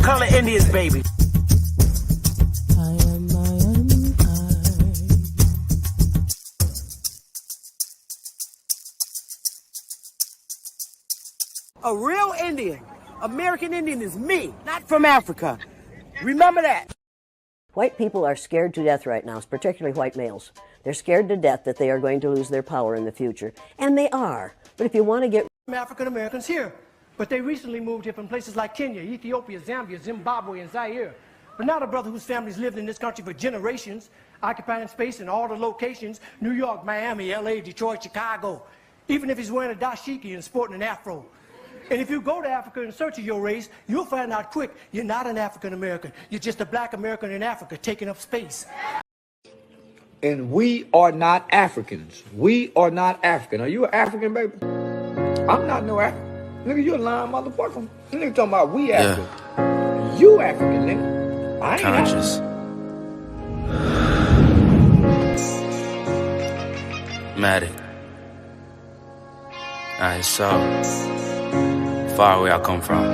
color Indians, baby. A real Indian, American Indian, is me, not from Africa. Remember that. White people are scared to death right now, particularly white males. They're scared to death that they are going to lose their power in the future. And they are. But if you want to get African Americans here, but they recently moved here from places like Kenya, Ethiopia, Zambia, Zimbabwe, and Zaire. But now the brother whose family's lived in this country for generations, occupying space in all the locations, New York, Miami, LA, Detroit, Chicago, even if he's wearing a dashiki and sporting an afro. And if you go to Africa in search of your race, you'll find out quick you're not an African American. You're just a black American in Africa taking up space. And we are not Africans. We are not African. Are you an African, baby? I'm not no African. Nigga, you a lying motherfucker. You nigga talking about we African. Yeah. You African, nigga. I ain't conscious. Matic. Alright, so far away I come from.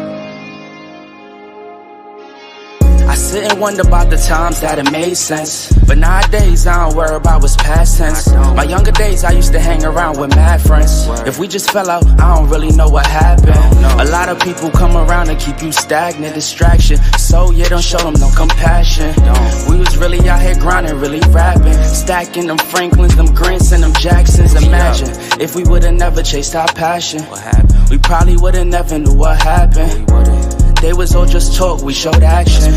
I sit and wonder about the times that it made sense. But nowadays I don't worry about what's past tense. My younger days I used to hang around with mad friends. If we just fell out, I don't really know what happened. A lot of people come around and keep you stagnant, distraction. So yeah, don't show them no compassion. We was really out here grinding, really rapping, stacking them Franklins, them Grants, and them Jacksons. Imagine if we would've never chased our passion. We probably would've never knew what happened. They was all just talk, we showed action.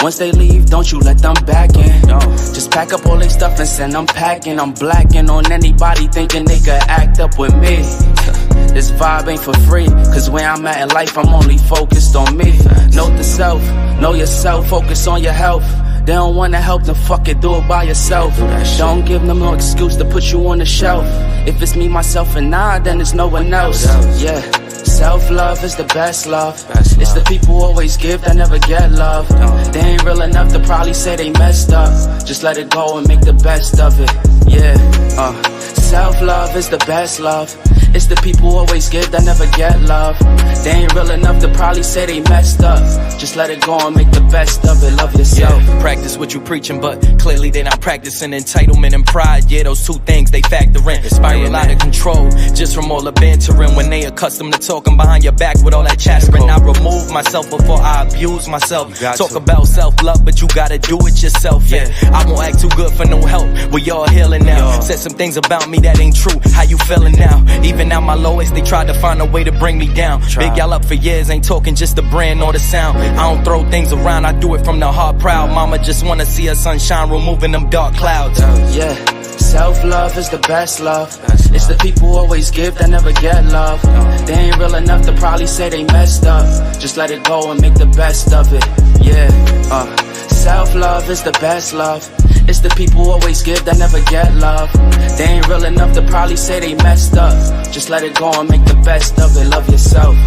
Once they leave, don't you let them back in. Just pack up all their stuff and send them packing. I'm blacking on anybody thinking they could act up with me. This vibe ain't for free, cause where I'm at in life, I'm only focused on me. Note the self, know yourself, focus on your health. They don't wanna help, then fuck it, do it by yourself. Don't give them no excuse to put you on the shelf. If it's me, myself, and I, then it's no one else. Yeah. Self-love is the best love. It's the people who always give that never get love. They ain't real enough to probably say they messed up. Just let it go and make the best of it. Yeah, self-love is the best love. It's the people who always give that never get love. They ain't real enough to probably say they messed up. Just let it go and make the best of it. Love yourself. Yeah, practice what you preaching, but clearly they not practicing entitlement and pride. Yeah, those two things they factor in. Spiral out of control just from all the bantering. When they accustomed to talking behind your back with all that chattering, I remove myself before I abuse myself. Talk about self-love, but you gotta do it yourself. Yeah, I won't act too good for no help. We all healing now. Said some things about me that ain't true. How you feeling now? Even at my lowest, they tried to find a way to bring me down. Big y'all up for years, ain't talking just the brand or the sound. I don't throw things around, I do it from the heart proud. Mama just wanna see her sunshine, removing them dark clouds. Yeah, self-love is the best love. It's the people who always give that never get love. They ain't real enough to probably say they messed up. Just let it go and make the best of it. Yeah, self-love is the best love. It's the people who always give that never get love. They ain't real enough to probably say they messed up. Just let it go and make the best of it. Love yourself.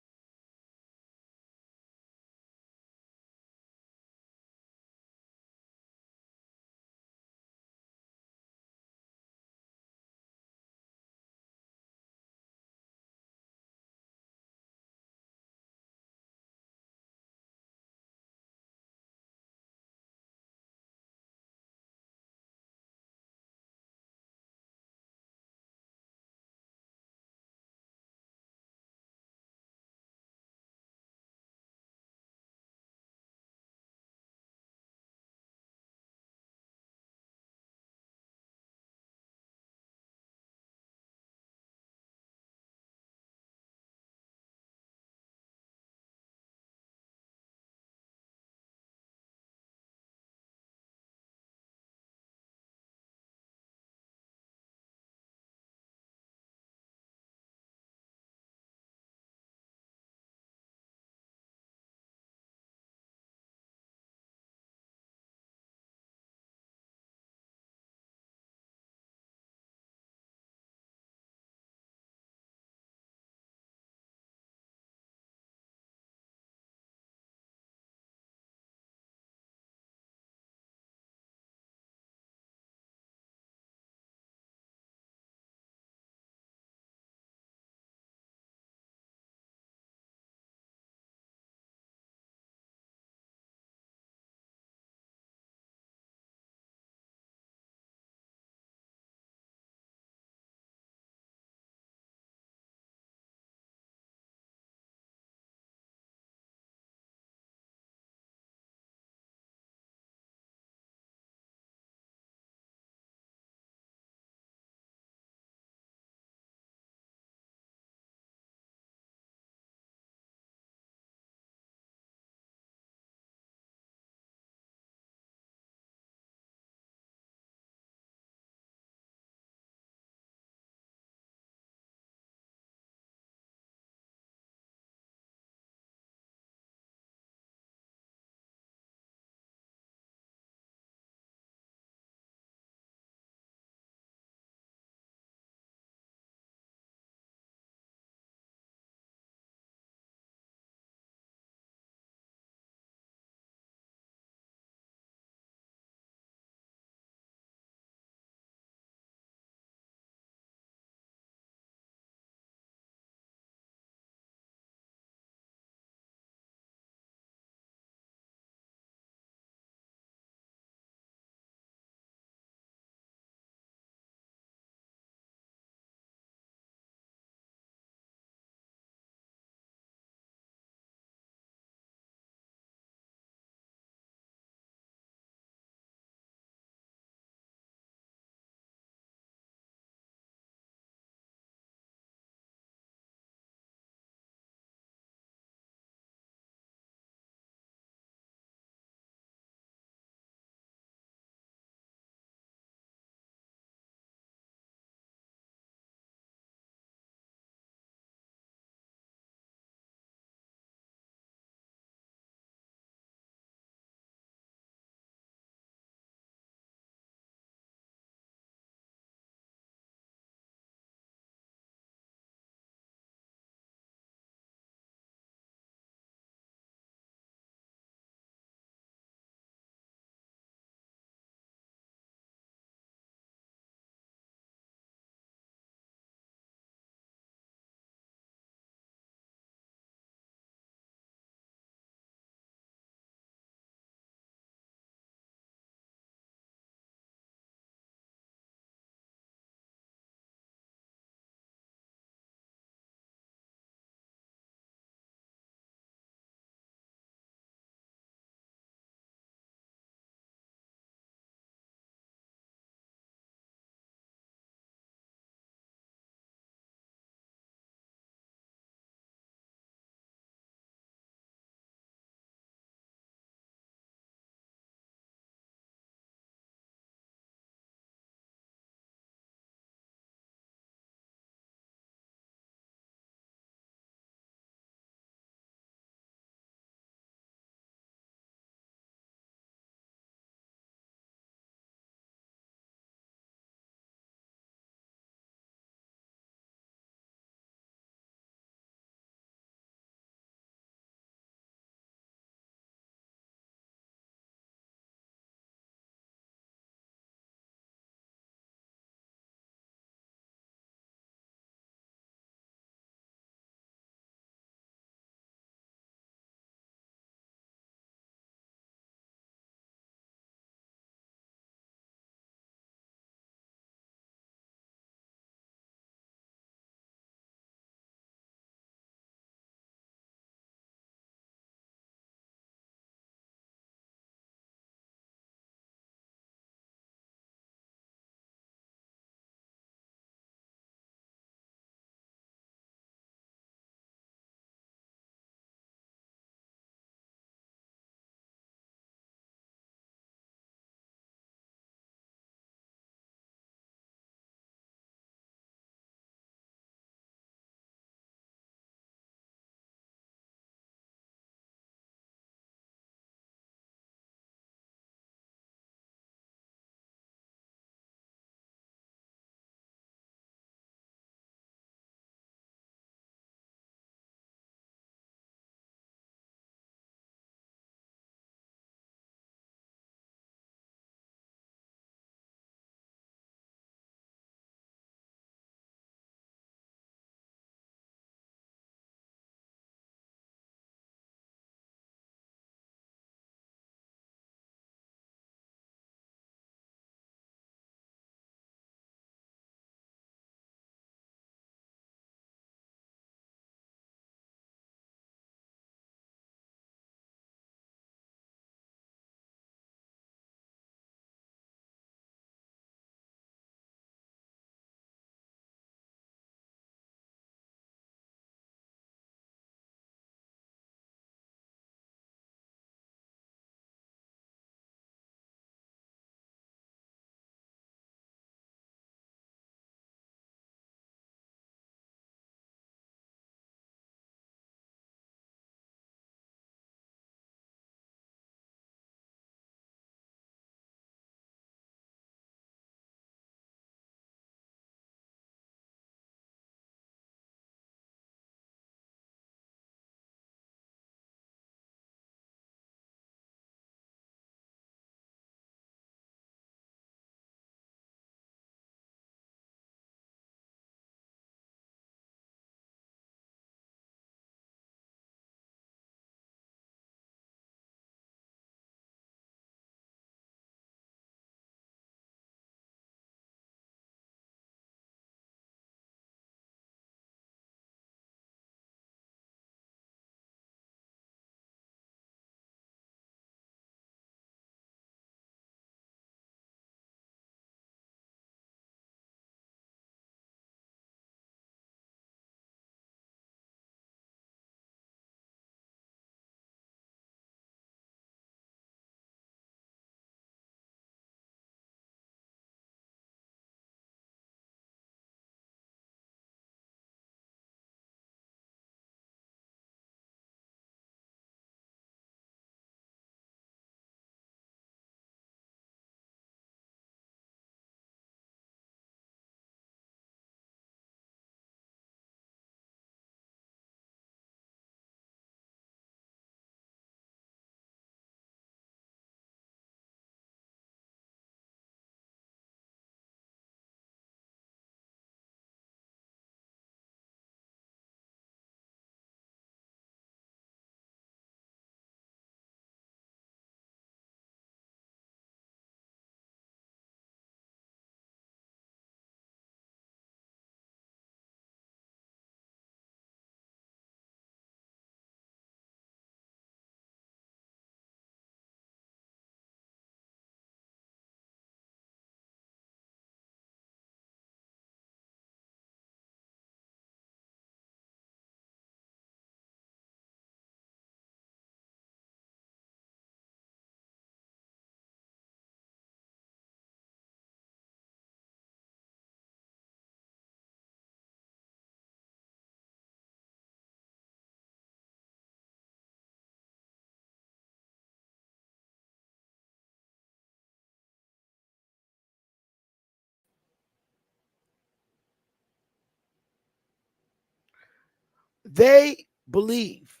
They believe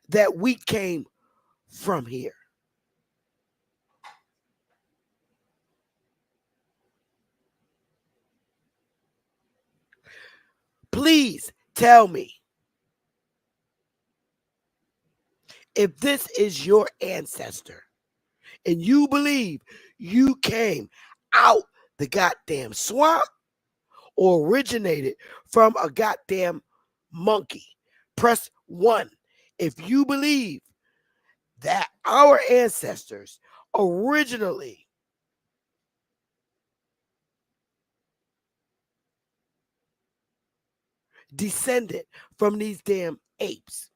that we came from here. Please tell me if this is your ancestor and you believe you came out the goddamn swamp or originated from a goddamn monkey. Press 1 if you believe that our ancestors originally descended from these damn apes.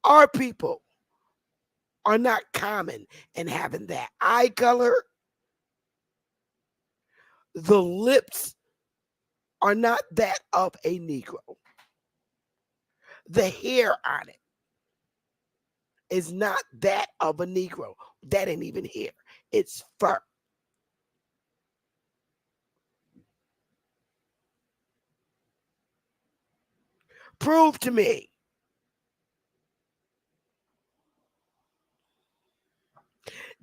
Our people are not common in having that eye color. The lips are not that of a Negro. The hair on it is not that of a Negro. That ain't even hair. It's fur. Prove to me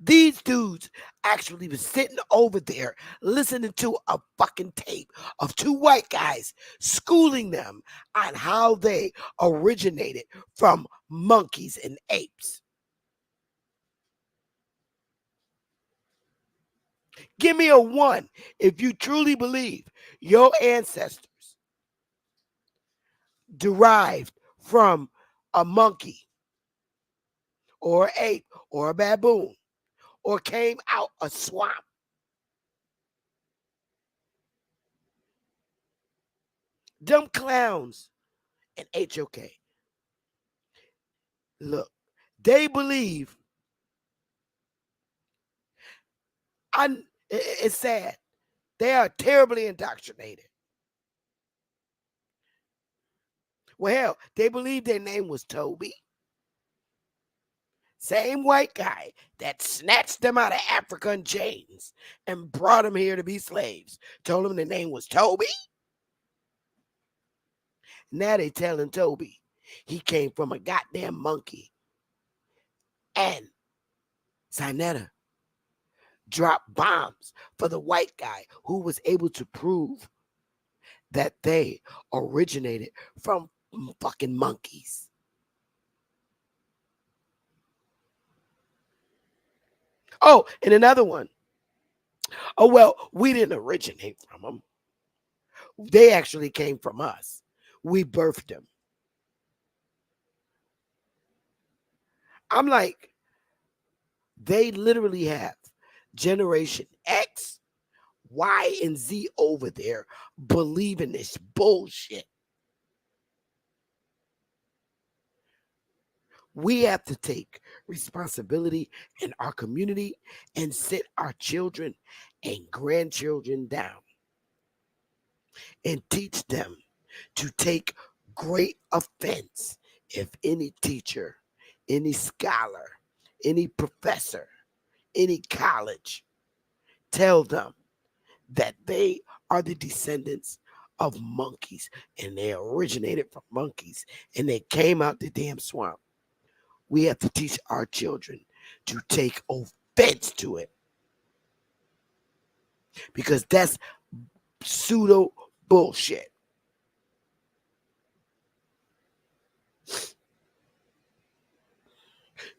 these dudes actually was sitting over there listening to a fucking tape of 2 white guys schooling them on how they originated from monkeys and apes. Give me a 1 if you truly believe your ancestors derived from a monkey or an ape or a baboon or came out a swamp. Them clowns and HOK. Look, they believe, it's sad, they are terribly indoctrinated. Well, hell, they believe their name was Toby. Same white guy that snatched them out of Africa in chains and brought them here to be slaves. Told them their name was Toby. Now they telling Toby he came from a goddamn monkey. And Sinetta dropped bombs for the white guy who was able to prove that they originated from fucking monkeys. Oh, and another one. Oh, well, we didn't originate from them. They actually came from us. We birthed them. I'm like, they literally have Generation X, Y, and Z over there believing this bullshit. We have to take responsibility in our community and sit our children and grandchildren down and teach them to take great offense if any teacher, any scholar, any professor, any college tell them that they are the descendants of monkeys and they originated from monkeys and they came out the damn swamp. We have to teach our children to take offense to it because that's pseudo bullshit.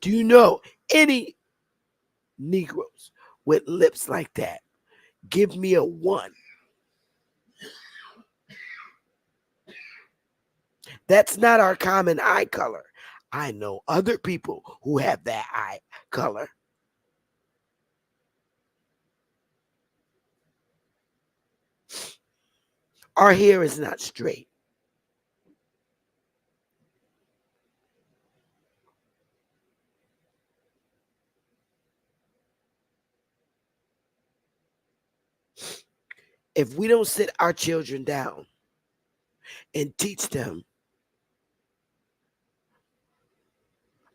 Do you know any Negroes with lips like that? Give me a 1. That's not our common eye color. I know other people who have that eye color. Our hair is not straight. If we don't sit our children down and teach them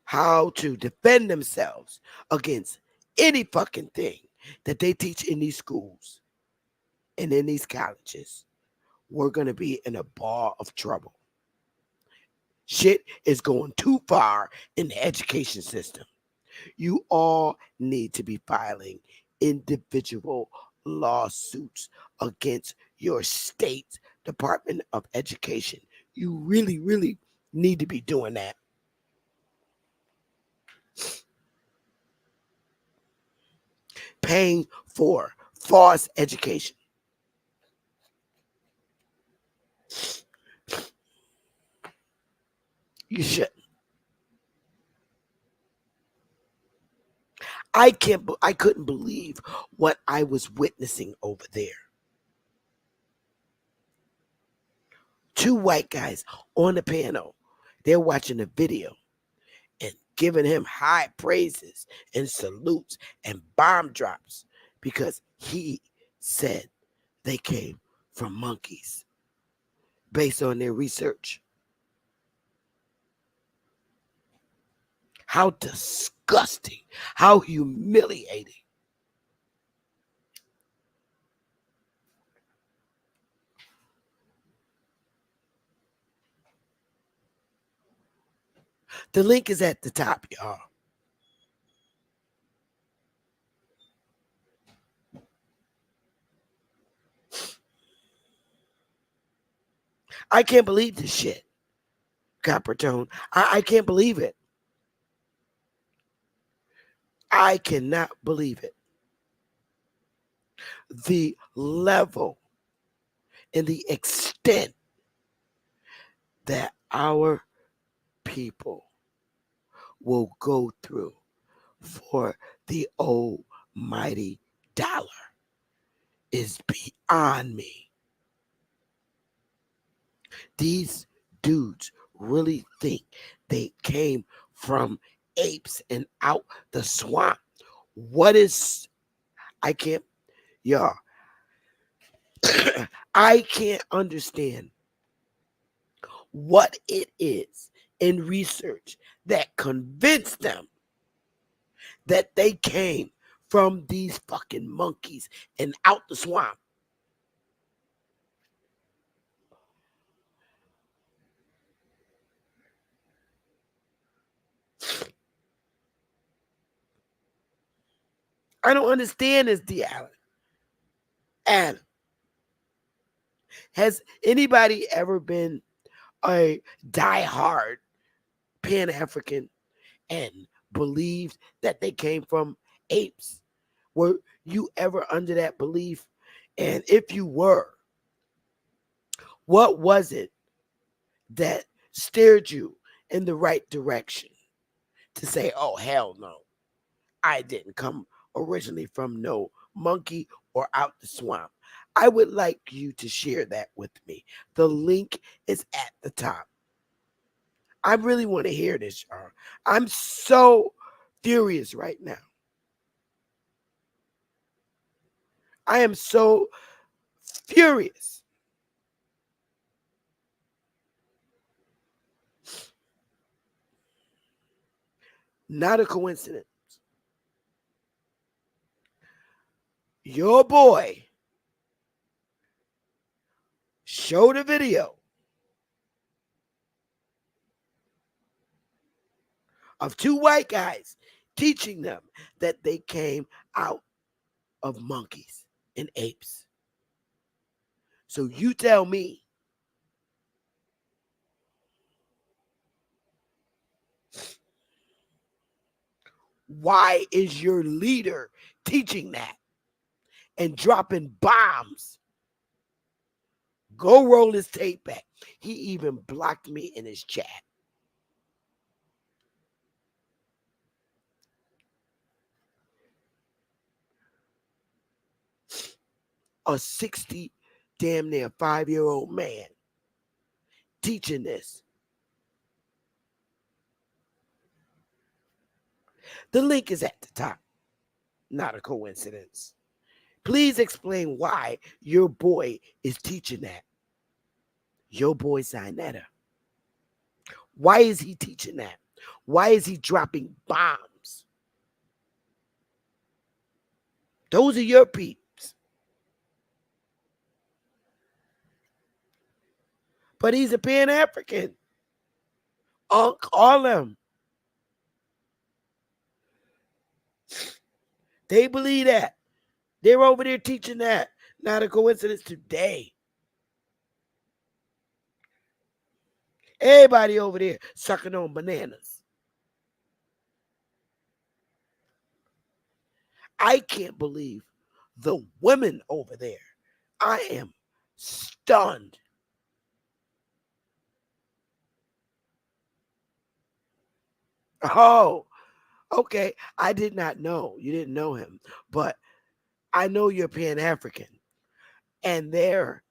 how to defend themselves against any fucking thing that they teach in these schools and in these colleges, we're going to be in a ball of trouble. Shit is going too far in the education system. You all need to be filing individual lawsuits against your state's Department of Education. You really, really need to be doing that. Paying for false education. You should. I couldn't believe what I was witnessing over there. Two white guys on the panel. They're watching a video and giving him high praises and salutes and bomb drops because he said they came from monkeys based on their research. How disgusting, how humiliating. The link is at the top, y'all. I can't believe this shit, Coppertone. I can't believe it. I cannot believe it. The level and the extent that our people will go through for the almighty dollar is beyond me. These dudes really think they came from apes and out the swamp. What is, I can't, y'all, I can't understand what it is in research that convinced them that they came from these fucking monkeys and out the swamp. I don't understand this, D. Adam, has anybody ever been a diehard Pan-African and believed that they came from apes? Were you ever under that belief? And if you were, what was it that steered you in the right direction to say, oh, hell no, I didn't come originally from no monkey or out the swamp? I would like you to share that with me. The link is at the top. I really want to hear this, y'all. I'm so furious right now. I am so furious. Not a coincidence. Your boy showed a video of two white guys teaching them that they came out of monkeys and apes. So you tell me, why is your leader teaching that and dropping bombs? Go roll his tape back. He even blocked me in his chat. A 60, damn near 5-year-old man teaching this. The link is at the top. Not a coincidence. Please explain why your boy is teaching that. Your boy Sinetta. Why is he teaching that? Why is he dropping bombs? Those are your peeps. But he's a Pan-African. All of them. They believe that. They're over there teaching that. Not a coincidence today. Everybody over there sucking on bananas. I can't believe the women over there. I am stunned. Oh, okay. I did not know. You didn't know him. But I know you're Pan-African. And they're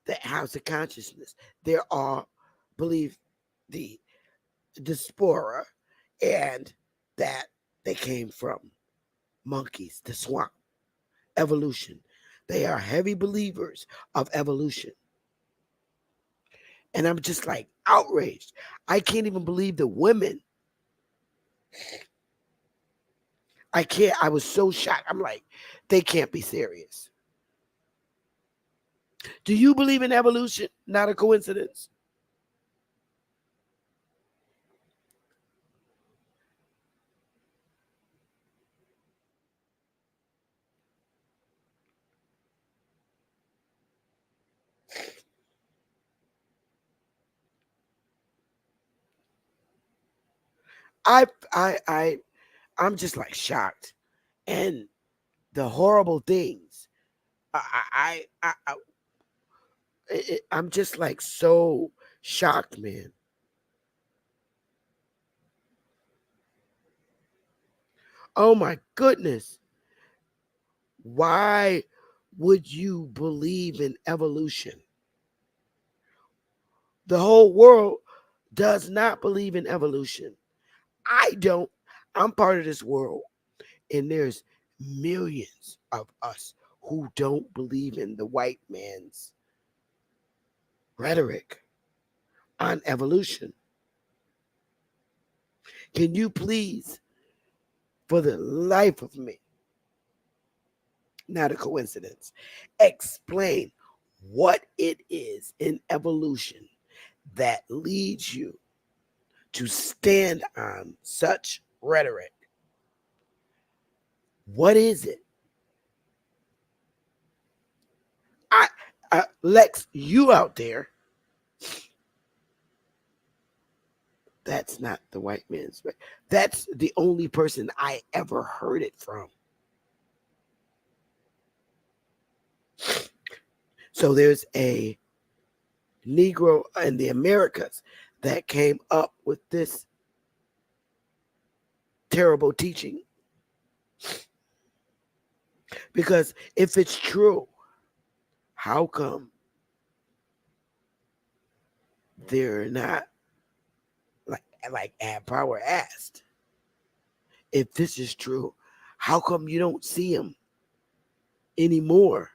the House of Consciousness. There are, believe, the diaspora, and that they came from monkeys, the swamp, evolution. They are heavy believers of evolution. And I'm just like outraged. I can't even believe the women. I can't. I was so shocked. I'm like, they can't be serious. Do you believe in evolution? Not a coincidence. I'm just like shocked, and the horrible things. I'm just like so shocked, man. Oh my goodness. Why would you believe in evolution? The whole world does not believe in evolution. I don't. I'm part of this world, and there's millions of us who don't believe in the white man's rhetoric on evolution. Can you please, for the life of me, not a coincidence, explain what it is in evolution that leads you to stand on such rhetoric? What is it? Lex, you out there, that's not the white man's way. That's the only person I ever heard it from. So there's a Negro in the Americas that came up with this terrible teaching. Because if it's true, how come they're not like Ad Power asked? If this is true, how come you don't see them anymore?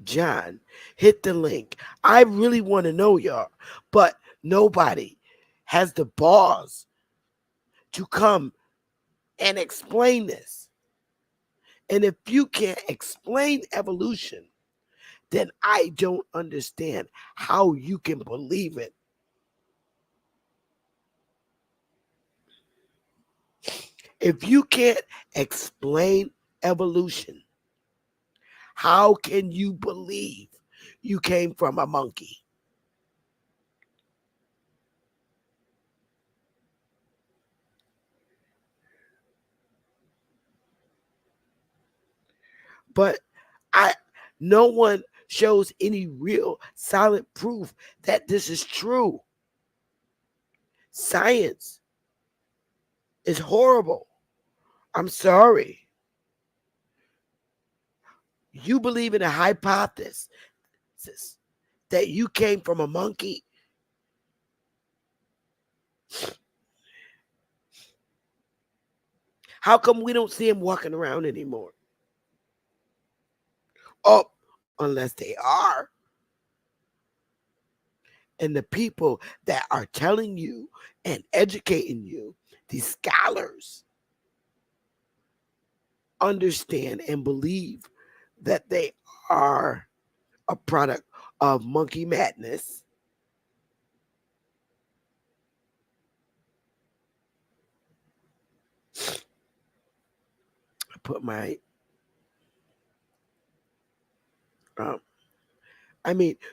John, hit the link. I really want to know, y'all, but nobody has the balls to come and explain this. And if you can't explain evolution, then I don't understand how you can believe it. If you can't explain evolution, how can you believe you came from a monkey? But no one shows any real solid proof that this is true. Science is horrible. I'm sorry. You believe in a hypothesis that you came from a monkey? How come we don't see him walking around anymore? Oh, unless they are. And the people that are telling you and educating you, these scholars, understand and believe that they are a product of monkey madness. I put my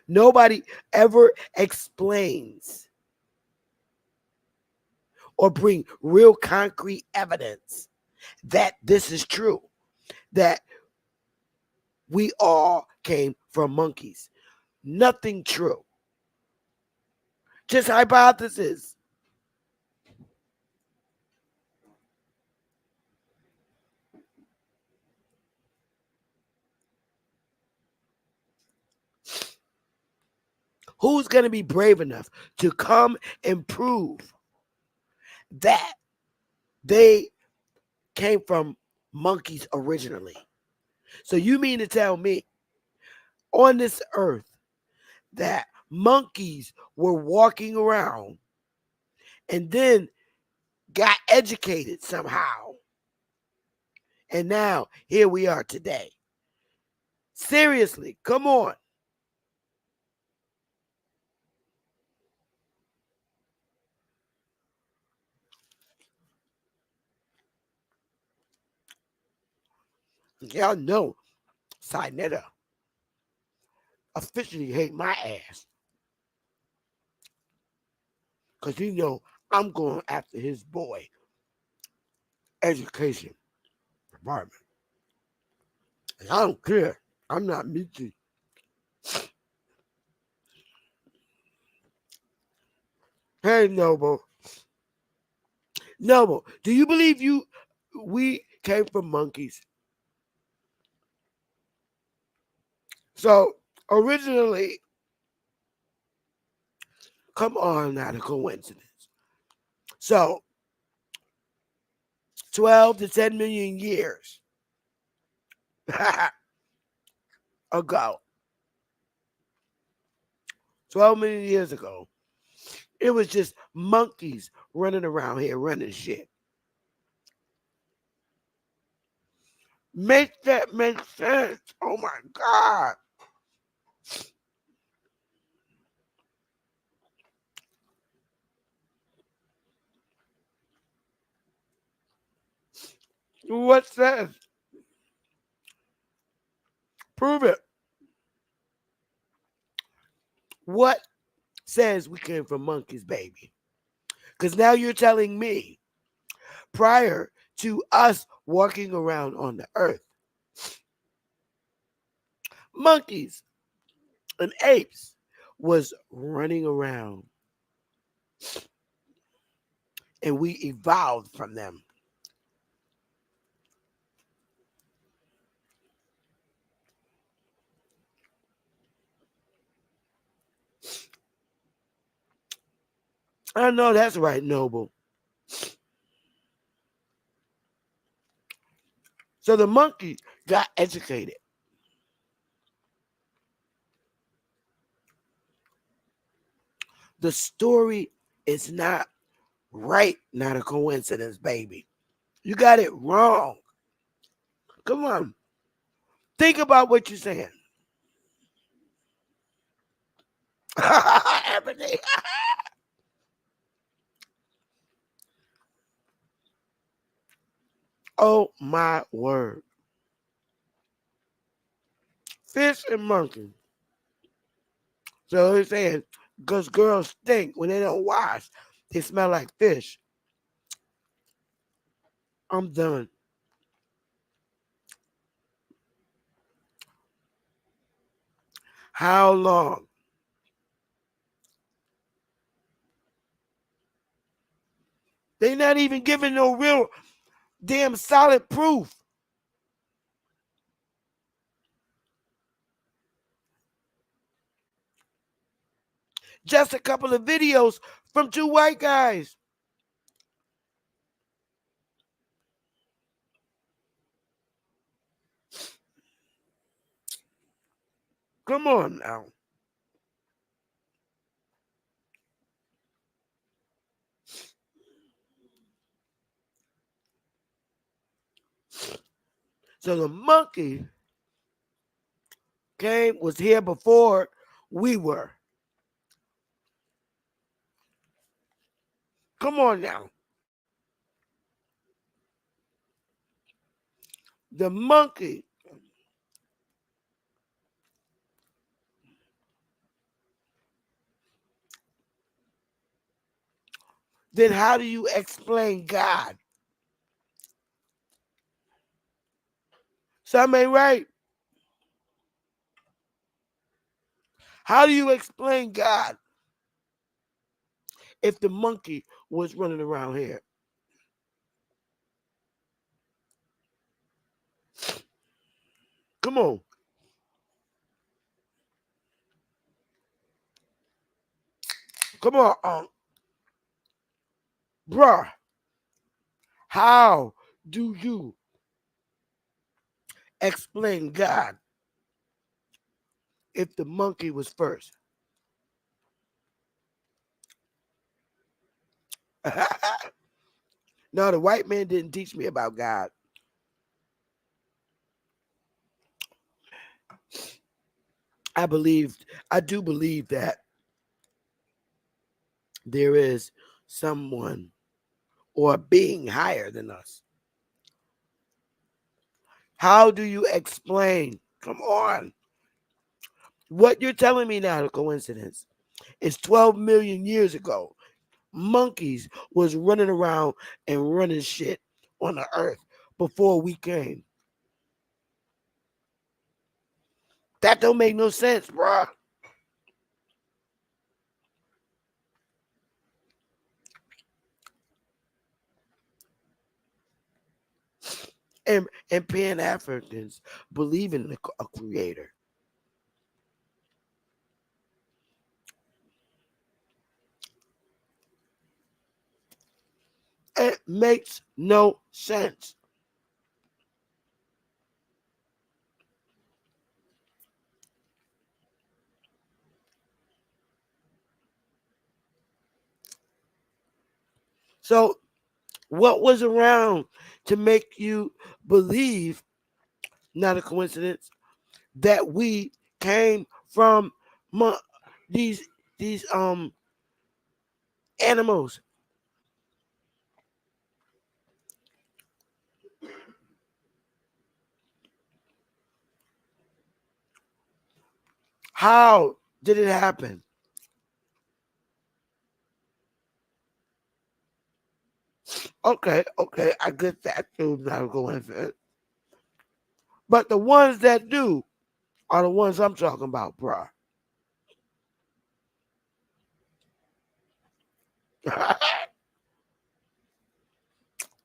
nobody ever explains or bring real concrete evidence that this is true, that we all came from monkeys. Nothing true. Just hypothesis. Who's going to be brave enough to come and prove that they came from monkeys originally? So you mean to tell me on this earth that monkeys were walking around and then got educated somehow, and now here we are today? Seriously, come on. Y'all know Sinetta officially hate my ass, because you know I'm going after his boy education department. And I don't care. I'm not Mitzi. Hey, Noble. Noble, do you believe we came from monkeys? So originally, come on, not a coincidence. So 12 to 10 million years ago, 12 million years ago, it was just monkeys running around here running shit. Make that make sense. Oh my God. What says? Prove it. What says we came from monkeys, baby? Because now you're telling me prior to us walking around on the earth, monkeys and apes was running around and we evolved from them. I know that's right, Noble. So the monkey got educated. The story is not right, not a coincidence, baby. You got it wrong. Come on. Think about what you're saying. Everything. Oh my word. Fish and monkey. So he's saying, because girls stink when they don't wash, they smell like fish. I'm done. How long? They not even giving no real damn solid proof. Just a couple of videos from two white guys. Come on now. So the monkey was here before we were. Come on now. The monkey then how do you explain God? Something ain't right. How do you explain God if the monkey was running around here? Come on. Come on, bruh. How do you explain God if the monkey was first? No, the white man didn't teach me about God. I do believe that there is someone or a being higher than us. How do you explain? Come on. What you're telling me now, the coincidence, is 12 million years ago. Monkeys was running around and running shit on the earth before we came. That don't make no sense, bruh. And Pan-Africans believe in a creator. It makes no sense. So what was around to make you believe, not a coincidence, that we came from these animals? How did it happen? Okay, I get that too, not a coincidence. But the ones that do are the ones I'm talking about, bruh.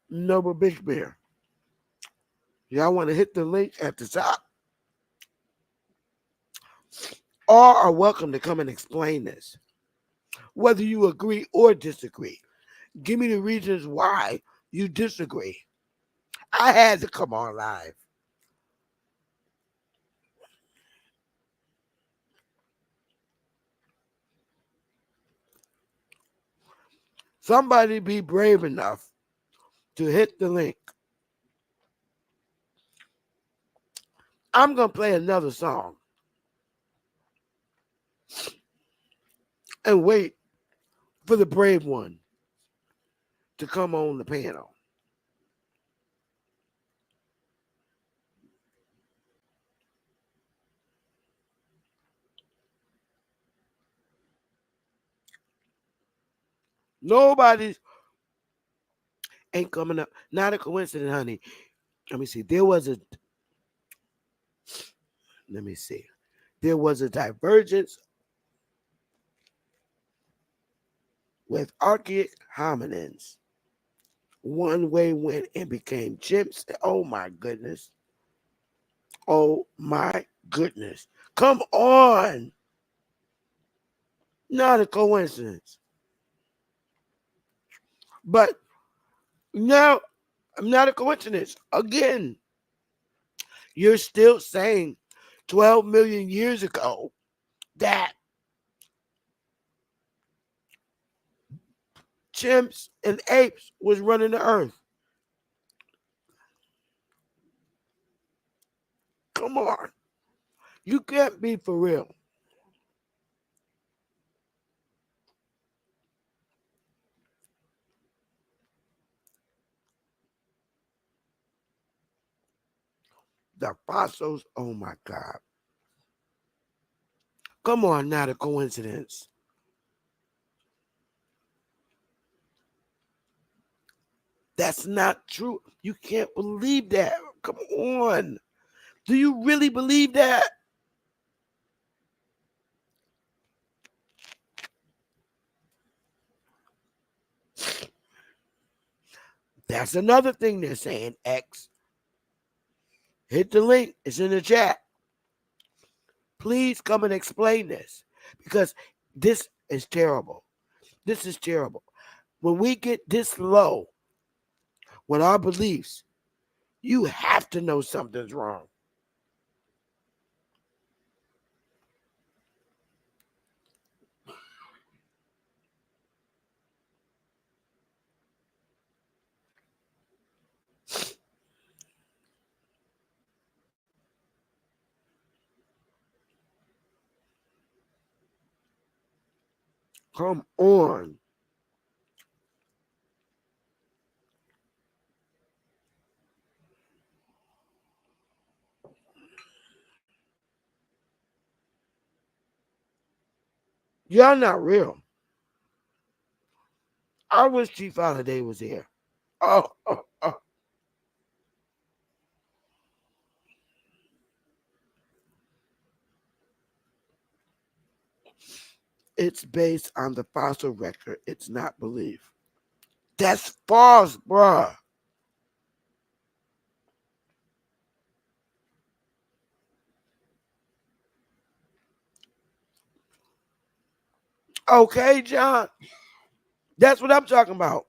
Noble Big Bear. Y'all want to hit the link at the top? All are welcome to come and explain this, whether you agree or disagree. Give me the reasons why you disagree. I had to come on live. Somebody be brave enough to hit the link. I'm going to play another song and wait for the brave one to come on the panel. Nobody's ain't coming up. Not a coincidence, honey. Let me see. There was a divergence with archaic hominins. One way went and became chimps. Oh my goodness. Oh my goodness. Come on. Not a coincidence. But now, not a coincidence. Again, you're still saying 12 million years ago that chimps and apes was running the earth. Come on. You can't be for real. The fossils, oh my God. Come on, not a coincidence. That's not true. You can't believe that. Come on. Do you really believe that? That's another thing they're saying, X. Hit the link. It's in the chat. Please come and explain this, because this is terrible. This is terrible. When we get this low with our beliefs, you have to know something's wrong. Come on. Y'all not real. I wish Chief Holiday was here. Oh. It's based on the fossil record. It's not belief. That's false, bruh. Okay, John. That's what I'm talking about.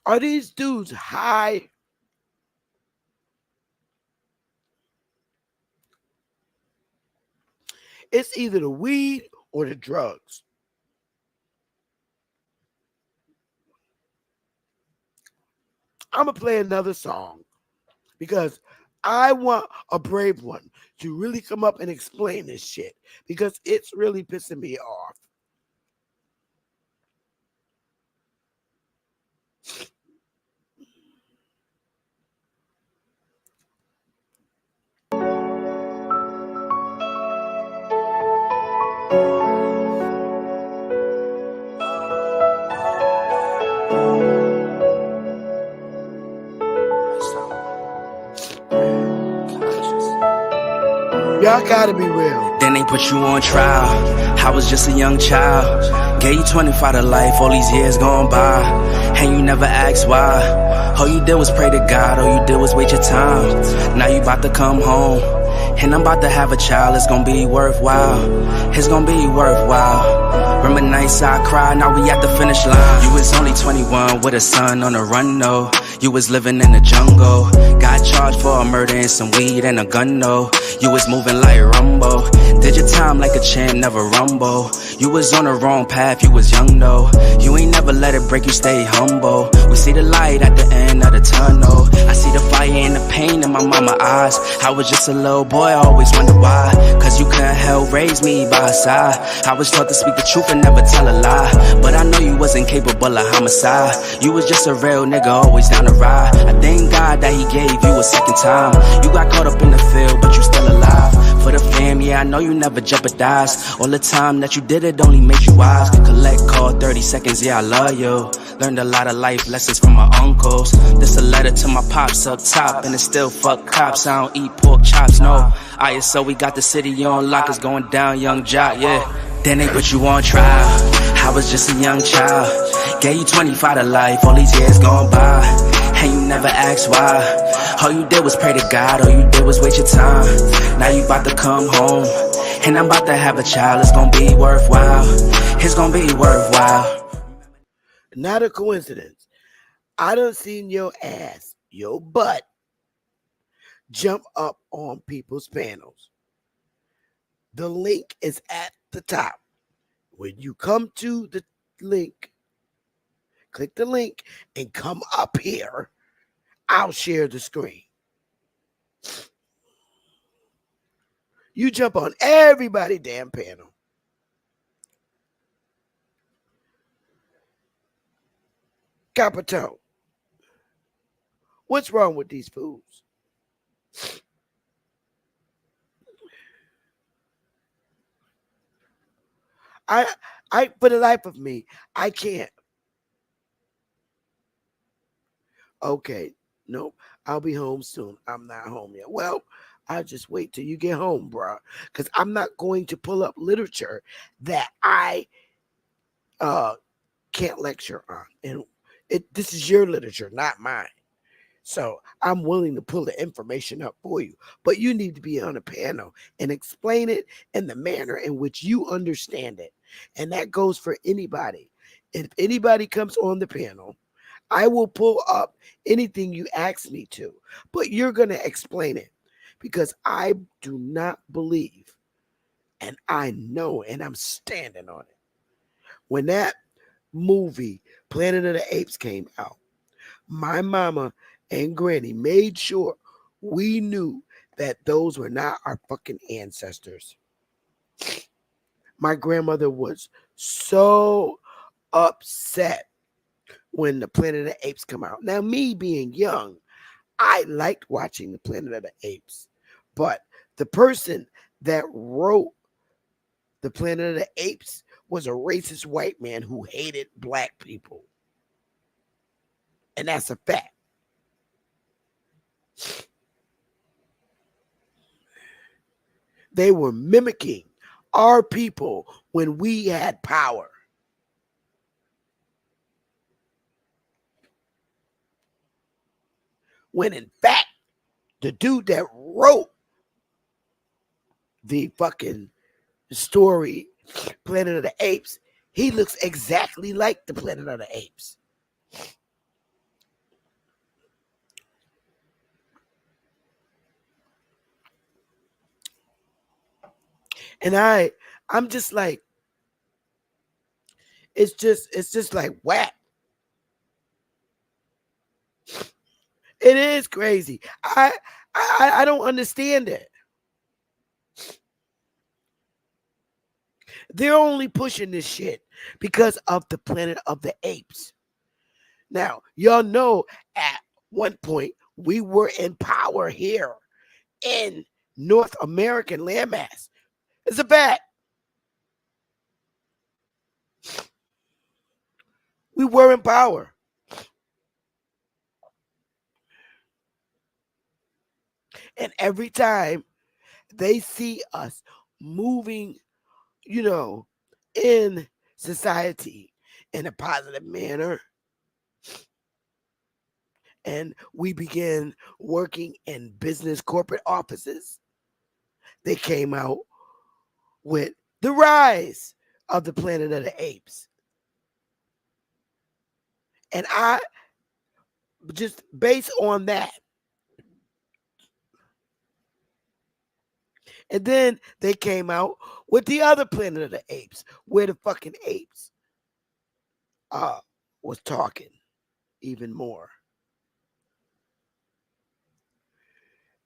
Are these dudes high? It's either the weed or the drugs. I'm going to play another song because I want a brave one to really come up and explain this shit, because it's really pissing me off. Y'all gotta be real. Then they put you on trial. I was just a young child. Gave you 25 to life, all these years gone by. And you never asked why. All you did was pray to God, all you did was wait your time. Now you about to come home, and I'm about to have a child. It's gonna be worthwhile. It's gonna be worthwhile. Remember nights I cried, now we at the finish line. You was only 21 with a son on the run, no. You was living in the jungle. Got charged for a murder and some weed and a gun, no. You was moving like Rumbo. Did your time like a champ, never rumble. You was on the wrong path, you was young, though. You ain't never let it break you, stay humble. We see the light at the end of the tunnel. I see the fire and the pain in my mama's eyes. I was just a little boy, I always wondered why. Cause you couldn't help raise me by her side. I was taught to speak the truth and never tell a lie. But I know you wasn't capable of homicide. You was just a real nigga, always down to ride. I thank God that he gave you a second time. You got caught up in the field, but you still alive. For the fam, yeah, I know you never jeopardized. All the time that you did it only made you wise. Could collect call 30 seconds, yeah, I love you. Learned a lot of life lessons from my uncles. This a letter to my pops up top, and it's still fuck cops. I don't eat pork chops, no. ISO, we got the city on lock, it's going down, young jock, yeah. Then they put you on trial. I was just a young child. Gave you 25 to life, all these years gone by. And you never asked why. All you did was pray to God, all you did was wait your time. Now you about to come home, and I'm about to have a child. It's gonna be worthwhile. It's gonna be worthwhile. Not a coincidence. I done seen your ass, your butt, jump up on people's panels. The link is at the top. When you come to the link, click the link and come up here I'll share the screen. You jump on everybody damn panel. Capital. What's wrong with these fools? I for the life of me, I can't. Okay, nope. I'll be home soon. I'm not home yet. Well, I'll just wait till you get home, bro. Because I'm not going to pull up literature that I can't lecture on. And this is your literature, not mine. So I'm willing to pull the information up for you. But you need to be on a panel and explain it in the manner in which you understand it. And that goes for anybody. If anybody comes on the panel, I will pull up anything you ask me to, but you're going to explain it because I do not believe, and I know, and I'm standing on it. When that movie, Planet of the Apes, came out, my mama and granny made sure we knew that those were not our fucking ancestors. My grandmother was so upset when the Planet of the Apes come out. Now, me being young, I liked watching the Planet of the Apes, but the person that wrote the Planet of the Apes was a racist white man who hated black people. And that's a fact. They were mimicking our people when we had power. When in fact, the dude that wrote the fucking story, Planet of the Apes, he looks exactly like the Planet of the Apes. And I'm just like, it's just like whack. It is crazy. I don't understand it. They're only pushing this shit because of the Planet of the Apes. Now, y'all know at one point we were in power here in North American landmass. It's a fact. We were in power. And every time they see us moving, in society in a positive manner, and we began working in business corporate offices, they came out with the rise of the Planet of the Apes. And I just based on that. And then they came out with the other Planet of the Apes, where the fucking apes was talking even more.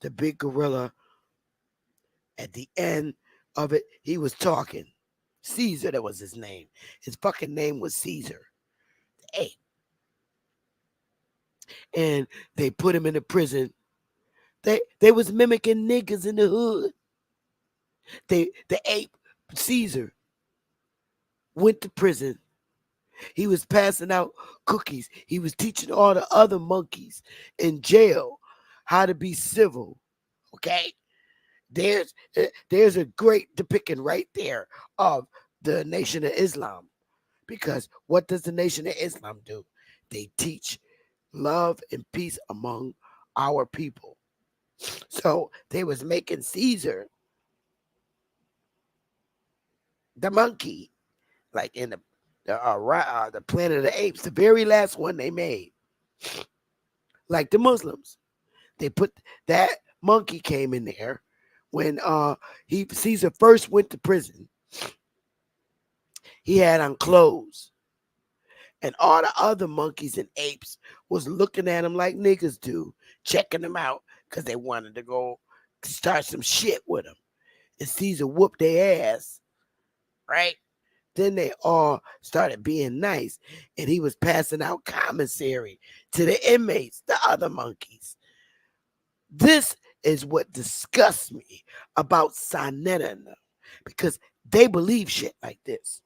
The big gorilla, at the end of it, he was talking. Caesar, that was his name. His fucking name was Caesar, the ape. And they put him in a prison. They was mimicking niggas in the hood. The ape, Caesar, went to prison. He was passing out cookies. He was teaching all the other monkeys in jail how to be civil. Okay? There's a great depiction right there of the Nation of Islam. Because what does the Nation of Islam do? They teach love and peace among our people. So they was making Caesar the monkey, like in the Planet of the Apes, the very last one they made. Like the Muslims, they put that monkey came in there when Caesar first went to prison. He had on clothes, And all the other monkeys and apes was looking at him like niggas do, checking him out because they wanted to go start some shit with him. And Caesar whooped their ass, right? Then they all started being nice, and he was passing out commissary to the inmates, the other monkeys. This is what disgusts me about Sinetta and them, because they believe shit like this.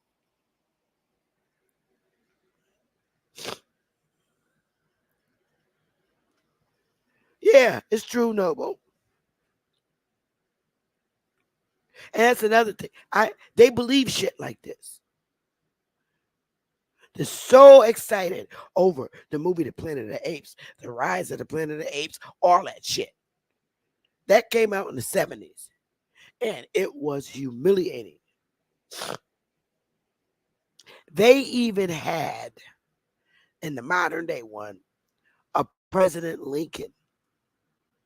Yeah, it's true, Noble. And that's another thing. They believe shit like this. They're so excited over the movie The Planet of the Apes, the rise of the Planet of the Apes, all that shit. That came out in the 70s, and it was humiliating. They even had, in the modern day one, a President Lincoln,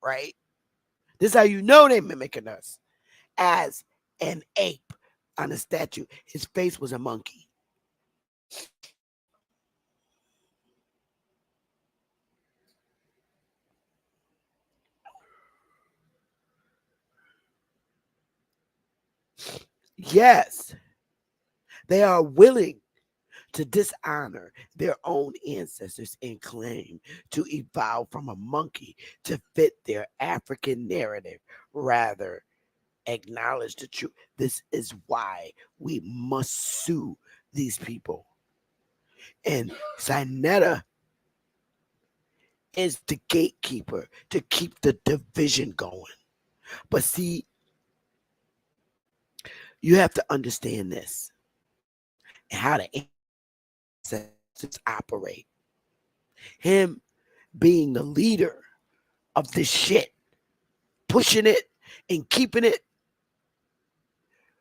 right? This is how you know they're mimicking us, as an ape on a statue. His face was a monkey. Yes, they are willing to dishonor their own ancestors and claim to evolve from a monkey to fit their African narrative, rather acknowledge the truth. This is why we must sue these people. And Sinetta is the gatekeeper to keep the division going. But see, you have to understand this and how the ancestors operate. Him being the leader of this shit, pushing it and keeping it,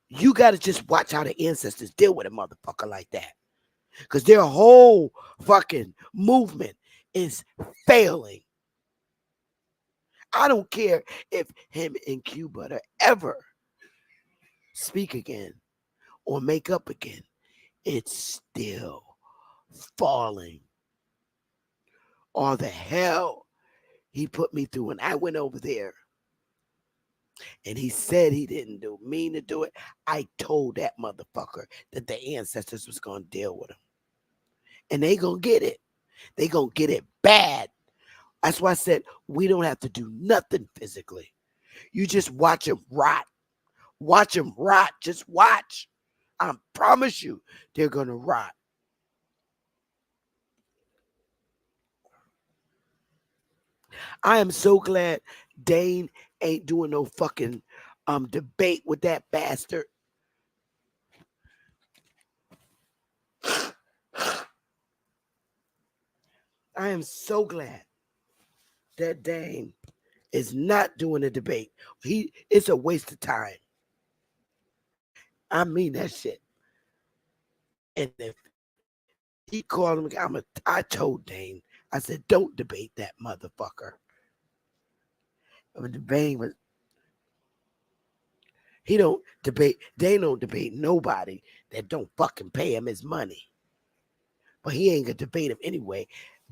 you got to just watch how the ancestors deal with a motherfucker like that. Because their whole fucking movement is failing. I don't care if him and Cuba to ever speak again or make up again. It's still falling. All the hell he put me through when I went over there. And he said he didn't mean to do it. I told that motherfucker that the ancestors was going to deal with him. And they going to get it. They going to get it bad. That's why I said we don't have to do nothing physically. You just watch them rot. Watch them rot. Just watch. I promise you they're going to rot. I am so glad Dane ain't doing no fucking debate with that bastard. I am so glad that Dane is not doing a debate. It's a waste of time. I mean that shit. And if he called him, I told Dane, I said, don't debate that motherfucker. Dane was, Dane don't debate nobody that don't fucking pay him his money. But he ain't gonna debate him anyway.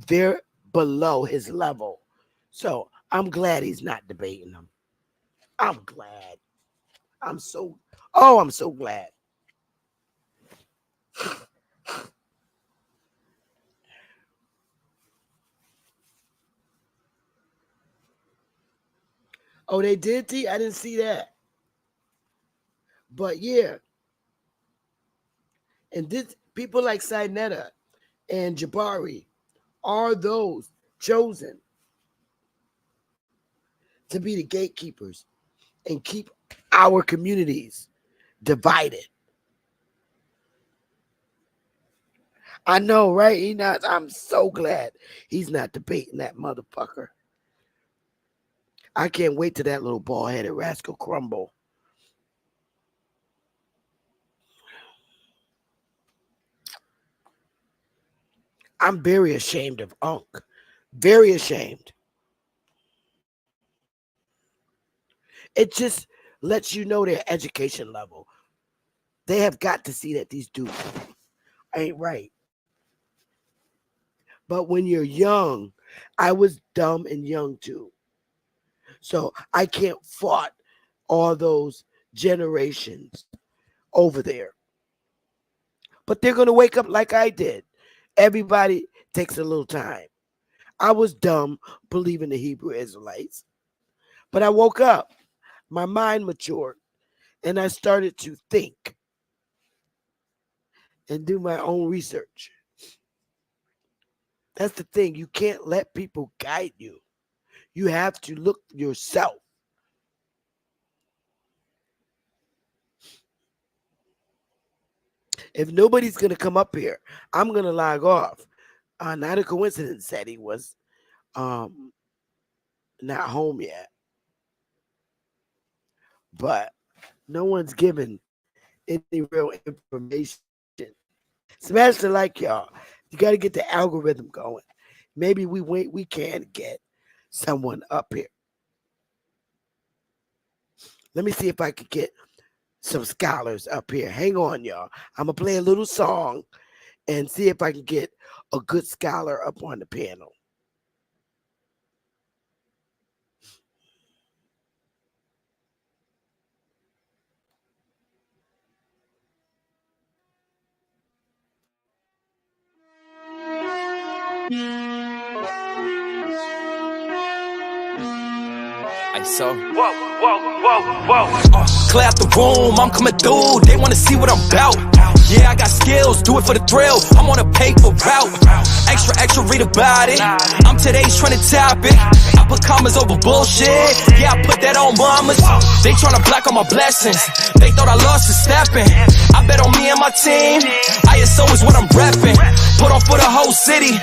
They're below his level. So I'm glad he's not debating them. I'm glad. I'm so glad. Oh, they did, T? I didn't see that. But yeah. And this people like Sinetta and Jabari are those chosen to be the gatekeepers and keep our communities divided. I know, right? I'm so glad he's not debating that motherfucker. I can't wait till that little bald-headed rascal crumble. I'm very ashamed of Unc. Very ashamed. It just lets you know their education level. They have got to see that these dudes ain't right. But when you're young, I was dumb and young too. So I can't fault all those generations over there. But they're going to wake up like I did. Everybody takes a little time. I was dumb believing the Hebrew Israelites, but I woke up. My mind matured, and I started to think and do my own research. That's the thing. You can't let people guide you. You have to look yourself. If nobody's going to come up here, I'm going to log off. Not a coincidence that he was not home yet. But no one's given any real information. Smash the like, y'all. You got to get the algorithm going. Maybe we can get someone up here. Let me see if I could get some scholars up here. Hang on, y'all. I'm going to play a little song and see if I can get a good scholar up on the panel. So, clear out the room, I'm coming through. They wanna see what I'm about. Yeah, I got skills, do it for the thrill. I'm on a paper route. Extra, read about it. I'm today's trending topic. I put commas over bullshit. Yeah, I put that on mamas. They tryna block all my blessings. They thought I lost the stepping. I bet on me and my team. ISO is what I'm repping. Put on for the whole city.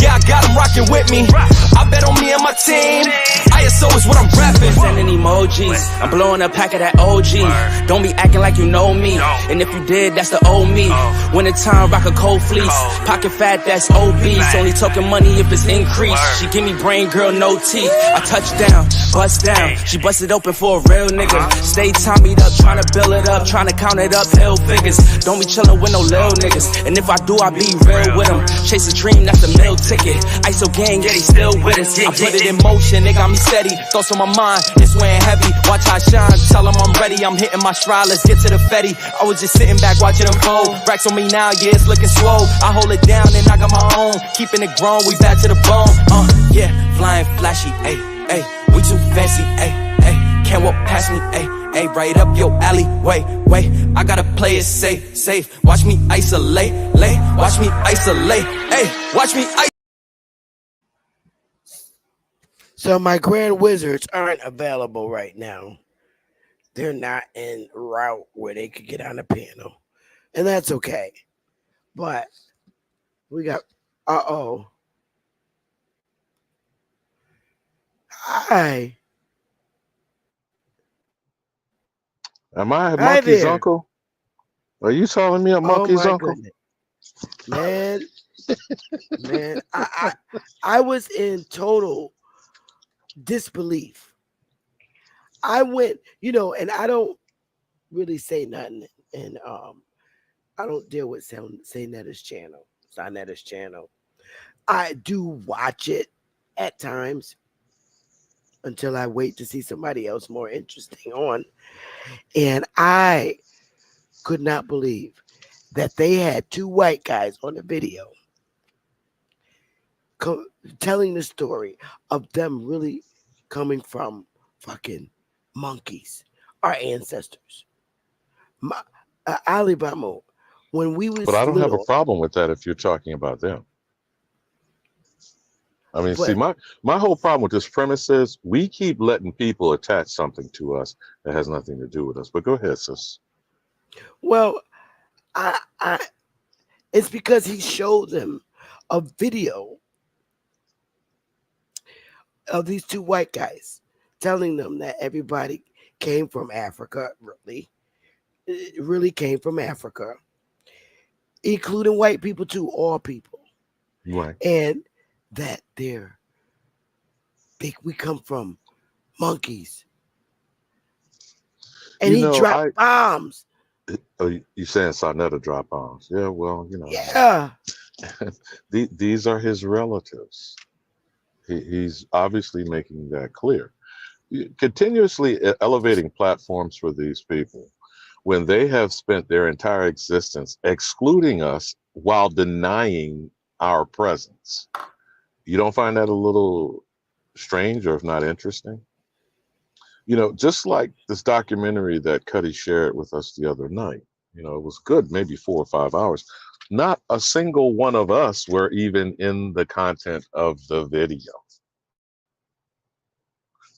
Yeah, I got them rocking with me. I bet on me and my team. ISO is what I'm repping. Sending emojis, I'm blowing a pack of that OG. Don't be acting like you know me. And if you did, that's the old me. Winter time, rock a cold fleece. Pocket fat, that's obese. Only talking money if it's increased. She give me brain, girl, no teeth. I touch down, bust down. She busted open for a real nigga. Stay Tommy'd up, trying to build it up, trying to count it up, hill figures. Don't be chillin' with no little niggas. And if I do, I be real with them. Chase a dream, that's the meal ticket. ISO gang, yeah, they still with us. I put it in motion, they got me steady. Thoughts on my mind, it's weighing heavy. Watch how I shine, tell them I'm ready. I'm hitting my stride, let's get to the fetty. I was just sitting back watching them fold. Racks on me now, yeah, it's looking swole. I hold it down and I got my own. Keeping it grown, we back to the bone. Yeah, flying flashy, ayy, ayy. We too fancy, ayy, ayy. Can't walk past me, ayy, ayy. Right up your alley, wait. I gotta play it safe. Watch me isolate, watch me isolate, ayy. Watch me isolate. So my grand wizards aren't available right now. They're not en route where they could get on the panel. And that's okay. But we got, Hi. Am I a monkey's uncle? Are you telling me a monkey's uncle? Goodness. Man, I was in total disbelief. I went, and I don't really say nothing, and I don't deal with Saynetta's channel. Saynetta's channel. I do watch it at times until I wait to see somebody else more interesting on. And I could not believe that they had two white guys on the video telling the story of them really coming from fucking monkeys, our ancestors. Alibama, when we was But I don't little, have a problem with that if you're talking about them. I mean, see, my whole problem with this premise is we keep letting people attach something to us that has nothing to do with us. But go ahead, sis. Well, it's because he showed them a video of these two white guys telling them that everybody came from Africa, really came from Africa, including white people too, all people. Right. And that we come from monkeys. And he dropped bombs. Oh, you saying Sarnetta dropped bombs? Yeah, well, Yeah. These are his relatives. He's obviously making that clear. Continuously elevating platforms for these people when they have spent their entire existence excluding us while denying our presence. You don't find that a little strange or if not interesting? You know, just like this documentary that Cuddy shared with us the other night, you know, it was good, maybe 4 or 5 hours. Not a single one of us were even in the content of the video.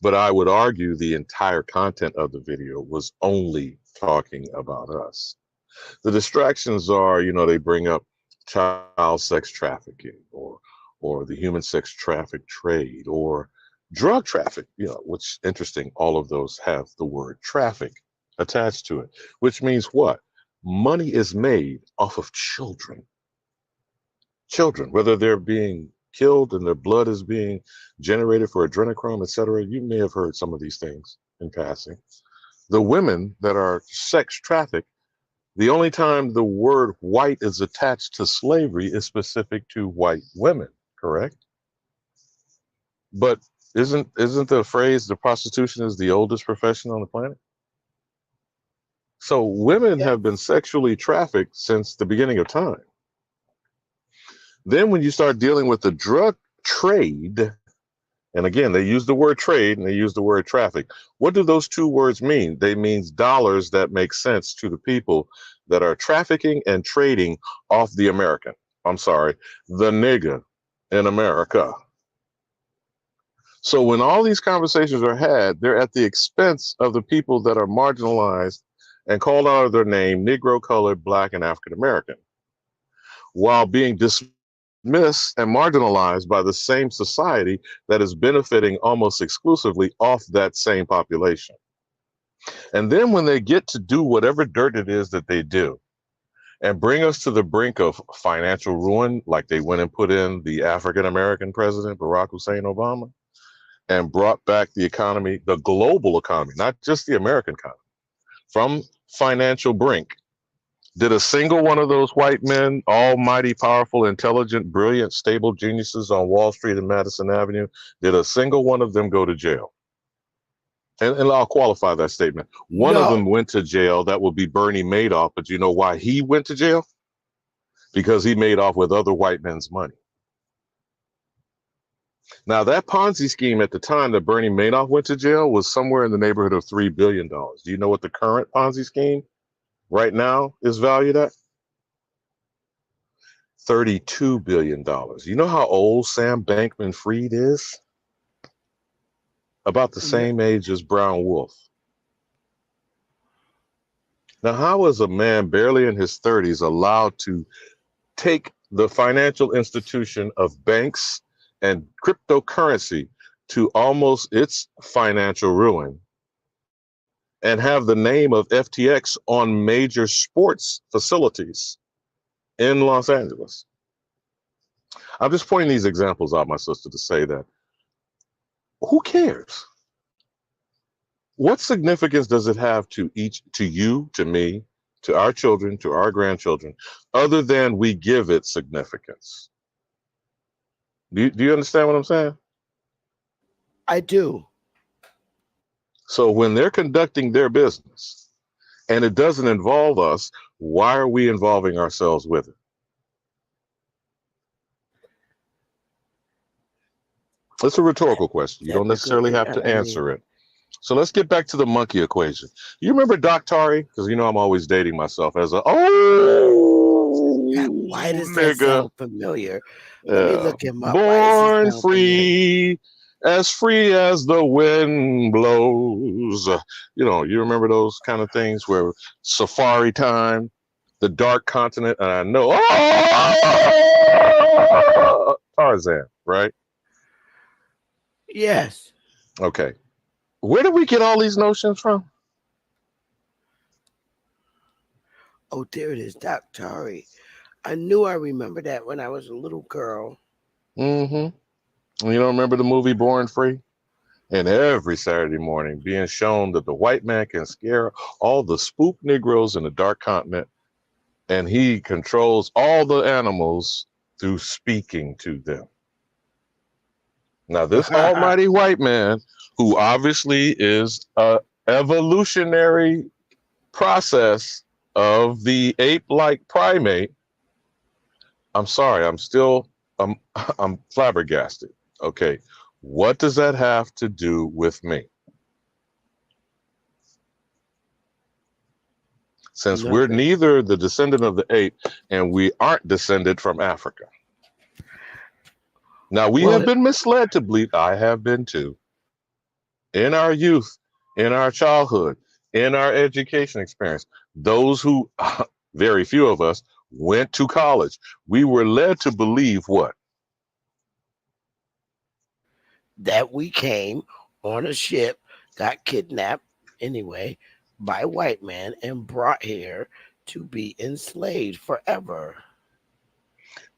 But I would argue the entire content of the video was only talking about us. The distractions are, you know, they bring up child sex trafficking or the human sex traffic trade or drug traffic, you know, which interesting, all of those have the word traffic attached to it, which means what? Money is made off of children. Children, whether they're being killed and their blood is being generated for adrenochrome, etc. You may have heard some of these things in passing. The women that are sex trafficked, the only time the word white is attached to slavery is specific to white women, correct? But isn't the phrase the prostitution is the oldest profession on the planet? So women have been sexually trafficked since the beginning of time. Then when you start dealing with the drug trade, and again, they use the word trade and they use the word traffic. What do those two words mean? They mean dollars that make sense to the people that are trafficking and trading off the American. I'm sorry, the nigger in America. So when all these conversations are had, they're at the expense of the people that are marginalized and called out of their name, Negro, colored, Black, and African American, while being dismissed and marginalized by the same society that is benefiting almost exclusively off that same population. And then when they get to do whatever dirt it is that they do and bring us to the brink of financial ruin, like they went and put in the African American president, Barack Hussein Obama, and brought back the economy, the global economy, not just the American economy, from financial brink. Did a single one of those white men, almighty, powerful, intelligent, brilliant, stable geniuses on Wall Street and Madison Avenue, did a single one of them go to jail? And I'll qualify that statement. One of them went to jail. That would be Bernie Madoff. But you know why he went to jail? Because he made off with other white men's money. Now, that Ponzi scheme at the time that Bernie Madoff went to jail was somewhere in the neighborhood of $3 billion. Do you know what the current Ponzi scheme right now is valued at? $32 billion. You know how old Sam Bankman-Fried is? About the same age as Brown Wolf. Now, how is a man barely in his 30s allowed to take the financial institution of banks and cryptocurrency to almost its financial ruin and have the name of FTX on major sports facilities in Los Angeles? I'm just pointing these examples out, my sister, to say that who cares? What significance does it have to you, to me, to our children, to our grandchildren, other than we give it significance? Do you understand what I'm saying? I do. So when they're conducting their business and it doesn't involve us, why are we involving ourselves with it? It's a rhetorical question. You don't necessarily have to answer it. So let's get back to the monkey equation. You remember Doc Tari? Because you know I'm always dating myself as a why does that sound familiar? Let me look him up. Born free, as the wind blows. You know, you remember those kind of things where Safari Time, the Dark Continent, and I know Tarzan, right? Yes. Okay. Where did we get all these notions from? Oh, there it is, Doc Tari. I knew I remember that when I was a little girl. Mm-hmm. You don't remember the movie Born Free? And every Saturday morning being shown that the white man can scare all the spook Negroes in the Dark Continent, and he controls all the animals through speaking to them. Now, this almighty white man, who obviously is a evolutionary process of the ape-like primate, I'm sorry, I'm flabbergasted. Okay, what does that have to do with me? Since we're Nothing. neither the descendant of the ape and we aren't descended from Africa. Now, we have been misled to believe, I have been too, in our youth, in our childhood, in our education experience. Those who, very few of us, went to college. We were led to believe what? That we came on a ship, got kidnapped anyway by a white man and brought here to be enslaved forever.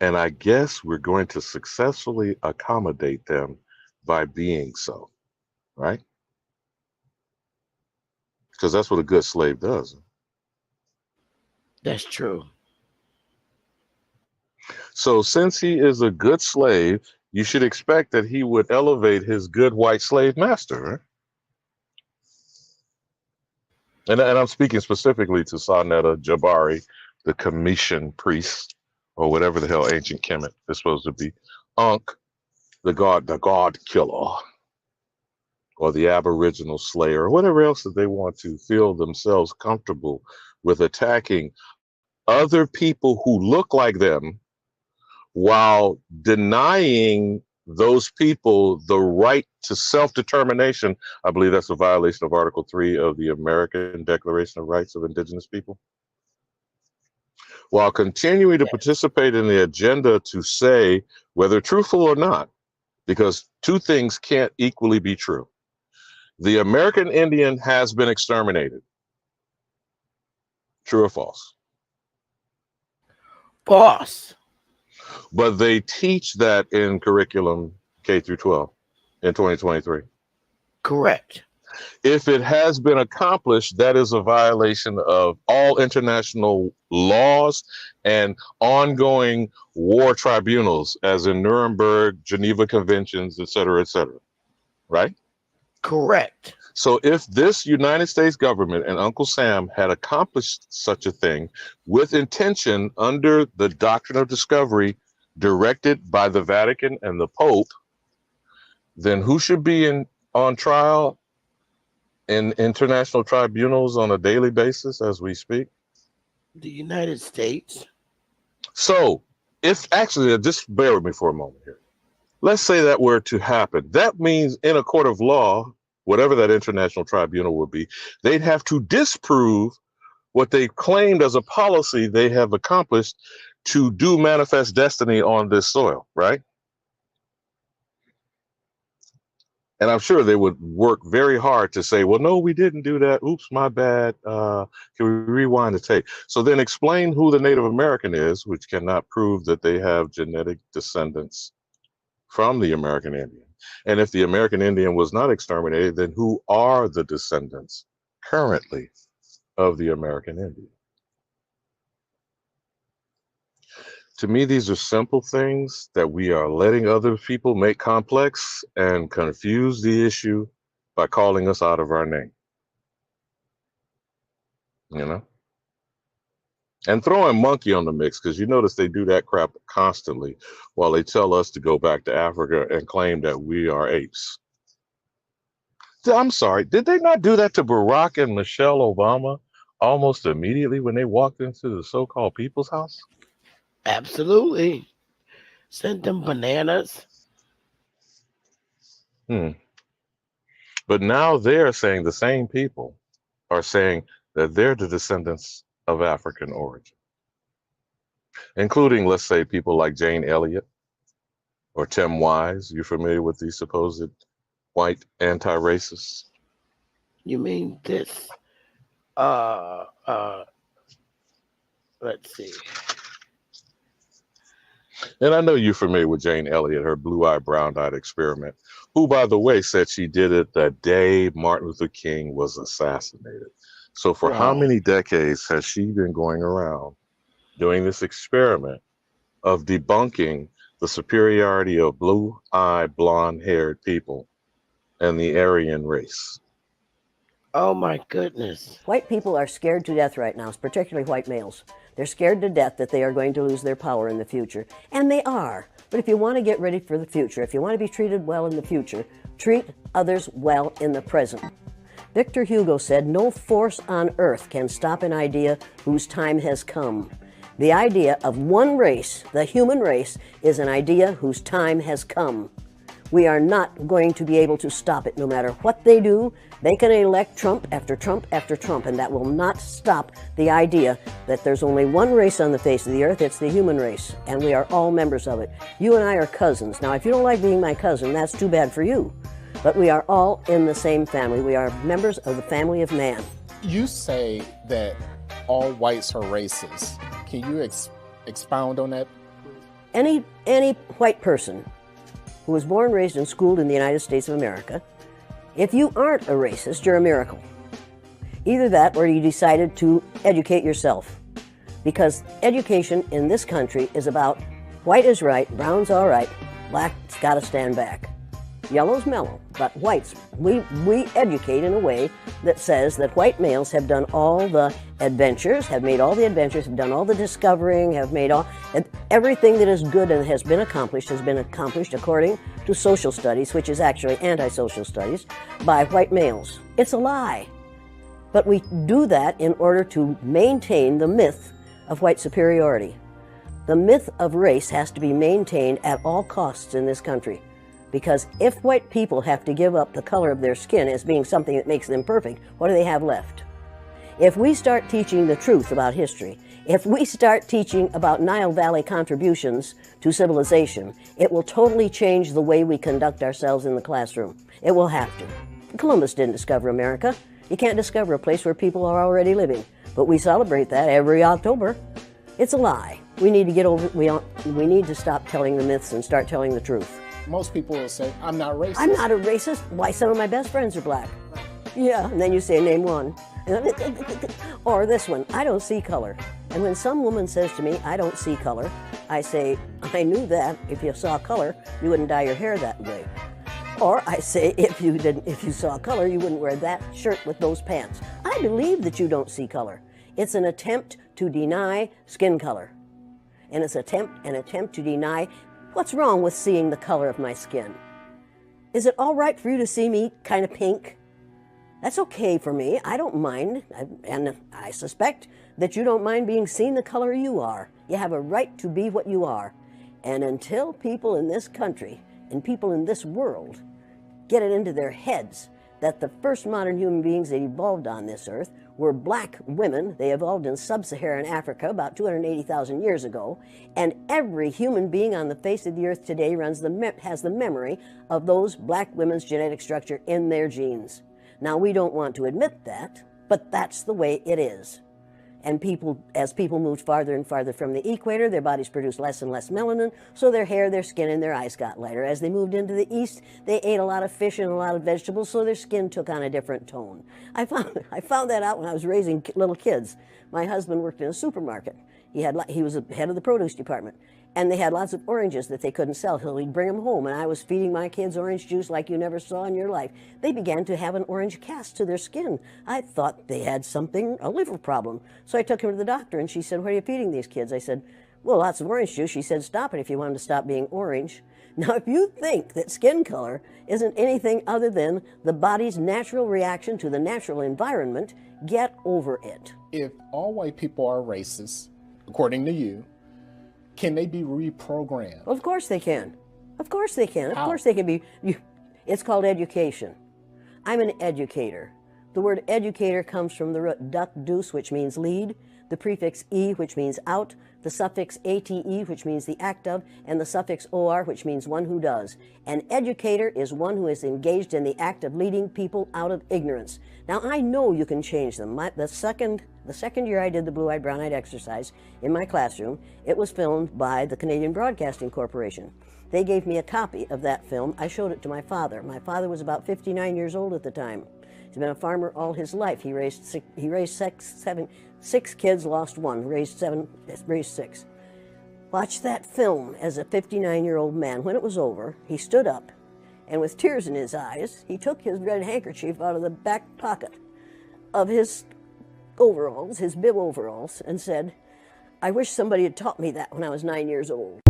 And I guess we're going to successfully accommodate them by being so, right? Because that's what a good slave does. That's true. So since he is a good slave, you should expect that he would elevate his good white slave master, right? And I'm speaking specifically to Sarnetta Jabari, the Commission priest, or whatever the hell ancient Kemet is supposed to be. Ankh, the god killer, or the aboriginal slayer, or whatever else that they want to feel themselves comfortable with attacking other people who look like them while denying those people the right to self-determination. I believe that's a violation of Article 3 of the American Declaration of Rights of Indigenous People. While continuing to participate in the agenda to say, whether truthful or not, because two things can't equally be true. The American Indian has been exterminated. True or false? False. But they teach that in curriculum K through 12 in 2023. Correct. If it has been accomplished, that is a violation of all international laws and ongoing war tribunals, as in Nuremberg, Geneva Conventions, et cetera, right? Correct. So if this United States government and Uncle Sam had accomplished such a thing with intention under the doctrine of discovery directed by the Vatican and the Pope, then who should be on trial in international tribunals on a daily basis as we speak? The United States. So if actually, just bear with me for a moment here. Let's say that were to happen. That means in a court of law, whatever that international tribunal would be, they'd have to disprove what they claimed as a policy they have accomplished to do manifest destiny on this soil, right? And I'm sure they would work very hard to say, well, no, we didn't do that. Oops, my bad. Can we rewind the tape? So then explain who the Native American is, which cannot prove that they have genetic descendants from the American Indian. And if the American Indian was not exterminated, then who are the descendants currently of the American Indian? To me, these are simple things that we are letting other people make complex and confuse the issue by calling us out of our name. You know? And throwing monkey on the mix, because you notice they do that crap constantly while they tell us to go back to Africa and claim that we are apes. I'm sorry, did they not do that to Barack and Michelle Obama almost immediately when they walked into the so-called People's House? Absolutely. Sent them bananas. But now they're saying, the same people are saying that they're the descendants of African origin, including, let's say, people like Jane Elliott or Tim Wise. You familiar with these supposed white anti-racists? You mean this? Let's see. And I know you're familiar with Jane Elliott, her blue-eyed, brown-eyed experiment, who, by the way, said she did it the day Martin Luther King was assassinated. So for how many decades has she been going around doing this experiment of debunking the superiority of blue-eyed, blonde-haired people and the Aryan race. Oh my goodness. White people are scared to death right now, particularly white males. They're scared to death that they are going to lose their power in the future. And they are. But if you want to get ready for the future, if you want to be treated well in the future, treat others well in the present. Victor Hugo said, "No force on earth can stop an idea whose time has come." The idea of one race, the human race, is an idea whose time has come. We are not going to be able to stop it no matter what they do. They can elect Trump after Trump after Trump, and that will not stop the idea that there's only one race on the face of the earth. It's the human race, and we are all members of it. You and I are cousins. Now, if you don't like being my cousin, that's too bad for you. But we are all in the same family. We are members of the family of man. You say that all whites are racist. Can you expound on that? Any white person who was born, raised, and schooled in the United States of America, if you aren't a racist, you're a miracle. Either that or you decided to educate yourself. Because education in this country is about white is right, brown's all right, black's got to stand back. Yellow's mellow, but whites, we educate in a way that says that white males have done all the adventures, have made all the adventures, have done all the discovering, have made all, everything that is good and has been accomplished according to social studies, which is actually anti-social studies, by white males. It's a lie. But we do that in order to maintain the myth of white superiority. The myth of race has to be maintained at all costs in this country. Because if white people have to give up the color of their skin as being something that makes them perfect, what do they have left? If we start teaching the truth about history, if we start teaching about Nile Valley contributions to civilization, it will totally change the way we conduct ourselves in the classroom. It will have to. Columbus didn't discover America. You can't discover a place where people are already living. But we celebrate that every October. It's a lie. We need to get over, we need to stop telling the myths and start telling the truth. Most people will say, I'm not racist. I'm not a racist. Why, some of my best friends are black. Yeah, and then you say, name one. Or this one, I don't see color. And when some woman says to me, I don't see color, I say, I knew that. If you saw color, you wouldn't dye your hair that way. Or I say, if you saw color, you wouldn't wear that shirt with those pants. I believe that you don't see color. It's an attempt to deny skin color. And it's an attempt to deny what's wrong with seeing the color of my skin. Is it all right for you to see me kind of pink? That's okay for me. I don't mind. And I suspect that you don't mind being seen the color you are. You have a right to be what you are. And until people in this country and people in this world get it into their heads that the first modern human beings that evolved on this earth were black women. They evolved in sub-Saharan Africa about 280,000 years ago, and every human being on the face of the earth today has the memory of those black women's genetic structure in their genes. Now, we don't want to admit that, but that's the way it is. And as people moved farther and farther from the equator, their bodies produced less and less melanin, so their hair, their skin, and their eyes got lighter. As they moved into the east, they ate a lot of fish and a lot of vegetables, so their skin took on a different tone. I found that out when I was raising little kids. My husband worked in a supermarket. He was the head of the produce department, and they had lots of oranges that they couldn't sell, so he'd bring them home, and I was feeding my kids orange juice like you never saw in your life. They began to have an orange cast to their skin. I thought they had a liver problem. So I took him to the doctor, and she said, what are you feeding these kids? I said, well, lots of orange juice. She said, stop it if you want them to stop being orange. Now, if you think that skin color isn't anything other than the body's natural reaction to the natural environment, get over it. If all white people are racist, according to you, can they be reprogrammed? Well, of course they can. Of course they can. Of How? course they can be. It's called education. I'm an educator. The word educator comes from the root duck deuce, which means lead, the prefix e, which means out, the suffix ate, which means the act of, and the suffix or, which means one who does. An educator is one who is engaged in the act of leading people out of ignorance. Now, I know you can change them. The second year I did the blue-eyed, brown-eyed exercise in my classroom, it was filmed by the Canadian Broadcasting Corporation. They gave me a copy of that film. I showed it to my father. My father was about 59 years old at the time. He's been a farmer all his life. He raised six kids, lost one, raised six. watched that film as a 59-year-old man. When it was over, he stood up, and with tears in his eyes, he took his red handkerchief out of the back pocket of his overalls, his bib overalls, and said, "I wish somebody had taught me that when I was 9 years old."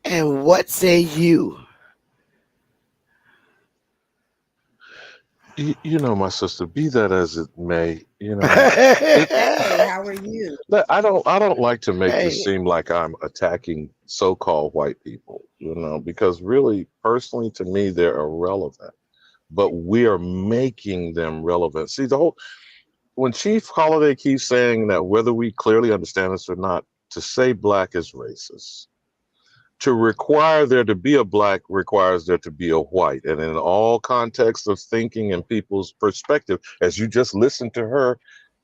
And what say you? You know, my sister, be that as it may, Hey, how are you? I don't like to make this Hey, seem like I'm attacking so-called white people, because really, personally, to me, they're irrelevant. But we are making them relevant. See, when Chief Holiday keeps saying that whether we clearly understand this or not, to say black is racist, to require there to be a black requires there to be a white. And in all contexts of thinking and people's perspective, as you just listened to her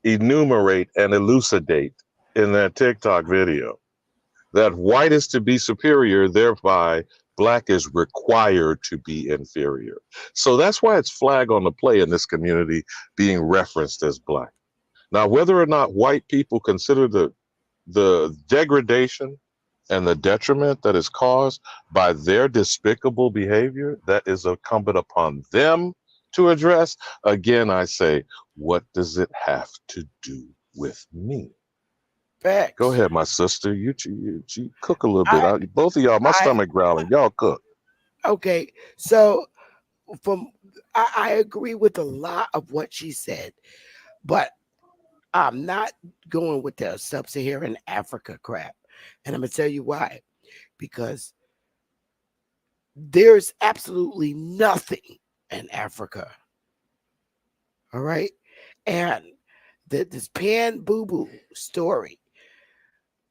enumerate and elucidate in that TikTok video, that white is to be superior, thereby black is required to be inferior. So that's why it's flag on the play in this community being referenced as black. Now, whether or not white people consider the degradation and the detriment that is caused by their despicable behavior, that is incumbent upon them to address. Again, I say, what does it have to do with me? facts. Go ahead, my sister. You cook a little bit. Both of y'all, my stomach growling. Y'all cook. Okay, so I agree with a lot of what she said, but I'm not going with the sub-Saharan Africa crap, and I'm gonna tell you why. Because there's absolutely nothing in Africa. All right, and this Pan Boo Boo story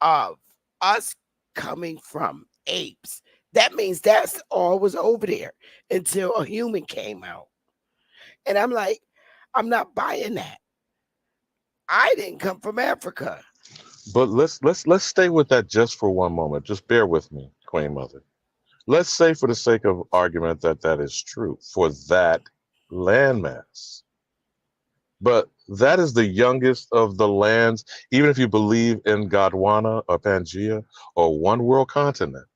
of us coming from apes. That means that's all was over there until a human came out. And I'm like, I'm not buying that. I didn't come from Africa. But let's stay with that just for one moment. Just bear with me, Queen Mother. Let's say, for the sake of argument, that that is true for that landmass. But that is the youngest of the lands, even if you believe in Gondwana or Pangea or one world continent.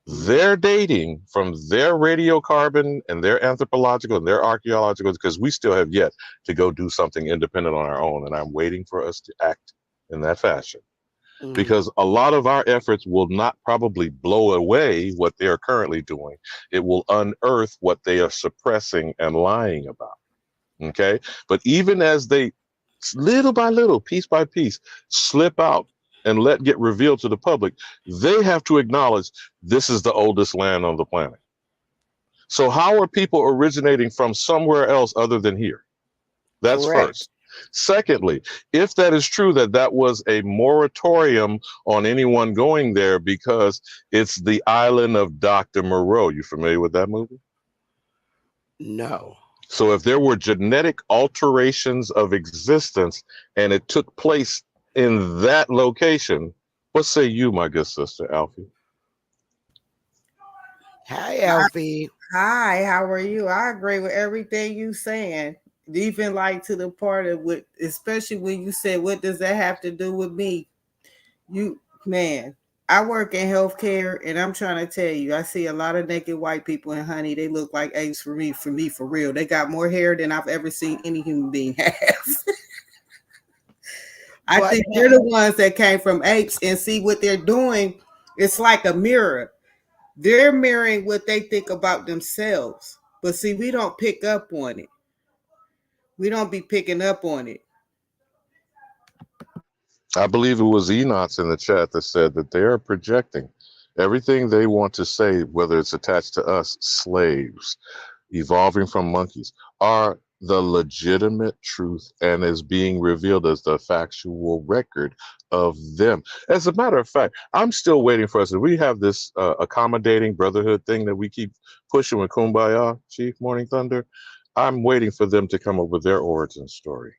They're dating from their radiocarbon and their anthropological and their archaeological, because we still have yet to go do something independent on our own. And I'm waiting for us to act in that fashion. Because a lot of our efforts will not probably blow away what they are currently doing. It will unearth what they are suppressing and lying about. Okay. But even as they, little by little, piece by piece, slip out and let get revealed to the public, they have to acknowledge this is the oldest land on the planet. So how are people originating from somewhere else other than here? That's Correct. first. Secondly, if that is true, that was a moratorium on anyone going there because it's the island of Dr. Moreau. You familiar with that movie? No. So if there were genetic alterations of existence and it took place in that location, what say you, my good sister, Alfie? Hi, Alfie. Hi, how are you? I agree with everything you saying. Even like to the part of what, especially when you said, "What does that have to do with me?" Man, I work in healthcare, and I'm trying to tell you, I see a lot of naked white people, and honey, they look like apes for me, for real. They got more hair than I've ever seen any human being have. I think they're the ones that came from apes, and see what they're doing. It's like a mirror. They're mirroring what they think about themselves. But see, we don't pick up on it. We don't be picking up on it. I believe it was Enoch in the chat that said that they are projecting everything they want to say, whether it's attached to us, slaves, evolving from monkeys, are the legitimate truth and is being revealed as the factual record of them. As a matter of fact, I'm still waiting for us. We have this accommodating brotherhood thing that we keep pushing with Kumbaya, Chief Morning Thunder. I'm waiting for them to come up with their origin story.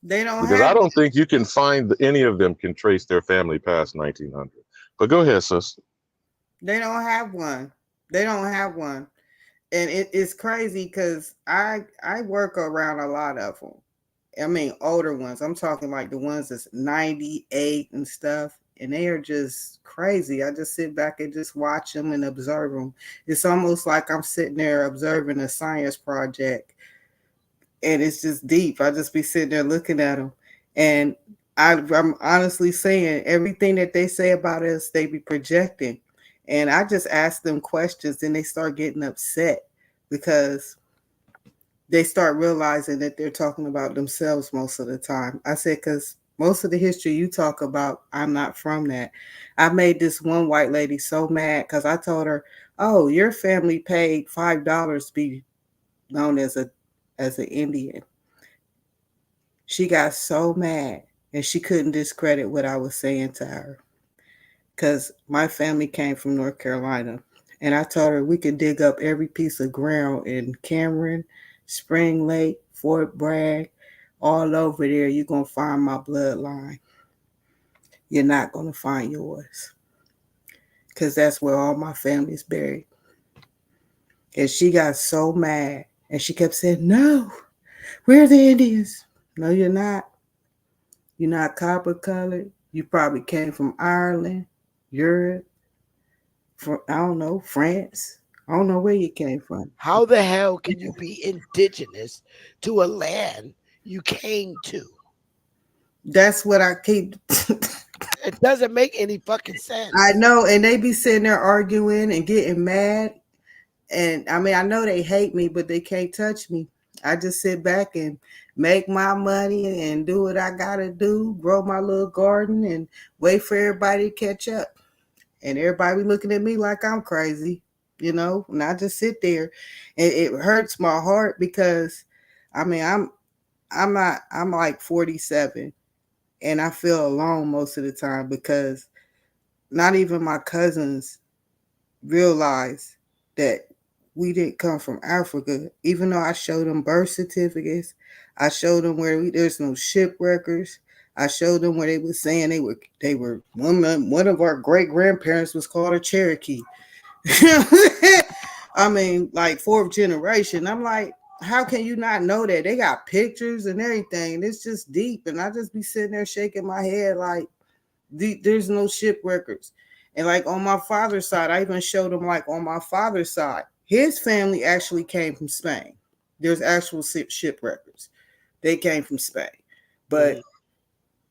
They don't Because have I don't think you can find any of them can trace their family past 1900. But go ahead, sis. They don't have one. They don't have one. And it's crazy because I work around a lot of them. I mean, older ones. I'm talking like the ones that's 98 and stuff. And they are just crazy. I just sit back and just watch them and observe them. It's almost like I'm sitting there observing a science project, and it's just deep. I just be sitting there looking at them, and I'm honestly saying everything that they say about us, they be projecting, and I just ask them questions, and they start getting upset because they start realizing that they're talking about themselves most of the time. I said, because most of the history you talk about, I'm not from that. I made this one white lady so mad because I told her, "Oh, your family paid $5 to be known as an Indian." She got so mad and she couldn't discredit what I was saying to her because my family came from North Carolina. And I told her we could dig up every piece of ground in Cameron, Spring Lake, Fort Bragg, all over there. You're going to find my bloodline. You're not going to find yours because that's where all my family's buried. And she got so mad and she kept saying, "No, we're the Indians." No, you're not. You're not copper colored. You probably came from Ireland, Europe, from, I don't know, France. I don't know where you came from. How the hell can you be indigenous to a land you came to? That's what I keep. It doesn't make any fucking sense. I know, and they be sitting there arguing and getting mad. And I mean, I know they hate me, but they can't touch me. I just sit back and make my money and do what I gotta do, grow my little garden and wait for everybody to catch up. And everybody be looking at me like I'm crazy, you know, and I just sit there. And it hurts my heart because I mean I'm like 47 and I feel alone most of the time because not even my cousins realize that we didn't come from Africa. Even though I showed them birth certificates, I showed them where there's no ship records. I showed them where they were saying they were one of our great grandparents was called a Cherokee. I mean, like fourth generation. I'm like, how can you not know that? They got pictures and everything. It's just deep. And I just be sitting there shaking my head like there's no ship records. And like on my father's side, I even showed them like on my father's side, his family actually came from Spain. There's actual ship records. They came from Spain. But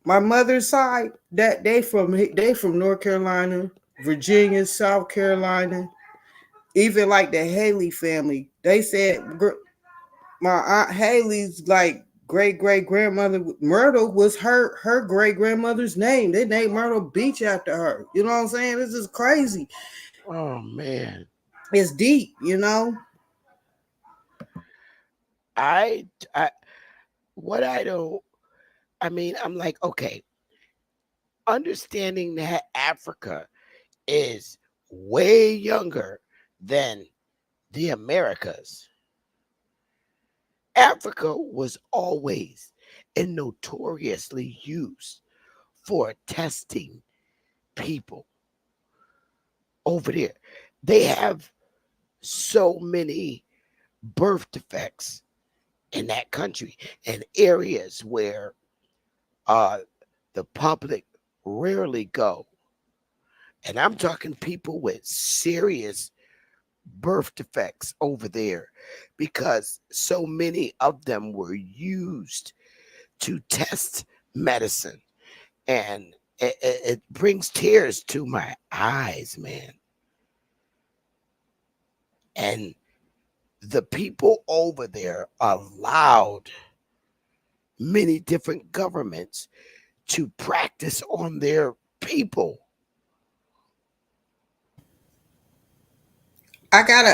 my mother's side, that they from North Carolina, Virginia, South Carolina, even like the Haley family. They said my aunt Haley's like great grandmother Myrtle was her great grandmother's name. They named Myrtle Beach after her. You know what I'm saying? This is crazy. Oh man, it's deep. You know. I what I don't. I mean, I'm like, okay, understanding that Africa is way younger than the Americas. Africa was always and notoriously used for testing people over there. They have so many birth defects in that country and areas where the public rarely go. And I'm talking people with serious birth defects over there because so many of them were used to test medicine. And it brings tears to my eyes, man. And the people over there allowed many different governments to practice on their people. I got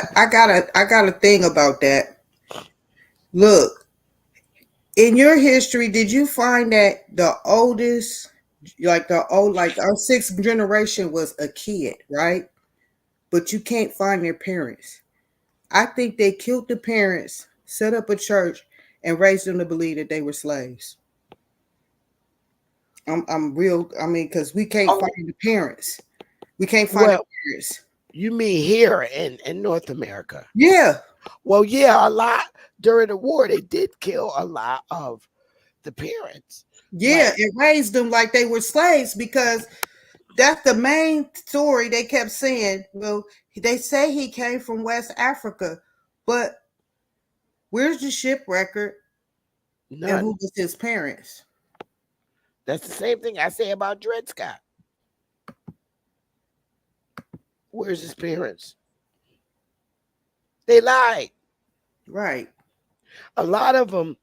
a thing about that. Look, in your history, did you find that the oldest, like our sixth generation was a kid, right? But you can't find their parents. I think they killed the parents, set up a church, and raised them to believe that they were slaves. I'm real. I mean, because we can't find the parents. We can't find the parents. You mean here in North America? Yeah. Well, yeah, a lot during the war they did kill a lot of the parents. Yeah, it raised them like they were slaves, because that's the main story they kept saying. Well, they say he came from West Africa, but where's the ship record? None. And who was his parents? That's the same thing I say about Dred Scott. Where's his parents? They lied. Right. A lot of them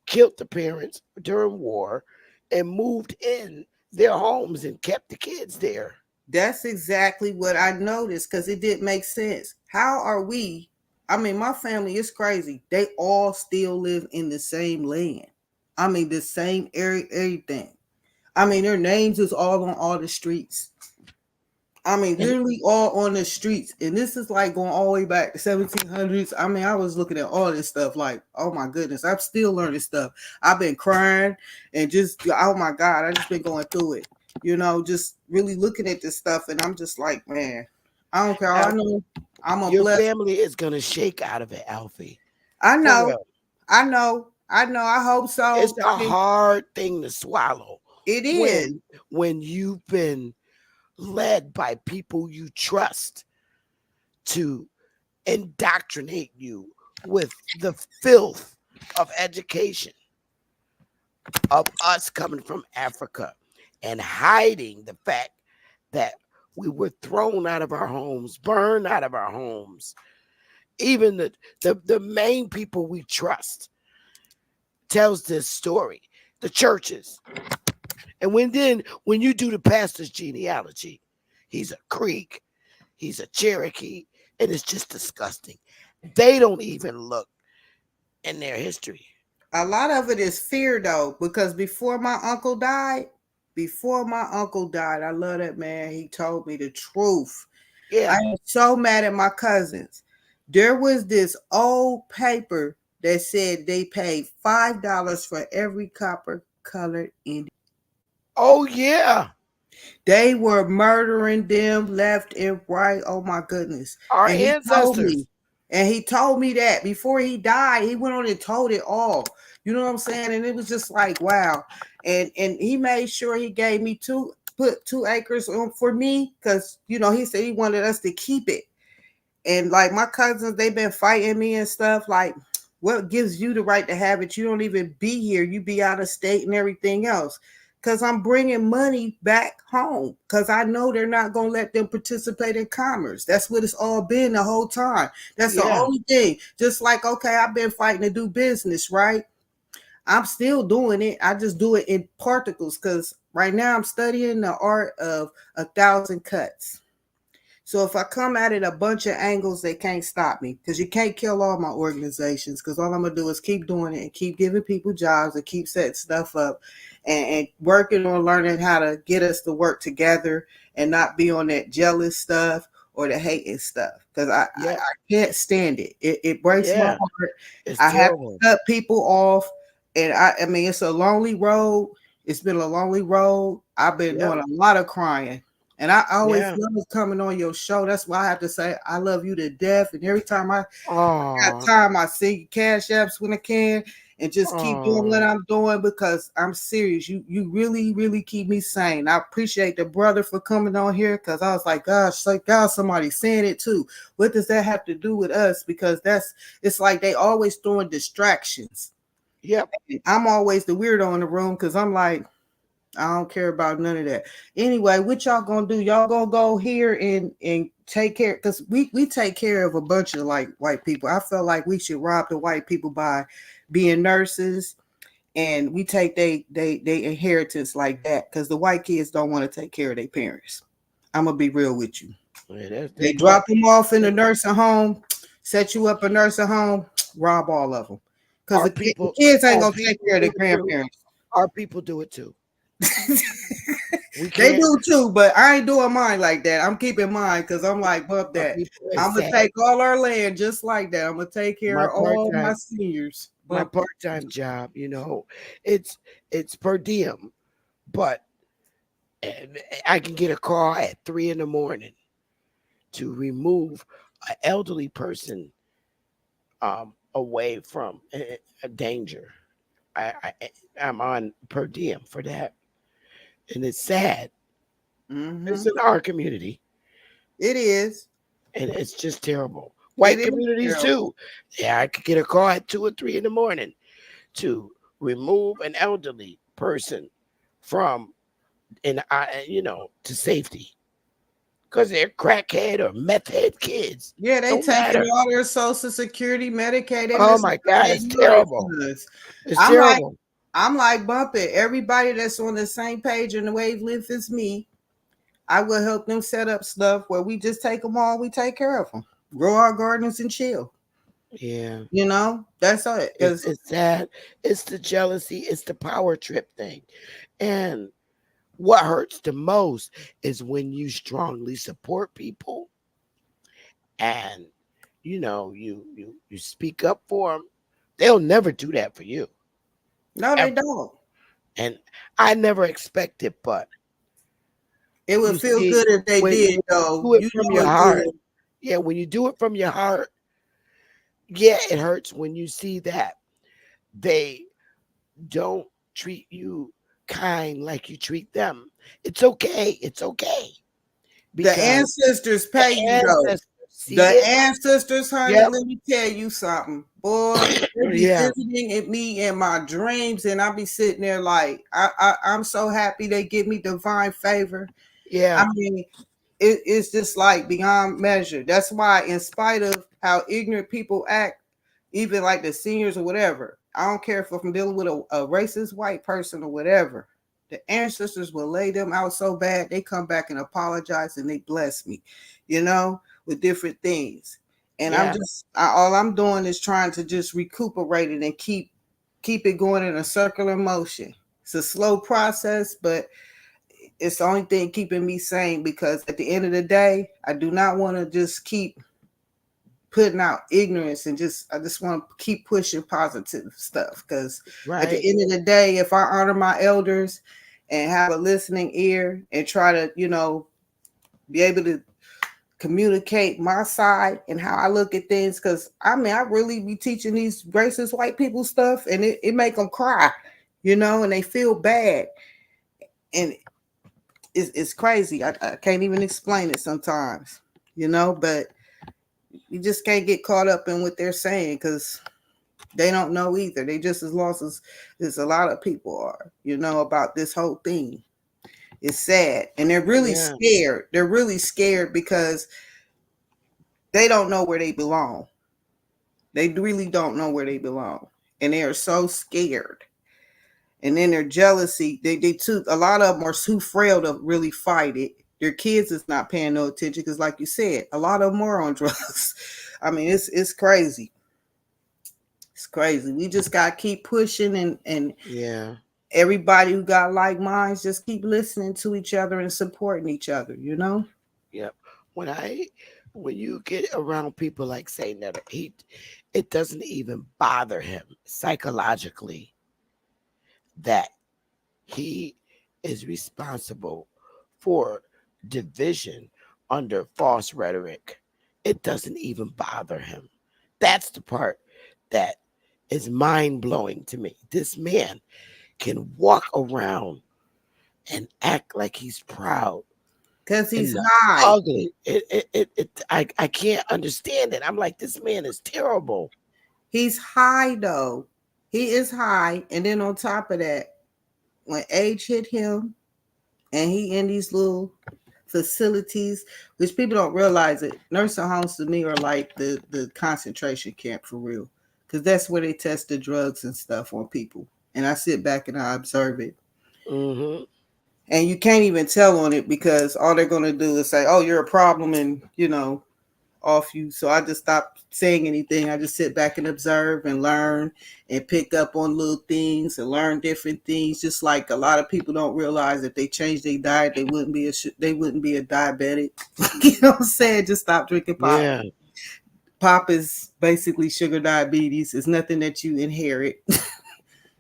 killed the parents during war and moved in their homes and kept the kids there. That's exactly what I noticed, because it didn't make sense. How are we? I mean, my family is crazy. They all still live in the same land. I mean, the same area, everything. I mean, their names is all on all the streets. I mean, literally all on the streets. And this is like going all the way back to 1700s. I mean, I was looking at all this stuff like, oh my goodness, I'm still learning stuff. I've been crying and just, oh my God, I just been going through it. You know, just really looking at this stuff. And I'm just like, man, I don't care. All I know, I'm a Your blessed. family is going to shake out of it, Alfie. I For know. real. I know. I know. I hope so. It's a hard thing to swallow. It is. When you've been led by people you trust to indoctrinate you with the filth of education of us coming from Africa and hiding the fact that we were thrown out of our homes, burned out of our homes. Even the main people we trust tells this story, the churches. And when you do the pastor's genealogy, he's a Creek, he's a Cherokee, and it's just disgusting. They don't even look in their history. A lot of it is fear, though, because before my uncle died, I love that man. He told me the truth. Yeah. I am so mad at my cousins. There was this old paper that said they paid $5 for every copper colored Indian. Oh, yeah. They were murdering them left and right. Oh, my goodness. Our and ancestors. He told me that before he died. He went on and told it all. You know what I'm saying? And it was just like, wow. And he made sure he gave me put 2 acres on for me, because, you know, he said he wanted us to keep it. And like my cousins, they've been fighting me and stuff. Like, what gives you the right to have it? You don't even be here. You be out of state and everything else. Because I'm bringing money back home, because I know they're not going to let them participate in commerce. That's what it's all been the whole time. That's the only thing. Just like, okay, I've been fighting to do business, right? I'm still doing it. I just do it in particles, because right now I'm studying the art of 1,000 cuts. So if I come at it a bunch of angles, they can't stop me, because you can't kill all my organizations, because all I'm going to do is keep doing it and keep giving people jobs and keep setting stuff up and working on learning how to get us to work together and not be on that jealous stuff or the hating stuff, because I can't stand it. It breaks my heart. I have to cut people off, and I mean, it's a lonely road. It's been a lonely road. I've been doing a lot of crying. And I always love coming on your show. That's why I have to say I love you to death. And every time I got time, I see cash apps when I can, and just keep doing what I'm doing, because I'm serious. You really, really keep me sane. I appreciate the brother for coming on here, because I was like, gosh, like God, somebody's saying it too. What does that have to do with us? Because it's like they always throwing distractions. Yep. I'm always the weirdo in the room, because I'm like, I don't care about none of that. Anyway, what y'all gonna do? Y'all gonna go here and take care, because we take care of a bunch of like white people. I felt like we should rob the white people by being nurses, and we take they inheritance like that, because the white kids don't want to take care of their parents. I'm gonna be real with you. They drop them off in a nursing home, set you up a nursing home, rob all of them, because the kids ain't gonna take care of their grandparents. Our people do it too. They do too, but I ain't doing mine like that. I'm keeping mine, because I'm like, bump that. I'm gonna take all our land just like that. I'm gonna take care of all my seniors. My part-time job, you know, it's per diem, but I can get a call at 3 a.m. to remove an elderly person away from a danger. I'm on per diem for that, and it's sad. It's Mm-hmm. in our community, It is. and it's just terrible. It White is communities terrible. too. Yeah, I could get a call at 2 or 3 in the morning to remove an elderly person from, and to safety because they're crackhead or meth head kids. Yeah, they Don't taking matter. all their Social Security, Medicaid, they Oh missing my out God, their it's UA terrible. funds. It's I'm like, terrible. I'm like bumping everybody that's on the same page in the wavelength as me. I will help them set up stuff where we just take them all, we take care of them, grow our gardens and chill. Yeah. That's it. Because It's sad. It's the jealousy. It's the power trip thing. And what hurts the most is when you strongly support people and you speak up for them. They'll never do that for you. no, they Ever. don't. And I never expect it, but It would you feel see, good if they when did, you though. do it You from know your it heart, would. yeah, when you do it from your heart, yeah, it hurts when you see that they don't treat you kind like you treat them. It's okay. It's okay. The Because ancestors the pay you, though. ancestors see The it. ancestors, honey, Yep. let me tell you something. Boy, they be Yeah. visiting at me in my dreams, and I be sitting there like, I'm so happy they give me divine favor. I Yeah. mean, it's just like beyond measure. That's why, in spite of how ignorant people act, even like the seniors or whatever, I don't care if I'm dealing with a racist white person or whatever. The ancestors will lay them out so bad they come back and apologize and they bless me, with different things. And Yeah. all I'm doing is trying to just recuperate it and keep it going in a circular motion. It's a slow process, but it's the only thing keeping me sane, because at the end of the day, I do not want to just keep putting out ignorance, and I just want to keep pushing positive stuff, because at the Right. end of the day, if I honor my elders and have a listening ear and try to be able to communicate my side and how I look at things, because I really be teaching these racist white people stuff, and it make them cry, and they feel bad, and it's crazy. I can't even explain it sometimes, but you just can't get caught up in what they're saying, because they don't know either. They just as lost as a lot of people are, about this whole thing. It's sad. And they're really Yeah. scared. They're really scared because they don't know where they belong. They really don't know where they belong. And they are so scared. And then their jealousy, they too, a lot of them are too frail to really fight it. Their kids is not paying no attention because, like you said, a lot of them are on drugs. I mean, it's crazy. It's crazy. We just gotta keep pushing, and Yeah. everybody who got like minds, just keep listening to each other and supporting each other. Yep. When you get around people like saying that, it doesn't even bother him psychologically that he is responsible for division under false rhetoric. It doesn't even bother him. That's the part that is mind blowing to me. This man can walk around and act like he's proud Because he's and high. ugly. I can't understand it. I'm like, this man is terrible. He's high though. He is high. And then on top of that, when age hit him and he in these little facilities, which people don't realize it, nursing homes to me are like the concentration camp for real. Because that's where they test the drugs and stuff on people. And I sit back and I observe it. Mm-hmm. And you can't even tell on it, because all they're going to do is say, oh, you're a problem, and off you. So I just stopped saying anything. I just sit back and observe and learn and pick up on little things and learn different things. Just like a lot of people don't realize if they change their diet, they wouldn't be a diabetic. You know what I'm saying? Just stop drinking pop. Yeah. Pop is basically sugar diabetes. It's nothing that you inherit.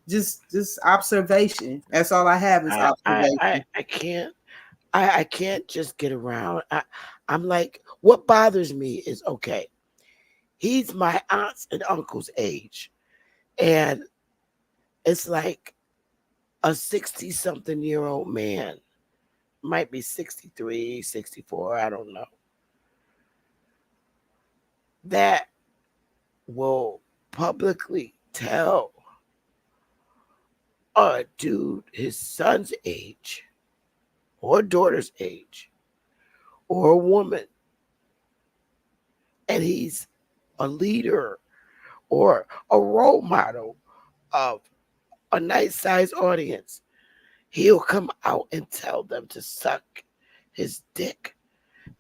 just observation. That's all I have is observation. I can't. I can't just get around. I'm like, what bothers me is, okay, he's my aunts and uncles' age, and It's like a 60-something-year-old man, might be 63, 64, I don't know, that will publicly tell a dude his son's age or daughter's age or a woman, and he's a leader or a role model of a nice sized audience, he'll come out and tell them to suck his dick.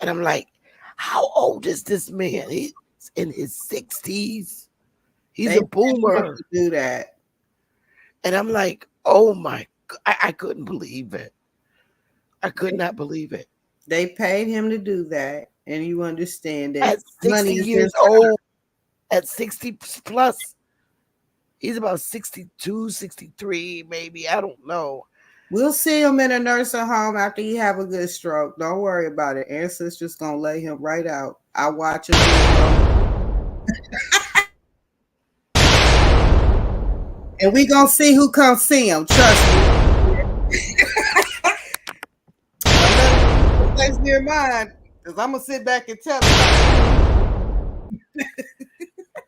And I'm like, how old is this man? He's in his 60s. He's They a boomer. to do that. And I'm like, oh my, I couldn't believe it. I could not believe it. They paid him to do that. And you understand that At 60 money is years old, at 60 plus, he's about 62, 63, maybe. I don't know. We'll see him in a nursing home after he have a good stroke. Don't worry about it. Ancestors gonna lay him right out. I watch him. And we gonna see who comes see him. Trust me. Place near mine, because I'm gonna sit back and tell him.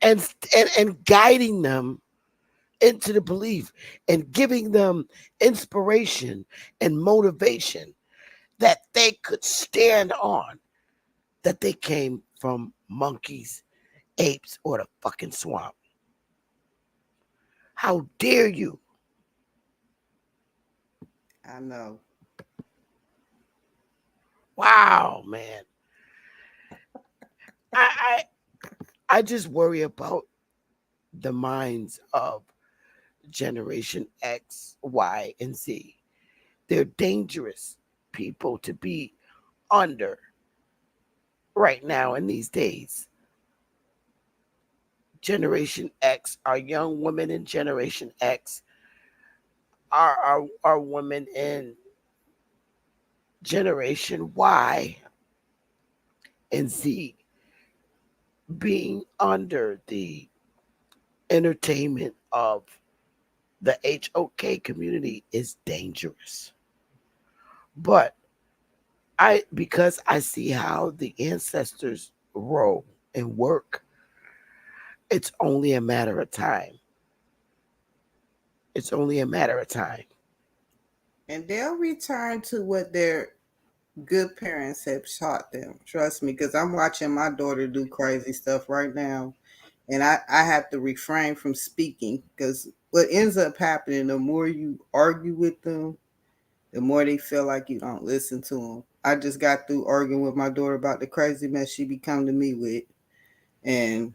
and guiding them into the belief and giving them inspiration and motivation that they could stand on, that they came from monkeys, apes, or the fucking swamp. How dare you? I know. Wow, man. I just worry about the minds of Generation X, Y, and Z. They're dangerous people to be under right now in these days. Generation X, our young women in Generation X, our women in Generation Y and Z being under the entertainment of the HOK community is dangerous. But because I see how the ancestors roll and work, it's only a matter of time. It's only a matter of time. And they'll return to what their good parents have taught them. Trust me, because I'm watching my daughter do crazy stuff right now. And I have to refrain from speaking, because what ends up happening, the more you argue with them, the more they feel like you don't listen to them. I just got through arguing with my daughter about the crazy mess she be coming to me with. And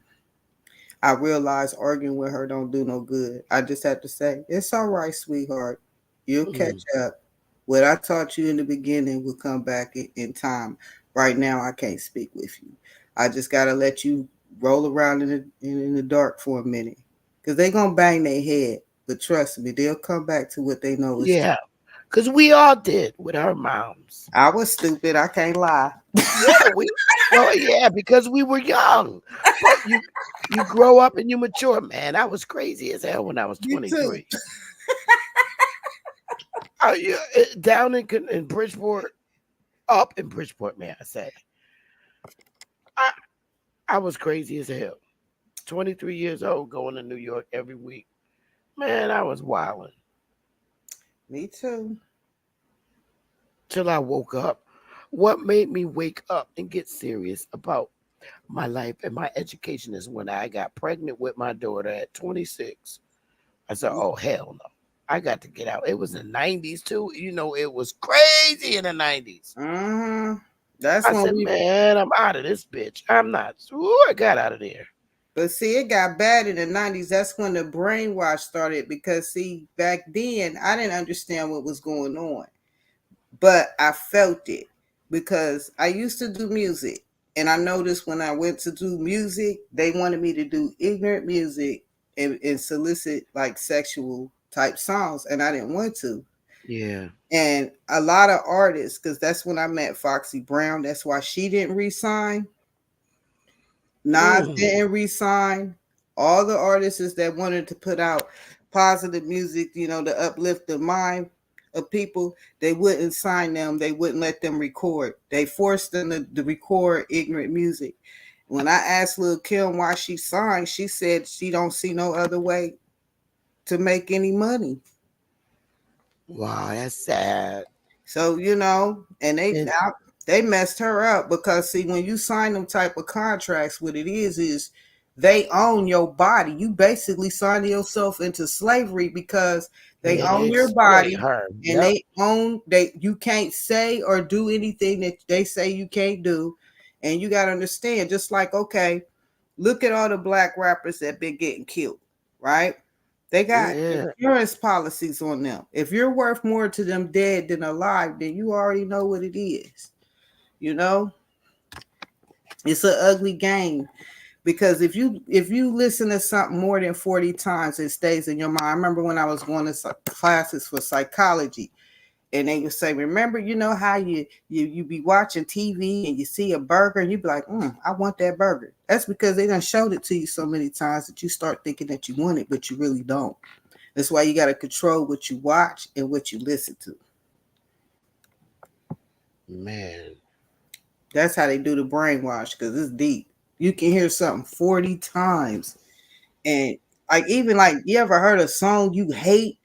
I realized arguing with her don't do no good. I just have to say, it's all right, sweetheart. You'll catch up. What I taught you in the beginning will come back in time. Right now, I can't speak with you. I just got to let you roll around in the dark for a minute. Because they're going to bang their head. But trust me, they'll come back to what they know is Yeah, because we all did with our moms. I was stupid. I can't lie. Yeah, because we were young. But you grow up and you mature, man. I was crazy as hell when I was 23. Down in Bridgeport, up in Bridgeport, may I say. I was crazy as hell. 23 years old, going to New York every week. Man, I was wilding. Me too. Till I woke up. What made me wake up and get serious about my life and my education is when I got pregnant with my daughter at 26. I said, oh, hell no. I got to get out. It was the 90s too. You know, it was crazy in the 90s. Mm-hmm. I said, man, I'm out of this bitch. I'm not. Ooh, I got out of there. But see, it got bad in the 90s. That's when the brainwash started, because see, back then I didn't understand what was going on. But I felt it, because I used to do music. And I noticed when I went to do music, they wanted me to do ignorant music and solicit like sexual type songs. And I didn't want to. Yeah. And a lot of artists, because that's when I met Foxy Brown. That's why she didn't resign. Nas didn't resign. All the artists that wanted to put out positive music, to uplift the mind of people, they wouldn't sign them. They wouldn't let them record. They forced them to record ignorant music. When I asked Lil Kim why she signed, she said she don't see no other way to make any money. Wow, that's sad. So, and they messed her up because see, when you sign them type of contracts, what it is they own your body. You basically sign yourself into slavery because they Yeah, own they your exploit body her. and Yep. you can't say or do anything that they say you can't do. And you got to understand, just like, okay, look at all the black rappers that been getting killed, right? They got Yeah. insurance policies on them. If you're worth more to them dead than alive, then you already know what it is. It's an ugly game because if you listen to something more than 40 times, it stays in your mind. I remember when I was going to classes for psychology, and they would say, remember, how you be watching TV and you see a burger and you be like, I want that burger. That's because they done showed it to you so many times that you start thinking that you want it, but you really don't. That's why you got to control what you watch and what you listen to. Man. That's how they do the brainwash, because it's deep. You can hear something 40 times. And even you ever heard a song you hate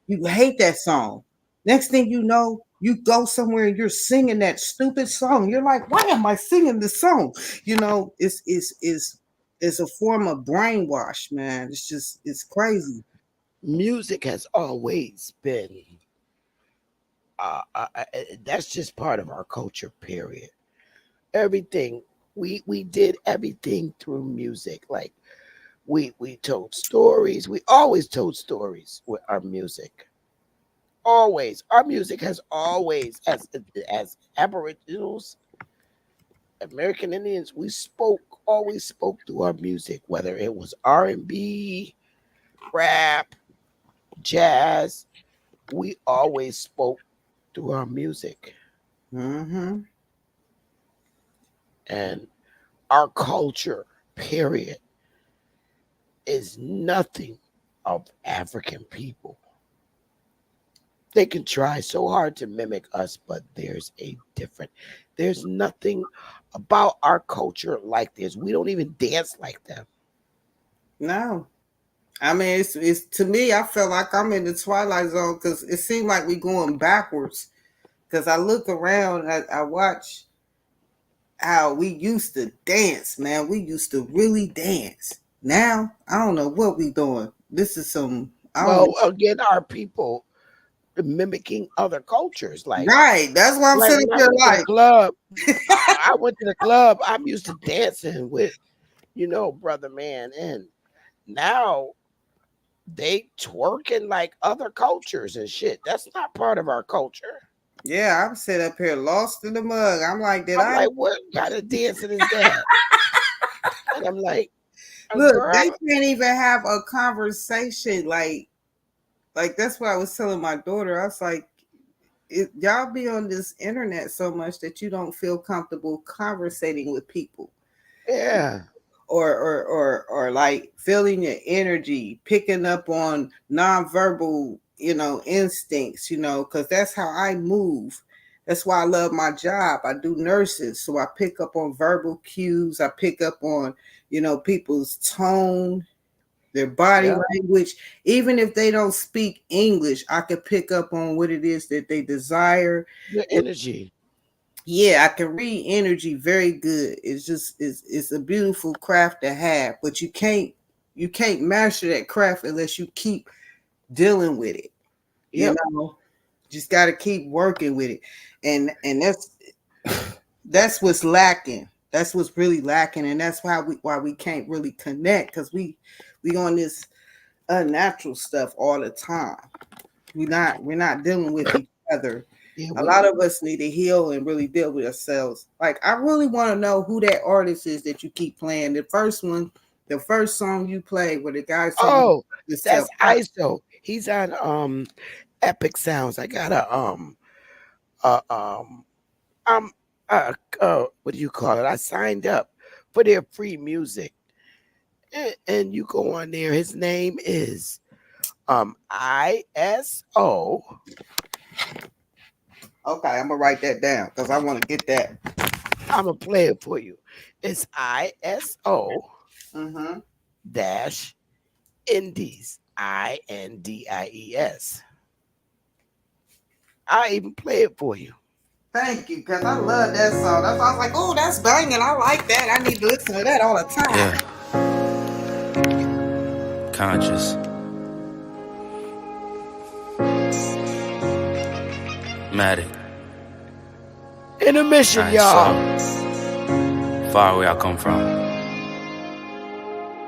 that song. Next thing you know, you go somewhere and you're singing that stupid song. You're like, why am I singing this song? It's a form of brainwash, man. It's crazy. Music has always been that's just part of our culture, period. Everything we did everything through music. Like we told stories. We always told stories with our music. Always. Our music has always, as Aboriginals, American Indians, we always spoke through our music, whether it was R&B, rap, jazz. We always spoke through our music. Mm-hmm. And our culture, period, is nothing of African people. They can try so hard to mimic us, but there's nothing about our culture like this. We don't even dance like them. No. I mean, it's to me, I feel like I'm in the twilight zone because it seemed like we're going backwards. Because I look around, I watch how we used to dance, man. We used to really dance. Now, I don't know what we doing. This is some, I don't Well, know. again, our people mimicking other cultures. Right. That's why I'm Like sitting when I here went to the like, club, I went to the club. I'm used to dancing with, brother man, and now they twerking like other cultures and shit. That's not part of our culture. yeah, I'm sitting up here lost in the mug. I'm like, I'm like, what kind of dancing is that? And I'm like, look, girl, they can't even have a conversation. Like that's what I was telling my daughter. I was like, y'all be on this internet so much that you don't feel comfortable conversating with people. yeah. Or like feeling your energy, picking up on nonverbal, instincts, because that's how I move. That's why I love my job. I do nurses, so I pick up on verbal cues. I pick up on, people's tone, their body Yeah. language. Even if they don't speak English, I could pick up on what it is that they desire. Your energy. Yeah, I can read energy very good. It's a beautiful craft to have, but you can't master that craft unless you keep dealing with it. Yep. Just got to keep working with it, and that's what's lacking. That's what's really lacking, and that's why we can't really connect, because we on this unnatural stuff all the time. We're not dealing with each other. Yeah, A lot of us need to heal and really deal with ourselves. Like, I really want to know who that artist is that you keep playing. The first song you played where the guy said, oh, yourself. that's ISO. He's on Epic Sounds. I got a uh um what do you call it? I signed up for their free music. And you go on there. His name is ISO. Okay, I'm gonna write that down because I want to get that. I'm gonna play it for you. It's ISO dash Indies. INDIES. I even play it for you. Thank you, because I love that song. That's why I was like, oh, that's banging. I like that. I need to listen to that all the time. Yeah. Conscious. Matic. Intermission, y'all. So, far away I come from.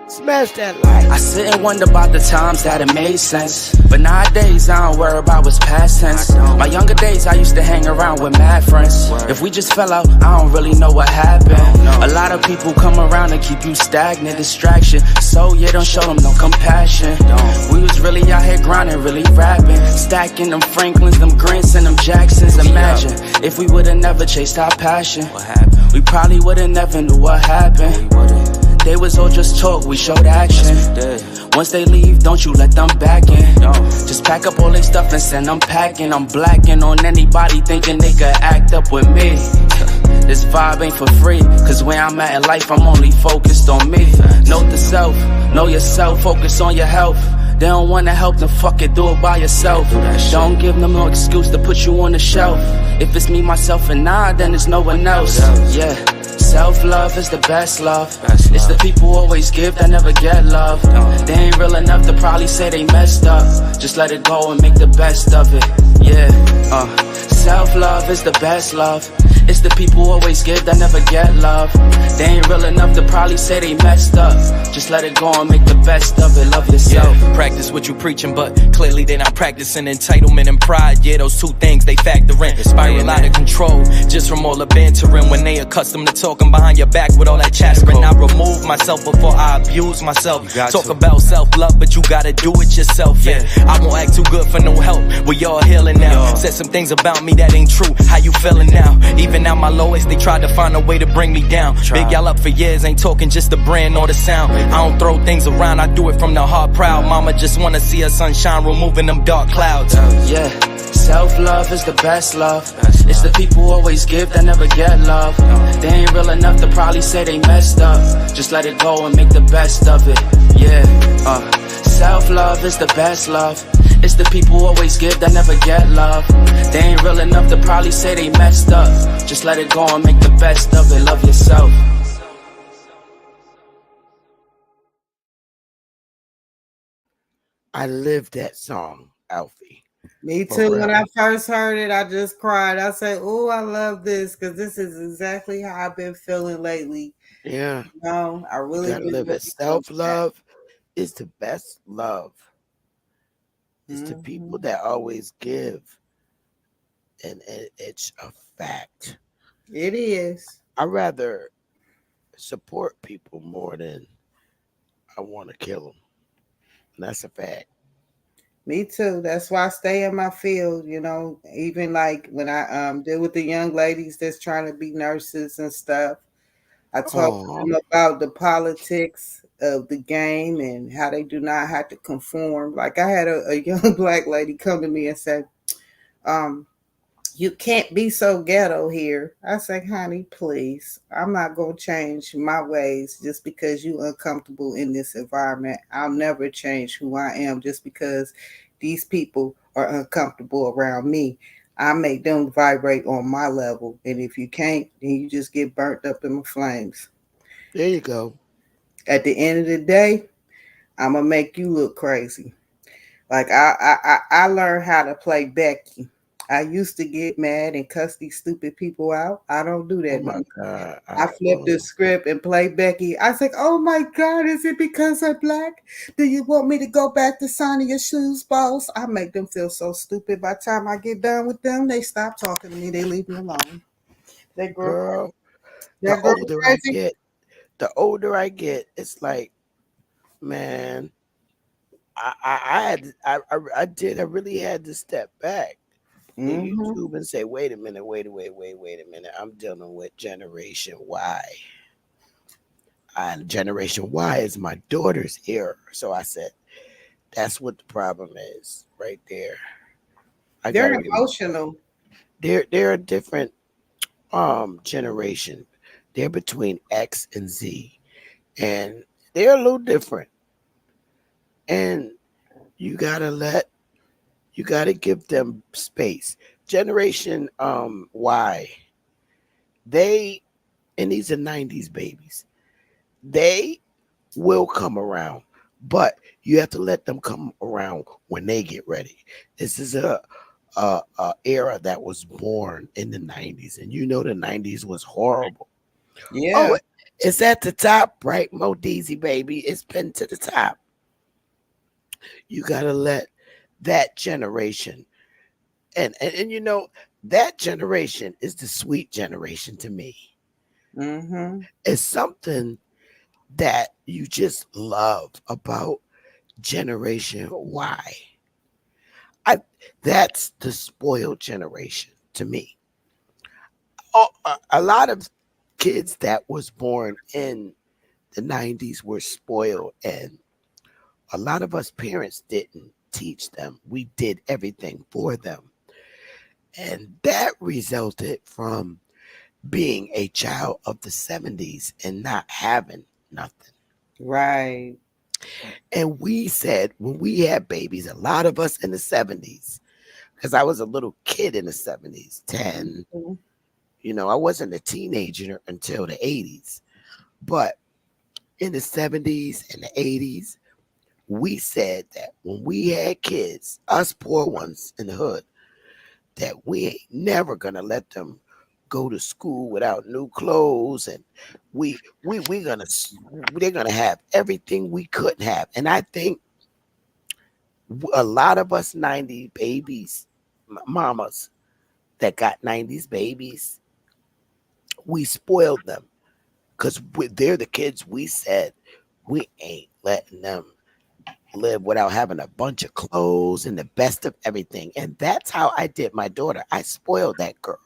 Smash that like. I sit and wonder about the times that it made sense. But nowadays I don't worry about what's past tense. My younger days I used to hang around with mad friends. If we just fell out, I don't really know what happened. A lot of people come around and keep you stagnant, distraction. So yeah, don't show them no compassion. We was really out here grinding, really rapping, stacking them Franklins, them Grants and them Jacksons. Imagine if we would've never chased our passion. We probably would've never knew what happened. They was all just talk, we showed action. Once they leave, don't you let them back in. Just pack up all their stuff and send them packing. I'm blacking on anybody thinking they could act up with me. This vibe ain't for free, cause where I'm at in life, I'm only focused on me. Note the self, know yourself, focus on your health. They don't wanna help, then fuck it, do it by yourself. Don't give them no excuse to put you on the shelf. If it's me, myself, and I, then it's no one else. Yeah. Self-love is the best love. It's the people who always give that never get love. They ain't real enough to probably say they messed up. Just let it go and make the best of it. Yeah, self-love is the best love. It's the people who always give that never get love. They ain't real enough to probably say they messed up. Just let it go and make the best of it. Love yourself. Yeah, practice what you preaching, but clearly they not practicing entitlement and pride. Yeah, those two things they factor in. Spiral out of control just from all the bantering. When they accustomed to talking behind your back with all that chattering. I remove myself before I abuse myself. Talk about self-love, but you gotta do it yourself. Yeah, I won't act too good for no help. We all healing now. Said some things about me that ain't true. How you feeling now? Even now my lowest, they tried to find a way to bring me down. Big y'all up for years, ain't talking just the brand or the sound. I don't throw things around, I do it from the heart proud. Mama just wanna see her sunshine, removing them dark clouds. Yeah, self-love is the best love. It's the people who always give that never get love. They ain't real enough to probably say they messed up. Just let it go and make the best of it. Yeah, self-love is the best love. It's the people who always give that never get love. They ain't real enough to probably say they messed up. Just let it go and make the best of it. Love yourself. I lived that song, Alfie. Me too. When I first heard it, I just cried. I said, oh, I love this because this is exactly how I've been feeling lately. Yeah. No, I really gotta live it. Self-love is the best love. It's the people that always give. And it's a fact. It is. I rather support people more than I want to kill them. And that's a fact. Me too. That's why I stay in my field, you know, even like when I deal with the young ladies that's trying to be nurses and stuff. I talk to them about the politics of the game and how they do not have to conform. Like I had a young black lady come to me and say, you can't be so ghetto here. I say, honey, please, I'm not going to change my ways just because you're uncomfortable in this environment. I'll never change who I am just because these people are uncomfortable around me. I make them vibrate on my level. And if you can't, then you just get burnt up in the flames. There you go. At the end of the day, I'm going to make you look crazy. Like I learned how to play Becky. I used to get mad and cuss these stupid people out. I don't do that. Oh my God. I flip the script and play Becky. I say, oh my God, is it because I'm black? Do you want me to go back to signing your shoes, boss? I make them feel so stupid. By the time I get done with them, they stop talking to me. They leave me alone. They grow. The older I get, it's like, man, I really had to step back in YouTube and say, wait a minute. I'm dealing with Generation Y. And Generation Y is my daughter's era. So I said, That's what the problem is right there. I They're gotta give you. emotional. They're a different generation. They're between X and Z, and they're a little different. And you gotta let you gotta give them space. Generation Y, they and these are 90s babies. They will come around, but you have to let them come around when they get ready. This is a era that was born in the 90s, and you know the 90s was horrible. Yeah. Oh, it's at the top, right, Mo Deezy, baby? It's been to the top. You gotta let that generation, and you know that generation is the sweet generation to me. Mm-hmm. It's something that you just love about Generation Y. I That's the spoiled generation to me. A lot of kids that was born in the 90s were spoiled, and a lot of us parents didn't teach them. We did everything for them. And that resulted from being a child of the 70s and not having nothing. Right. And we said when we had babies, a lot of us in the 70s, because I was a little kid in the 70s, 10, Mhm. I wasn't a teenager until the 80s. But in the 70s and the 80s, we said that when we had kids, us poor ones in the hood, that we ain't never gonna let them go to school without new clothes, and we gonna they're gonna have everything we couldn't have. And I think a lot of us 90 babies, mamas that got 90s babies, we spoiled them because they're the kids we said we ain't letting them live without having a bunch of clothes and the best of everything. And that's how I did my daughter. I spoiled that girl,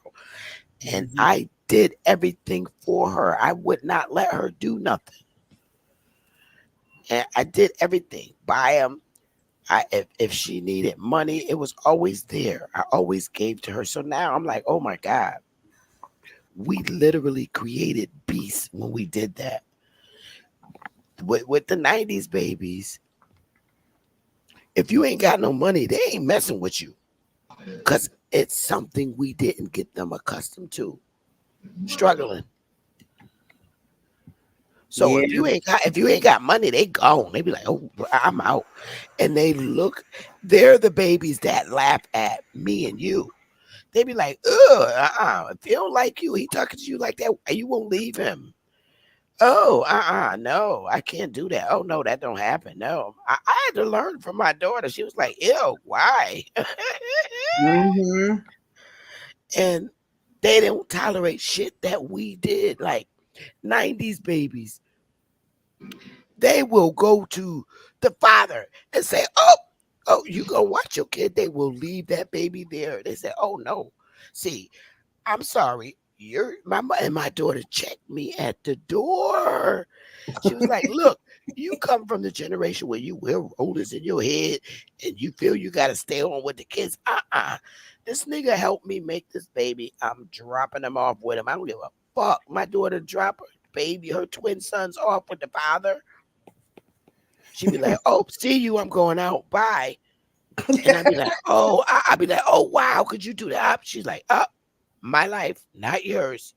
and Mhm. I did everything for her. I would not let her do nothing. And I did everything. Buy them. If she needed money, it was always there. I always gave to her. So now I'm like, oh my God, we literally created beasts when we did that. With the 90s babies, if you ain't got no money, they ain't messing with you. Because it's something we didn't get them accustomed to. Struggling. So Yeah. if you ain't got money, they gone. They be like, oh, I'm out. And they're the babies that laugh at me and you. They be like, if he don't like you, he talking to you like that, you won't leave him. Oh, no, I can't do that. Oh no, that don't happen. No. I had to learn from my daughter. She was like, ew, why? Mm-hmm. And they don't tolerate shit that we did. Like 90s babies, they will go to the father and say, oh, you gonna watch your kid. They will leave that baby there. They say, oh no. See, I'm sorry. My daughter checked me at the door. She was like, look, you come from the generation where you wear rollers in your head and you feel you got to stay on with the kids. This nigga helped me make this baby. I'm dropping them off with him. I don't give a fuck. My daughter drop her baby, her twin sons off with the father. She'd be like, oh, see you. I'm going out. Bye. And I'd be like, oh, I'd be like, oh, wow. Could you do that? She's like, my life, not yours.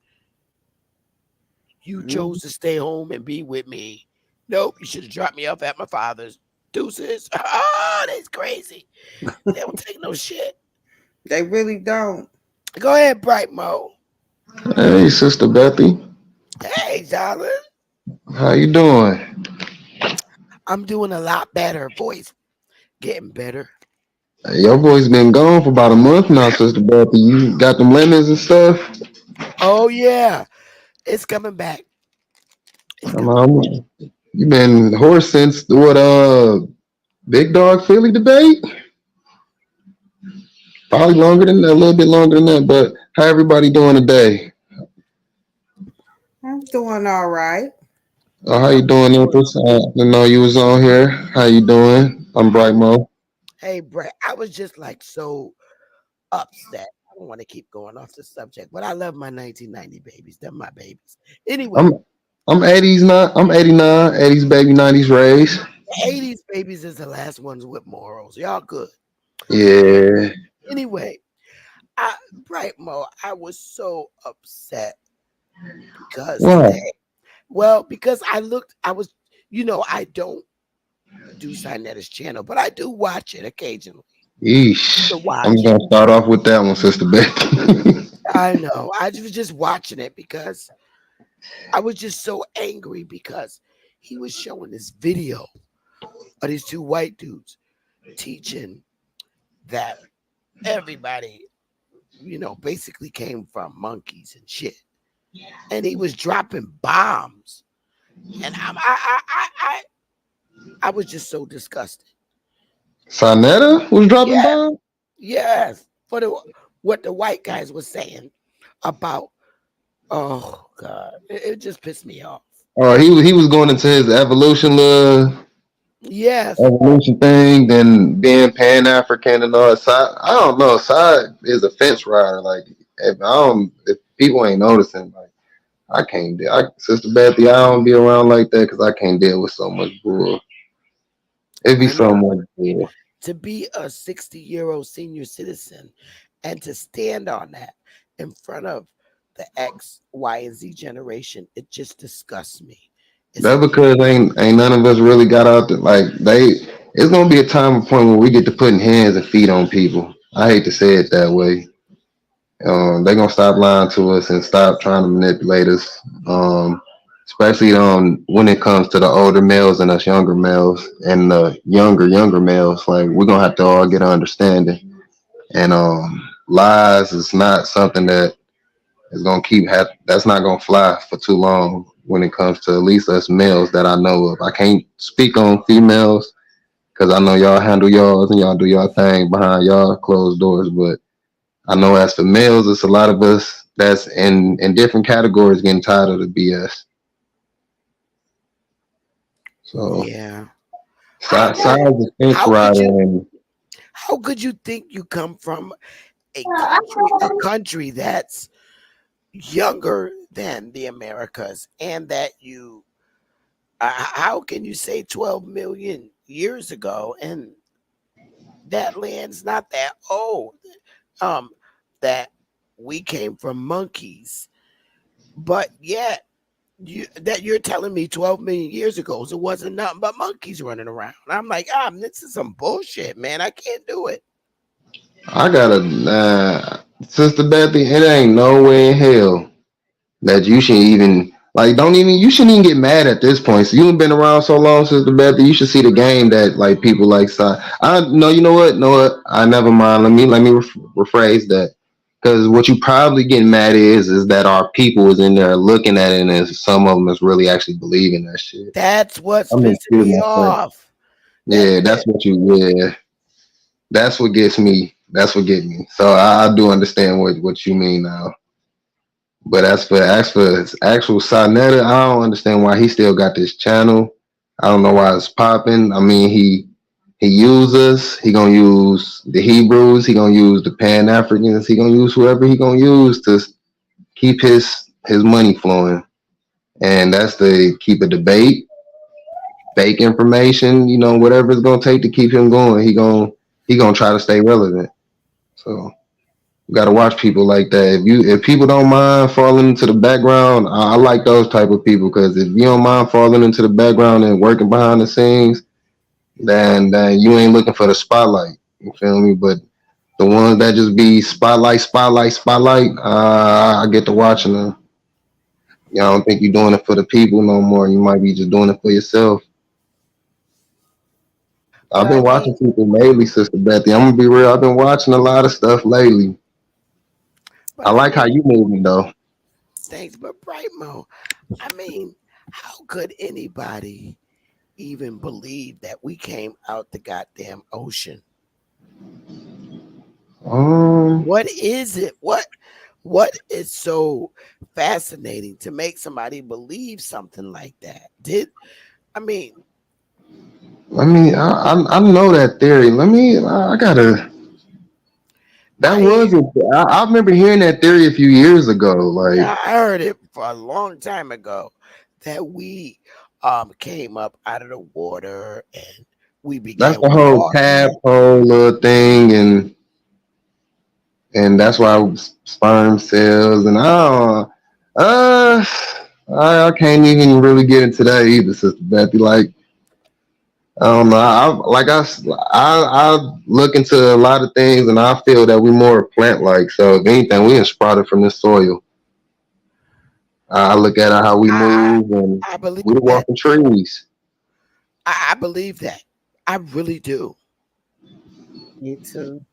You chose to stay home and be with me. Nope, you should have dropped me off at my father's. Deuces. Oh, that's crazy. They don't take no shit. They really don't. Go ahead, Bright Mo. Hey, Sister Bethy, Hey, darling. how you doing? I'm doing a lot better. Voice getting better. Hey, your voice been gone for about a month now, Sister Bethy. You got them lemons and stuff. Oh, yeah. It's coming back. It's I'm, coming back. I'm- you been hoarse since what? Big Dog Philly debate. Probably longer than that, a little bit longer than that. But how everybody doing today? I'm doing all right. How you doing, Empress? I didn't know you was on here. How you doing? I'm Bright Mo. Hey, Brett, I was just like so upset. I don't want to keep going off the subject, but I love my 1990 babies. They're my babies. Anyway, I'm I'm 80s not. I'm 89. 80s baby, 90s raised. the 80s babies is the last ones with morals. Y'all good. Yeah. Anyway, I Bright Mo, I was so upset because Why? today, because I was, I don't do Sinetta's channel, but I do watch it occasionally. To Yeesh. I'm watch. gonna start off with that one, Sister Becky. I know. I was just watching it because I was just so angry because he was showing this video of these two white dudes teaching that everybody, basically came from monkeys and shit. And he was dropping bombs. And I was just so disgusted. Sonetta was dropping Yeah, bombs. yes. For what the white guys were saying about, oh God, it just pissed me off. Oh, he was going into his Yes. evolution thing, then being Pan African and all. Side, I don't know. Side is a fence rider. Like if people ain't noticing, like I can't deal. Sister Bethy, I don't be around like that because I can't deal with so much bull. It be I so know. much bull. To be a 60-year-old senior citizen and to stand on that in front of the X, Y, and Z generation, it just disgusts me. That because ain't none of us really got out there. Like they, it's gonna be a time and point where we get to putting hands and feet on people. I hate to say it that way. They're gonna stop lying to us and stop trying to manipulate us. Especially when it comes to the older males and us younger males and the younger males. Like we're gonna have to all get an understanding. And lies is not something that is gonna that's not gonna fly for too long when it comes to at least us males that I know of. I can't speak on females because I know y'all handle y'all and y'all do y'all thing behind y'all closed doors, but I know as for males, it's a lot of us that's in different categories getting tired of the BS. So Yeah. size the fence How could rider you and how could you think you come from a country that's younger than the Americas and that how can you say 12 million years ago and that land's not that old? Um, that we came from monkeys, but yet you're telling me 12 million years ago it wasn't nothing but monkeys running around. I'm like, this is some bullshit, man. I can't do it. I gotta Sister Bethy, it ain't no way in hell that you should even like don't even you shouldn't even get mad at this point. So you've been around so long, Sister Bethy, you should see the game that like people like I no, you know what? I never mind. Let me rephrase that. Because what you probably getting mad is that our people is in there looking at it and some of them is really actually believing that shit. That's what's I'm gonna pissing excuse me myself. off. Yeah, that's what yeah. That's what gets me. That's what gets me. So I do understand what you mean now. But as for actual Sonetta, I don't understand why he still got this channel. I don't know why it's popping. I mean, he uses. He gonna use the Hebrews. He gonna use the Pan Africans. He gonna use whoever he gonna use to keep his money flowing. And that's to keep a debate, fake information. Whatever it's gonna take to keep him going. He gonna try to stay relevant. So. You got to watch people like that. If people don't mind falling into the background, I like those type of people because if you don't mind falling into the background and working behind the scenes, then you ain't looking for the spotlight. You feel me? But the ones that just be spotlight, I get to watching them. I don't think you're doing it for the people no more. You might be just doing it for yourself. But I've I been watching mean, people lately, Sister Bethy. I'm gonna be real. I've been watching a lot of stuff lately. but I I like how mean, you moving though. thanks, but Brightmo, I mean, how could anybody even believe that we came out the goddamn ocean? Um, What is it? What is so fascinating to make somebody believe something like that? I mean, Let me. I know that theory. Let me. I gotta. That I was. I remember hearing that theory a few years ago. Like I heard it for a long time ago that we came up out of the water and we that's began the whole walking. tadpole thing, and that's why sperm cells and uh, I can't even really get into that either, Sister Betty. Like I don't know. I look into a lot of things, and I feel that we're more plant-like. So if anything, we sprouted from this soil. I look at how we I move, and I believe we're that. walking trees. I believe that. I really do. Me too.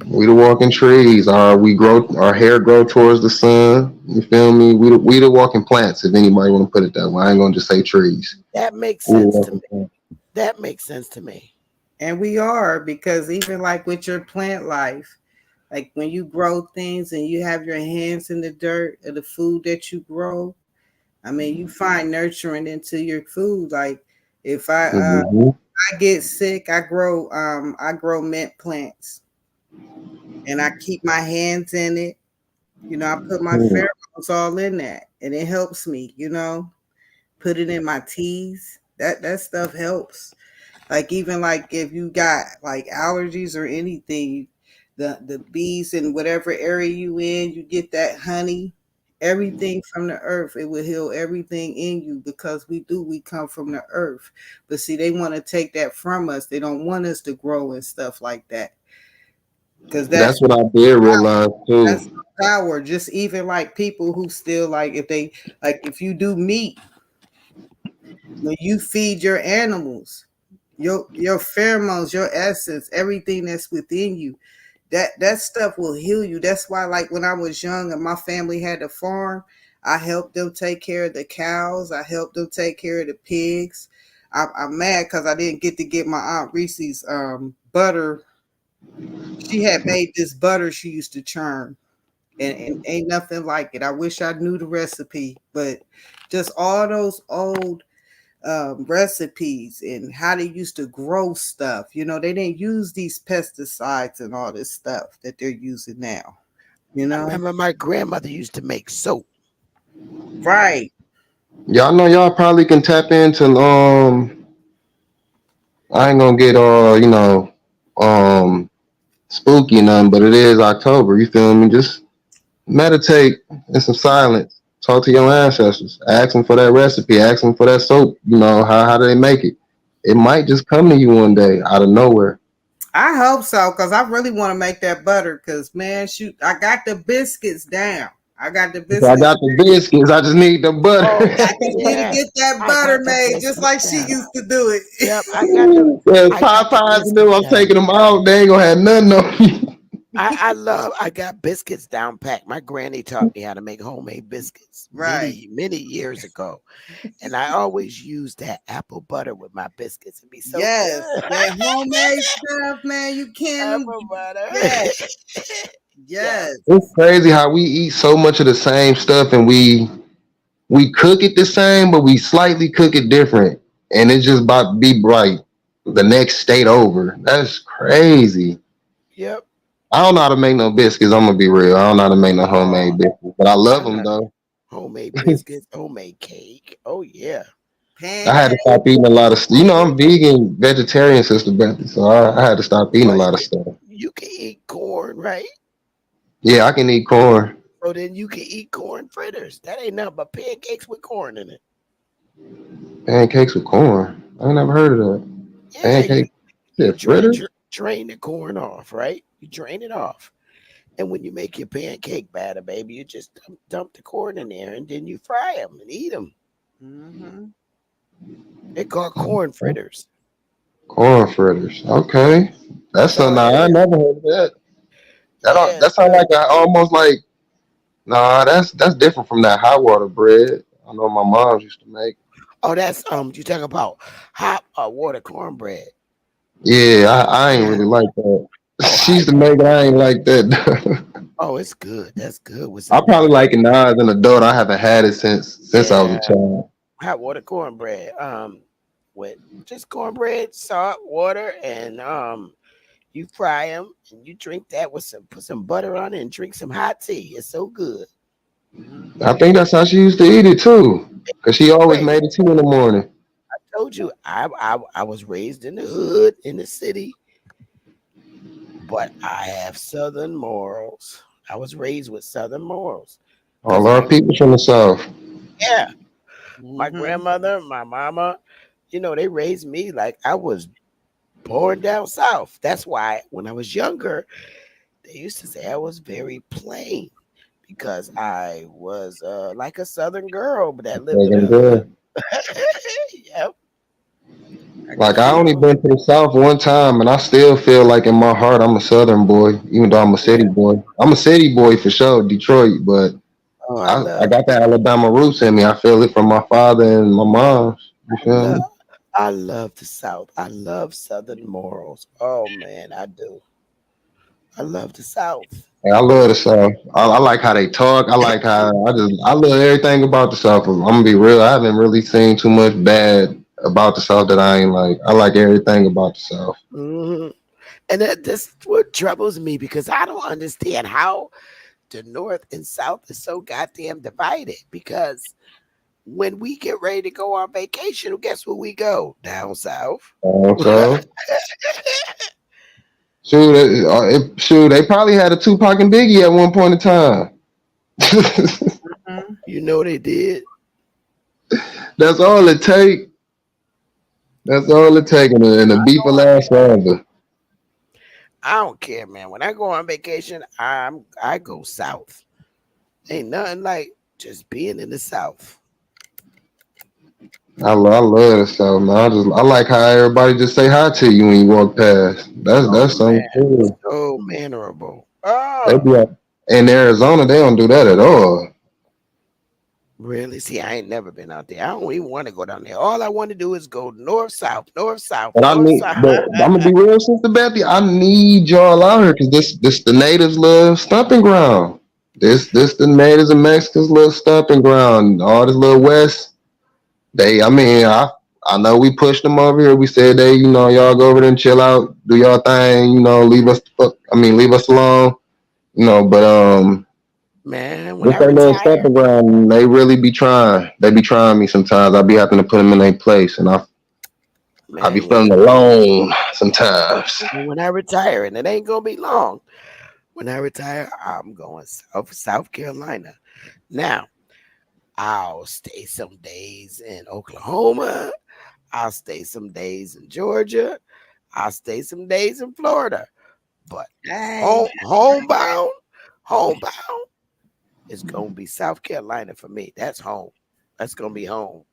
We the walking trees. We grow. Our hair grow towards the sun. You feel me? We the walking plants. If anybody want to put it that way, I ain't gonna just say trees. That makes We the sense to me. walking plants. That makes sense to me. And we are, because even like with your plant life, like when you grow things and you have your hands in the dirt of the food that you grow, I mean, you find nurturing into your food. Like if Mhm. I get sick, I grow mint plants and I keep my hands in it. You know, I put my Mhm. pheromones all in that and it helps me, put it in my teas. That stuff helps. Like even like if you got like allergies or anything, the bees in whatever area you in, you get that honey, everything from the earth. It will heal everything in you because we come from the earth. But see, they want to take that from us. They don't want us to grow and stuff like that. Because That's what I did realize that's too. power. Just even like people who still like if you do meat, when you feed your animals, your pheromones, your essence, everything that's within you, that stuff will heal you. That's why, like when I was young and my family had a farm, I helped them take care of the cows. I helped them take care of the pigs. I'm mad because I didn't get to get my aunt Reese's butter. She had made this butter she used to churn, and ain't nothing like it. I wish I knew the recipe, but just all those old recipes and how they used to grow stuff. They didn't use these pesticides and all this stuff that they're using now. You I know, remember my grandmother used to make soap. right? Y'all know y'all probably can tap into I ain't gonna get um spooky or nothing, but it is October. You feel me? Just meditate in some silence. Talk to your ancestors. Ask them for that recipe. Ask them for that soap. How do they make it? It might just come to you one day out of nowhere. I hope so because I really want to make that butter. Because man, shoot, I got the biscuits down. I got the So I biscuits. got the biscuits. I just need the butter. Oh, I just need to yeah. get that I butter got the made just biscuits like she down. used to do it. Yep, Yeah, I got the Popeyes and them, biscuits I'm down. taking them out. They ain't gonna have nothing on me. I got biscuits down packed. My granny taught me how to make homemade biscuits Right. many years ago. And I always use that apple butter with my biscuits. It'd be so Yes, good. that homemade stuff, man. You can't. Apple butter. Yes, Yeah. yes. It's crazy how we eat so much of the same stuff and we cook it the same, but we slightly cook it different, and it's just about to be bright the next state over. That's crazy. Yep. I don't know how to make no biscuits. I'm gonna be real. I don't know how to make no Oh, homemade biscuits, but I I love them know. though. Homemade biscuits, homemade cake. Oh yeah. I had to Pancakes. stop eating a lot of. I'm vegan, vegetarian, Sister Betty, so I had to stop eating a Well, lot of stuff. you can eat corn, right? Yeah, I can eat corn. So then you can eat corn fritters. That ain't nothing but pancakes with corn in it. Pancakes with corn. I ain't never heard of that. Yeah, Pancakes, you yeah, fritters. drain the corn off, right? You drain it off. And when you make your pancake batter, baby, you just dump the corn in there and then you fry them and eat them. Mm-hmm. They're called corn fritters. Corn fritters. Okay, that's So something I yeah, never heard of that. That don't, yeah, that sound so like almost like nah. That's different from that hot water bread. I know my mom used to make. oh that's you talk about hot water cornbread. Yeah, I ain't Yeah. really like that. Oh, She hot used to water. make it. I ain't like that. Oh, it's good. That's good with I some probably like it now as an adult. I haven't had it since I was yeah, a child. hot water cornbread. with just cornbread, salt, water, and you fry them and you drink that with put some butter on it and drink some hot tea. It's so good. I think that's how she used to eat it too, cause she always Wait, made it tea in the morning. I told you I was raised in the hood in the city, but I have Southern morals. I was raised with Southern morals All because our people from the South. yeah, my grandmother, my mama, they raised me like I was born down south. That's why when I was younger, they used to say I was very plain because I was like a Southern girl, but that lived in the Like, hood. Yep, I can like I see. only been to the South one time, and I still feel like in my heart I'm a Southern boy, even though I'm a city boy. I'm a city boy for sure, Detroit, but Oh, I got the Alabama roots in me. I feel it from my father and my mom. You feel love, me? I love the South. I love Southern morals. Oh man, I do. I love the South. And I love the South. I like how they talk. I like how I love everything about the South. I'm gonna be real. I haven't really seen too much bad about the South that I ain't like. I like everything about the South. hmm And that's what troubles me because I don't understand how the North and South is so goddamn divided. Because when we get ready to go on vacation, guess where we go? Down south. So shoot, shoot, they probably had a Tupac and Biggie at one point in time. You know they did. That's all it take. That's all it take, and the beef will last forever. I don't care, man. When I go on vacation, I go south. Ain't nothing like just being in the south. I love the South, man. I like how everybody just say hi to you when you walk past. Oh That's something man, cool. so mannerable. They Oh, be like, in Arizona, they don't do that at all. really? See, I ain't never been out there. I don't even want to go down there. All I want to do is go north, south, north, south, But north, south. I'm gonna be real, Sister Bethy. I need y'all out here because this the natives love stomping ground. This the natives and Mexicans love stomping ground. All this little West, I mean, I know we pushed them over here. We said y'all go over there and chill out, do y'all thing, leave us alone, But Man, when this I they little retire, stomping ground, they really be trying. They be trying me sometimes. I be having to put them in their place, and I be man, feeling alone sometimes. when I retire, and it ain't gonna be long. When I retire, I'm going South Carolina. Now, I'll stay some days in Oklahoma. I'll stay some days in Georgia. I'll stay some days in Florida. But Dang. homebound is gonna be South Carolina for me. That's home. That's gonna be home.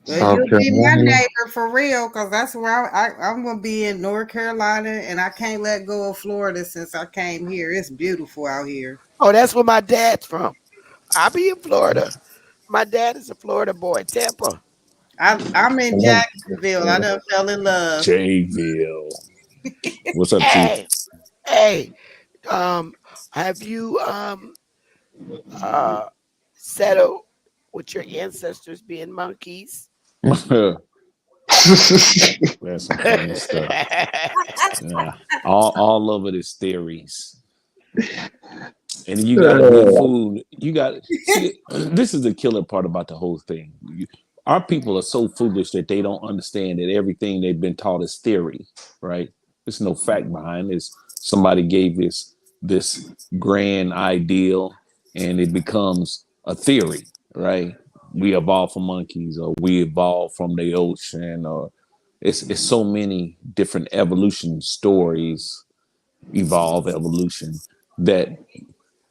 Well, South you'll be my Carolina. neighbor for real, because that's where I'm going to be in North Carolina, and I can't let go of Florida since I came here. It's beautiful out here. Oh, that's where my dad's from. I'll be in Florida. My dad is a Florida boy, Tampa. I'm in Jacksonville. I done fell in love. Jayville. What's up, Chief? Hey, hey, um, have you uh settled with your ancestors being monkeys? That's some funny stuff. Yeah. All of it is theories. And you got good food. You got see. This is the killer part about the whole thing. Our people are so foolish that they don't understand that everything they've been taught is theory, right? There's no fact behind this. Somebody gave this grand ideal, and it becomes a theory, right? We evolved from monkeys, or we evolved from the ocean, or it's so many different evolution stories, evolve evolution that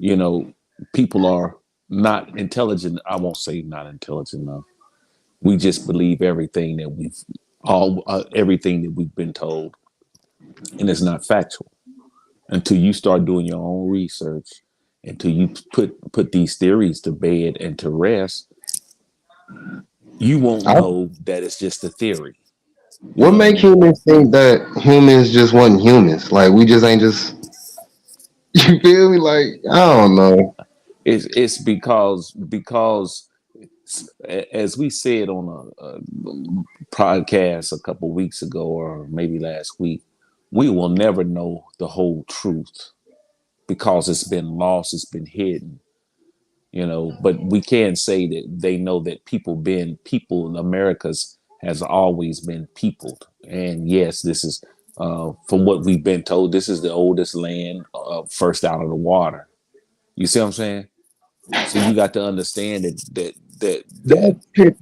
you know, people are not intelligent. I won't say not intelligent enough. We just believe everything that we've been told, and it's not factual until you start doing your own research. Until you put these theories to bed and to rest, you won't know that it's just a theory. You What know what I make mean? humans think that humans just wasn't humans? Like we just ain't just you feel me? Like I don't know. It's because as we said on a podcast a couple weeks ago, or maybe last week, we will never know the whole truth because it's been lost, it's been hidden, but we can say that they know that people, America's has always been peopled. And yes, this is, from what we've been told, this is the oldest land, first out of the water. You see what I'm saying? So you got to understand that.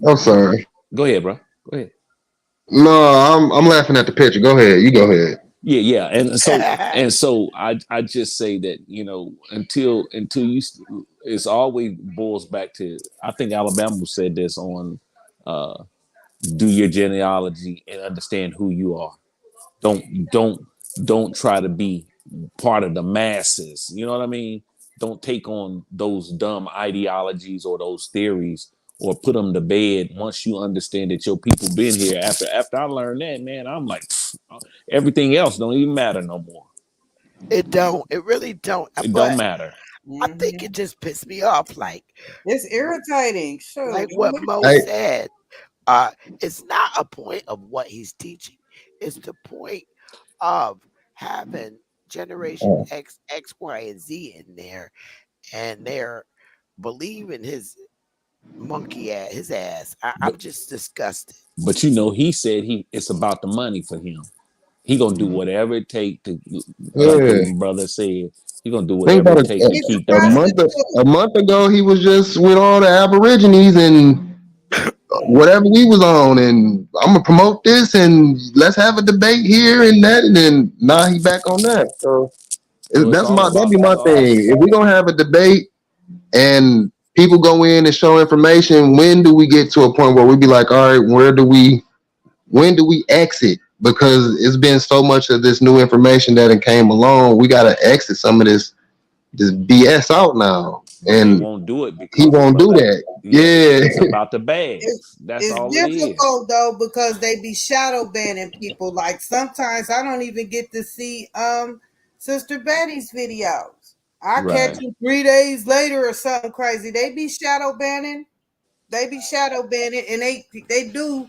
I'm sorry. Go ahead, bro. Go ahead. No, I'm laughing at the picture. Go ahead. You go ahead. Yeah. And so I just say that, until it's always boils back to, I think Alabama said this on, uh do your genealogy and understand who you are. Don't try to be part of the masses. You know what I mean? Don't take on those dumb ideologies or those theories, or put them to bed. Once you understand that your people been here, after I learned that, man, I'm like, everything else don't even matter no more. It don't. It really don't. It don't But matter. I think it just pissed me off. It's irritating. Sure. Like what Mo Hey, said. It's not a point of what he's teaching. It's the point of having Generation X, X, Y, and Z in there, and they're believing his monkey ass, his ass. I'm just disgusted. But he said it's about the money for him. He gonna do whatever it take to, like yeah. the brother said, he gonna do Think whatever about it it. take to He's a keep the money. A month ago, he was just with all the Aborigines and whatever we was on, and I'm gonna promote this and let's have a debate here and that, and then now he back on that. So So it's all that'd about be my it's all thing. If we gonna have a debate and people go in and show information, when do we get to a point where we be like, all right, when do we exit? Because it's been so much of this new information that it came along. We gotta exit some of this BS out now, but they and won't do it he because the won't do brother, that. yeah, Yeah, it's about the It's, bags. That's it's all it is. difficult though because they be shadow banning people. Like sometimes I don't even get to see Sister Betty's videos. I catch Right. them 3 days later or something crazy. They be shadow banning. They be shadow banning, and they do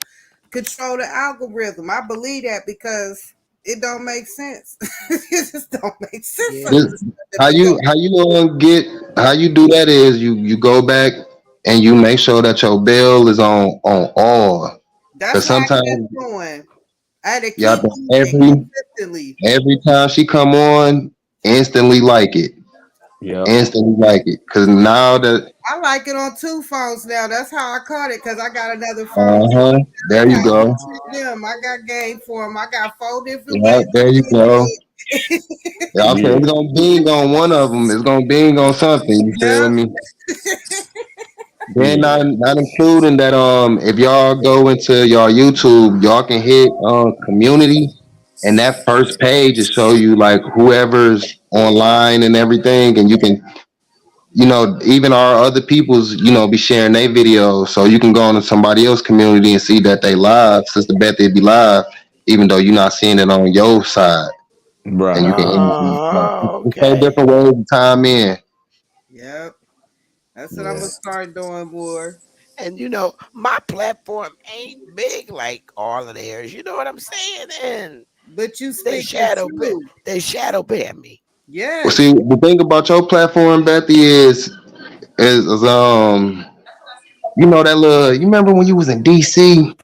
control the algorithm. I believe that because it don't make sense. It just don't make sense some of Yeah. this, the stuff that be going. how you gonna get how you do that is you go back and you make sure that your bill is on all. That's Because how I sometimes kept going. I had to y'all keep doing it consistently. every time she come on, instantly like it, Yep. instantly like it. Because now that I like it on two phones now. That's how I caught it because I got another phone. I there you can't go. trick them. I got game for them. I got 4 different Yeah, ways there to you do go. it. Yeah, okay, Yeah. it's gonna bing on one of them. It's gonna bing on something. You feel Yeah. me? Then Yeah. not including that if y'all go into y'all YouTube, y'all can hit community, and that first page will show you like whoever's online and everything, and you can even our other people's be sharing their videos, so you can go into somebody else's community and see that they live. Since the bet they be live, even though you're not seeing it on your side, and you Right. can Oh, it's so okay. different ways to time in. Yep. That's what I'm Yeah. gonna start doing, boy. And my platform ain't big like all of theirs. You know what I'm saying? And But you they speak the shadow ban, truth. they shadow ban me. Well, Yes. see, the thing about your platform, Bethy, is that little. You remember when you was in DC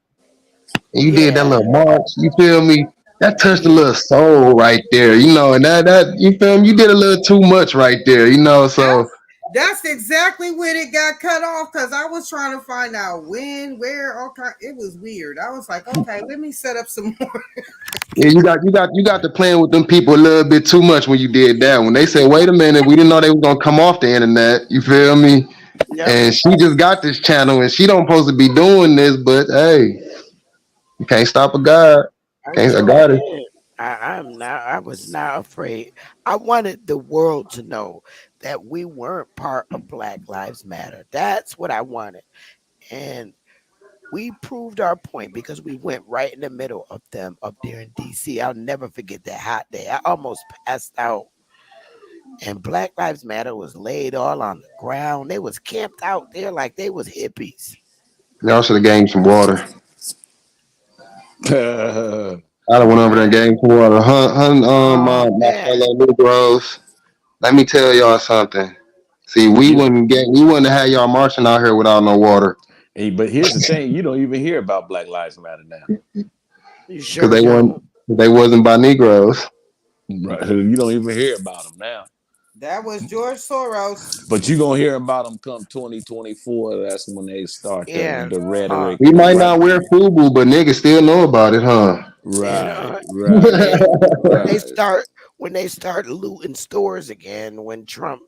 and you did that Yeah, little march? You feel me? That touched a yeah. little soul right there, and that you feel me? You did a little too much right there, So That's exactly when it got cut off because I was trying to find out when, where, okay. It was weird. I was like, okay, let me set up some more. yeah, you got to playing with them people a little bit too much when you did that. When they said, "Wait a minute, we didn't know they were gonna come off the internet," you feel me? Yep. And she just got this channel, and she don't supposed to be doing this, but hey, you can't stop a god. I Can't a sure goddess. did. I was not afraid. I wanted the world to know that we weren't part of Black Lives Matter. That's what I wanted. And we proved our point because we went right in the middle of them up there in DC. I'll never forget that hot day. I almost passed out. And Black Lives Matter was laid all on the ground. They was camped out there like they was hippies. Y'all should have gave him some water. Yeah. I'd have went over there and gave him some water. Oh My man. fellow Negroes. Let me tell y'all something. See, You know, we wouldn't have had y'all marching out here without no water. but here's the thing: you don't even hear about Black Lives Matter now. You Because sure don't. they wasn't by Negroes. Right? You don't even hear about them now. That was George Soros. But you gonna hear about them come 2024. That's when they start Yeah. the rhetoric. We might When not wear FUBU, but niggas still know about it, huh? and Right, when right, they right. when they start looting stores again, when Trump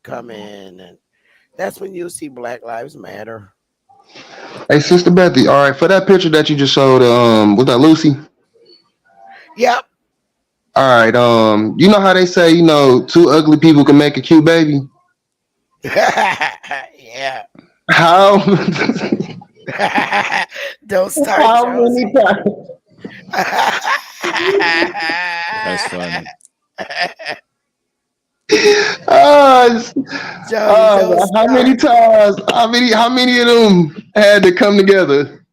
come in, and that's when you'll see Black Lives Matter. Hey, Sister Bethy, all right, for that picture that you just showed, was that Lucy? Yep. All right, you know how they say, two ugly people can make a cute baby? Yeah. How Don't start, how many Josie. times? That's funny. Uh, Josie, don't how many start. times? How many of them had to come together?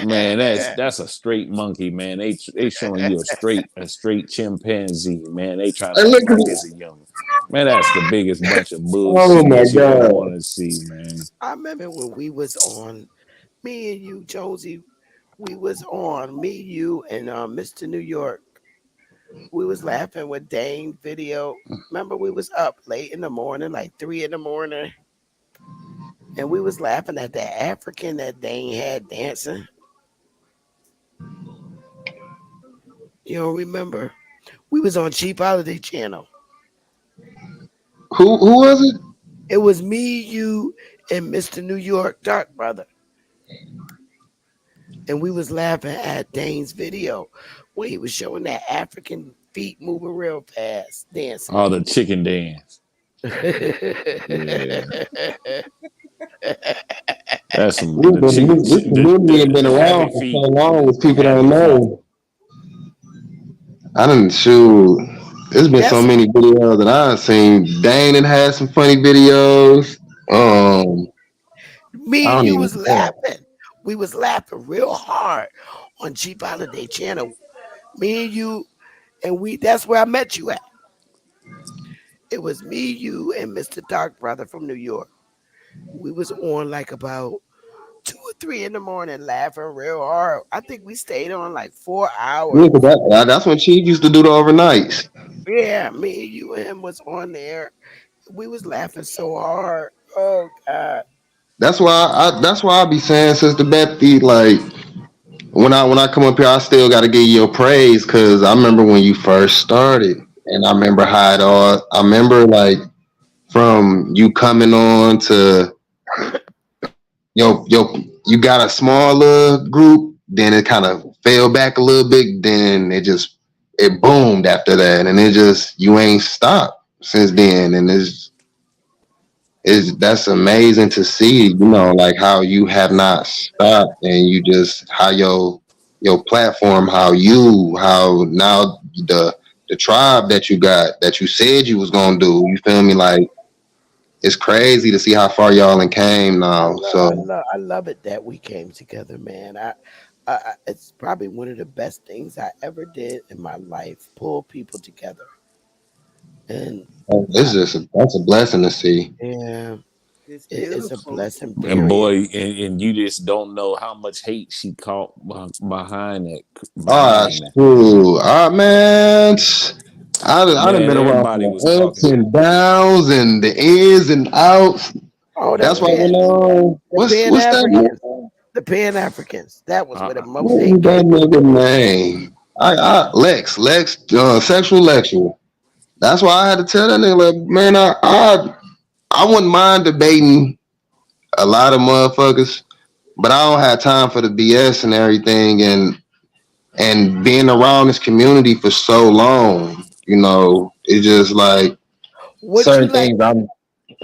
Man, that's a straight monkey, man. They showing you a straight chimpanzee, man. They trying to Hey, act look, like it's a young man. That's the biggest bunch of oh bullshit my that you ever God. want to see, man. I remember when we was on, me and you, Josie, we was on, me, you, and Mr. New York. We was laughing with Dane video. Remember we was up late in the morning, like 3 in the morning, and we was laughing at that African that Dane had dancing. You don't remember? We was on Cheap Holiday Channel. Who was it? It was me, you, and Mr. New York Dark Brother. And we was laughing at Dane's video when he was showing that African feet moving real fast, dancing. Oh, the chicken dance. Yeah, Yeah. that's some This community has been the around happy for so feet, long, with the people don't happy feet. know. I didn't shoot. There's been so That's many videos that I've seen. Dane had some funny videos. I me and don't you even was know. laughing. We was laughing real hard on Cheap Holiday Channel. Me and you, and we that's where I met you at. It was me, you, and Mr. Dark Brother from New York. We was on like about 2 or 3 in the morning laughing real hard. I think we stayed on like four Yeah, 'cause hours. that's when Chief used to do the overnights. Yeah, me, you, and him was on there. We was laughing so hard. Oh God. That's why I be saying, Sister Bethy, like when I come up here, I still got to give you your praise because I remember when you first started, and I remember how it all. I remember like from you coming on to you got a smaller group, then it kind of fell back a little bit, then it boomed after that, and it just you ain't stopped since then, and that's amazing to see, like how you have not stopped, and you just how your platform, how now the tribe that you got that you said you was gonna do, you feel me, like it's crazy to see how far y'all and came now. So I love it that we came together, man. It's probably one of the best things I ever did in my life. Pull people together, and it's just that's a blessing to see. yeah, It's it's a beautiful. blessing. And Period. boy, and you just don't know how much hate she caught behind that. Ah, Behind that, shoot. Man. I done man, been around everybody for was the ups talking. and downs and the ins and outs. Oh, That's why when The Pan what's that Africans, nigga? the Pan Africans. That was where the Uh, most What hate was that came from. nigga name? Lex, sexual lecturer. That's why I had to tell that nigga, like, man, I wouldn't mind debating a lot of motherfuckers, but I don't have time for the BS and everything, and being around this community for so long, it's just like What you certain like? things I'm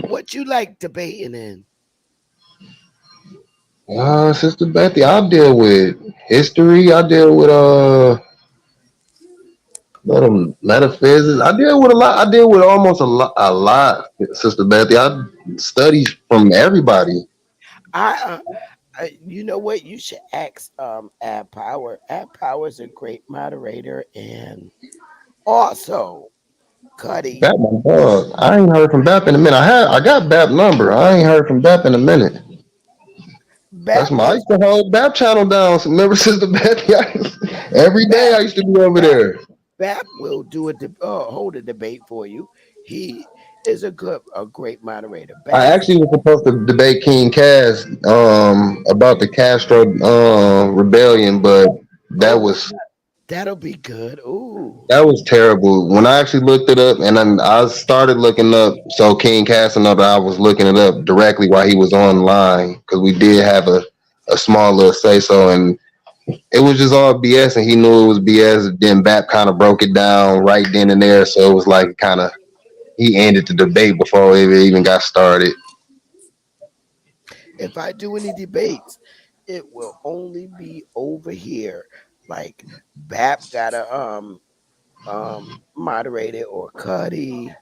What you like debating in? Sister Bethy, I deal with history, I deal with little metaphysics. I deal with a lot. I deal with almost a lot, Sister Bethy. I study from everybody. I, you know what? You should ask Ab Power. Ab Power is a great moderator, and also Cuddy. Bap my dog. I ain't heard from Bap in a minute. I got Bap number. I ain't heard from Bap in a minute. That's Bap my. I is used to hold Bap channel down. So remember, Sister Bap? Every day Bap. I used to be over Bap. there. Bap will do hold a debate for you. He is a great moderator. I Bap. actually was supposed to debate King Cass about the Castro rebellion, but that Oh, was that'll be good. Ooh. that was terrible. When I actually looked it up, and then I started looking up, so King Cass and other, I was looking it up directly while he was online because we did have a small little say so, and it was just all BS, and he knew it was BS. Then Bap kind of broke it down right then and there, so it was like kind of he ended the debate before it even got started. If I do any debates, it will only be over here. Like Bap gotta moderate it, or Cuddy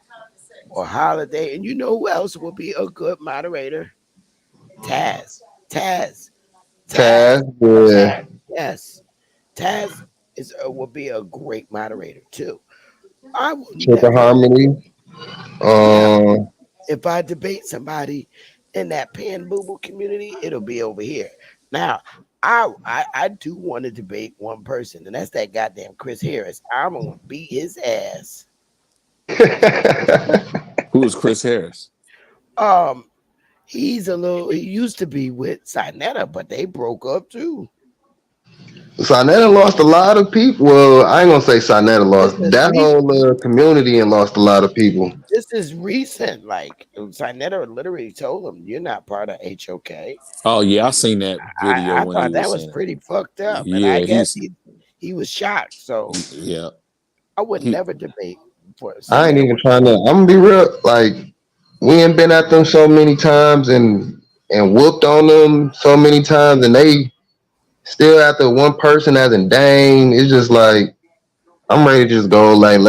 or Holiday. And you know who else will be a good moderator? Taz. Taz. Taz. Taz, Taz. yeah, Yes. Taz is will be a great moderator too. I will Triple never, Harmony. yeah. Um, If I debate somebody in that pan boo boo community, it'll be over here. Now, I do want to debate one person, and that's that goddamn Chris Harris. I'm gonna beat his ass. Who is Chris Harris? Um, he used to be with Sinetta, but they broke up too. Sonetta lost a lot of people. Well, I ain't gonna say Sonetta This lost. is That recent. whole community and lost a lot of people. This is recent. Like Sinetta literally told him, "You're not part of HOK." Oh yeah, I seen that video I when he thought that was was saying it. pretty fucked up, and I Yeah, guess he was shocked. So yeah, I would he never debate for I ain't Sinetta. even trying to. I'm gonna be real. Like we ain't been at them so many times and whooped on them so many times, and they still after one person as in dang. It's just like I'm ready to just go like,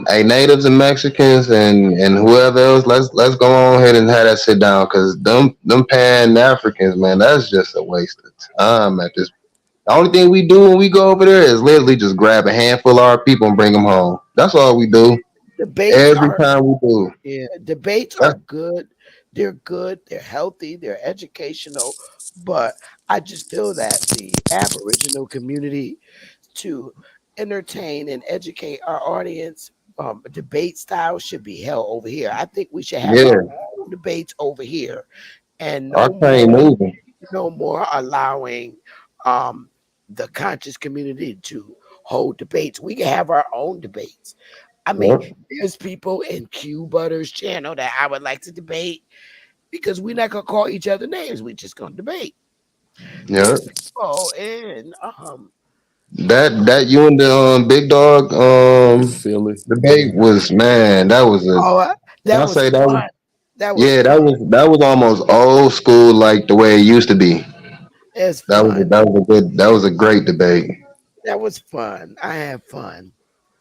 hey, natives and Mexicans and whoever else. Let's go on ahead and have that sit down because them Pan Africans, man, that's just a waste of time at this. The only thing we do when we go over there is literally just grab a handful of our people and bring them home. That's all we do Debates every are time we do. Yeah, debates are That's, good. They're good. They're healthy. They're educational. But I just feel that the Aboriginal community to entertain and educate our audience, debate style should be held over here. I think we should have our yeah, own debates over here, and our train moving. no more allowing um, the conscious community to hold debates. We can have our own debates. I mean, Yep, there's people in Q Butter's channel that I would like to debate because we're not gonna call each other names. We're just gonna debate. yep. There's people in That you and the big dog Philly. debate was man. That was a. When that I was say that was fun. That was yeah, fun. that was almost old school like the way it used to be. It's That was fun. that was a great debate. That was fun. I had fun.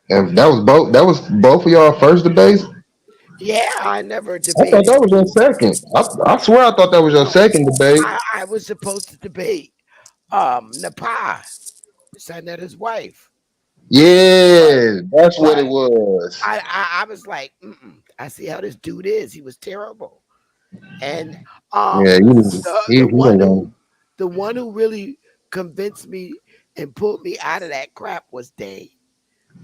And that was both of y'all first debates. Yeah, I never I thought debated. that was your second. I swear I thought that was your No, second debate. I was supposed to debate Napa, Sanetta's wife. But Yeah, that's what it but was. I was like, I see how this dude is. He was terrible. And Yeah, the he one done who gone. really convinced me and pulled me out of that crap was Dane.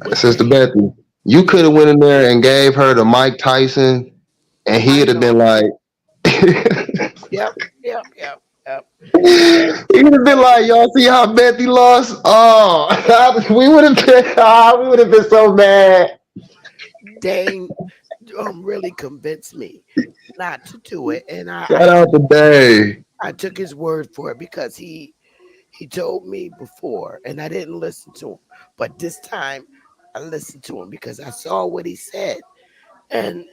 Was Sister Dane. Bethy, you could Yeah, have went in there and gave her the Mike Tyson, and I he'd have know. been like, Yep, yep, yep, yep. And he'd have been like, y'all see how Bethy lost? Oh, we would have been so mad. Dane really convinced me not to do it, and Shout out to Dave. I took his word for it because he told me before, and I didn't listen to him. But this time, I listened to him because I saw what he said, and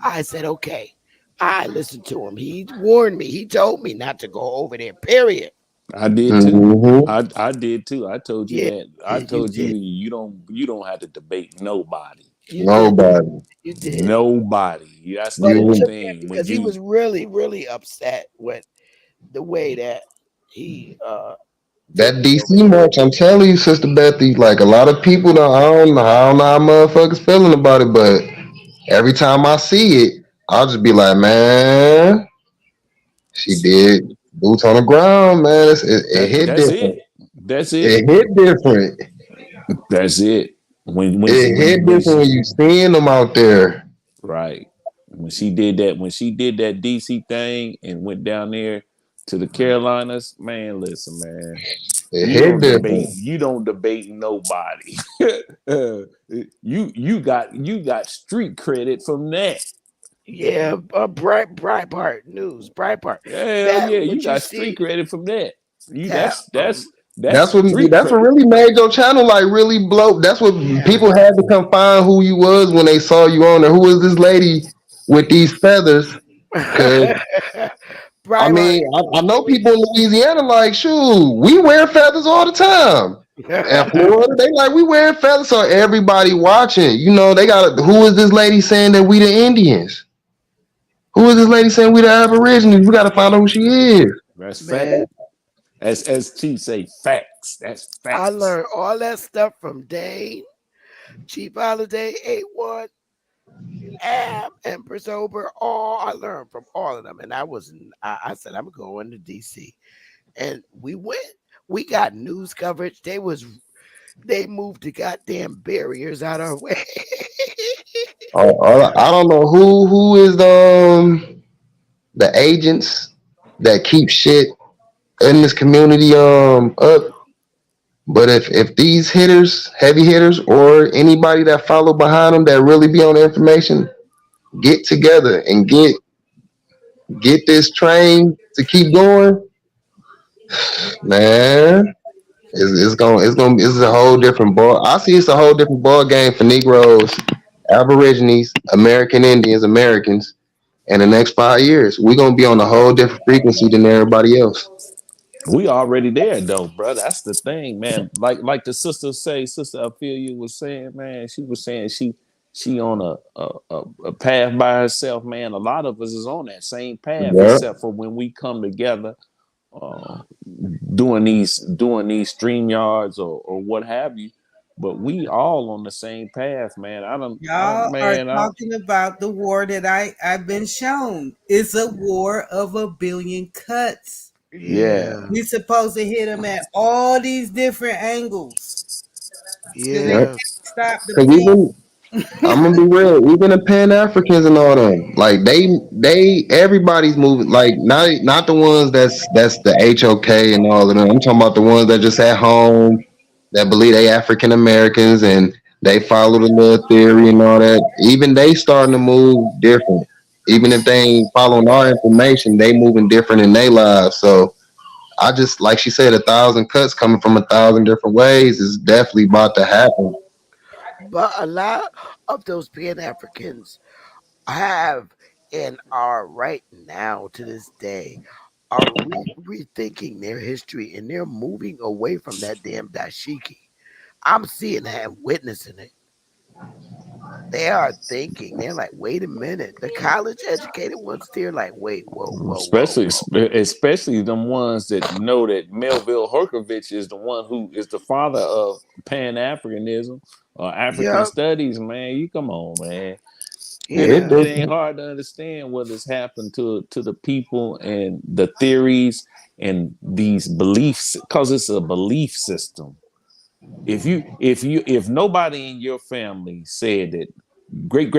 I said, okay. I listened to him. He warned me. He told me not to go over there. Period. I did too. Mm-hmm. I did too. I told you Yeah, that. I you told you did. you don't have to debate nobody. You did. Nobody. You did. Nobody. That's the But it whole You took him thing. When because he you was really, really upset with the way that he That did it over DC there. march, I'm telling you, Sister Bethy, like a lot of people don't, I don't know how motherfuckers feeling about it, but every time I see it, I'll just be like, man, she did boots on the ground, man. It hit That's different. it. That's it. It hit different. That's it. It hit different when you seeing them out there. right. When she did that DC thing and went down there to the Carolinas, man, listen, man. It hit different. You don't debate nobody. You got street credit from that. Yeah, Breitbart news, Breitbart. Hell That yeah, you what you got street see credit from that. You that that's street That's what credit. really made your channel like really blow. That's what yeah. people had to come find who you was when they saw you on there. Who was this lady with these feathers? Cause I Breitbart. mean, I know people in Louisiana like, shoot, we wear feathers all the time. And Florida, they like we wearing feathers, so everybody watching. You know, they got who is this lady saying that we the Indians? Who is this lady saying we the Aborigines? We got to find out who she is. That's fact. Man, As Chief say, facts. That's I facts. learned all that stuff from Dane, Chief Holiday, 8-1, Empress Ober. All I learned from all of them. And I said, I'm going to DC. And we went. We got news coverage. They moved the goddamn barriers out our way. I don't know who is the agents that keep shit in this community up. But if these hitters, heavy hitters, or anybody that follow behind them that really be on the information, get together and get this train to keep going, man. This is a whole different ball. I see it's a whole different ball game for Negroes, Aborigines, American Indians, Americans. In the next 5 years, we're gonna be on a whole different frequency than everybody else. We already there though, bro. That's the thing, man. Like the sister Ophelia was saying, man. She was saying she on a path by herself, man. A lot of us is on that same path, Yeah. except for when we come together, uh, doing these stream yards or what have you. But we all on the same path, man. Y'all are talking about the war that I've been shown. It's a war of a billion cuts. Yeah. Yeah, We're supposed to hit them at all these different angles because they Yeah. yeah, can't stop the Cause beat. even I'm gonna be real, even the Pan Africans and all them, like everybody's moving. Like not the ones that's the HOK and all of them. I'm talking about the ones that just at home that believe they African Americans and they follow the little theory and all that. Even they starting to move different. Even if they ain't following our information, they moving different in their lives. So I just like she said, 1,000 cuts coming from 1,000 different ways is definitely about to happen. but a lot of those Pan Africans have and are right now to this day are rethinking their history and they're moving away from that damn dashiki. I'm seeing that and witnessing it. They are thinking. They're like, wait a minute. The college educated ones, they're like, wait, Especially, whoa. especially them ones that know that Melville Herkovich is the one who is the father of Pan Africanism or African Yep. studies. Man, you come on, man. It, It it, Yeah. it ain't different. hard to understand what has happened to the people and the theories and these beliefs because it's a belief system. If nobody in your family said that great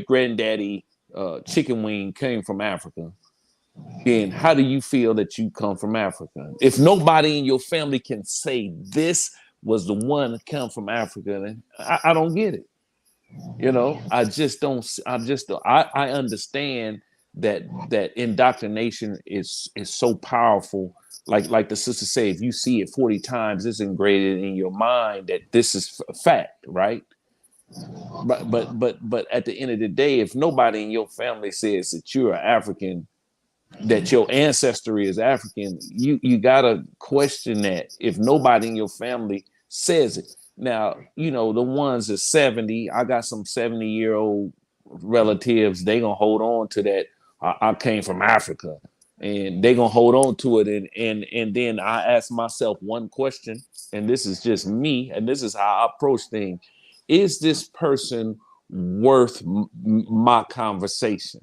granddaddy chicken wing came from Africa, then how do you feel that you come from Africa? If nobody in your family can say this was the one that come from Africa, then I don't get it. I just don't. I understand that indoctrination is so powerful. Like the sister said, if you see it 40 times, it's ingrained in your mind that this is fact, right? But at the end of the day, if nobody in your family says that you're African, that your ancestry is African, you gotta question that if nobody in your family says it. Now, the ones that's 70, I got some 70-year-old relatives, they gonna hold on to that. I came from Africa. and they're gonna hold on to it. And then I ask myself one question, and this is just me, and this is how I approach things: is this person worth my conversation?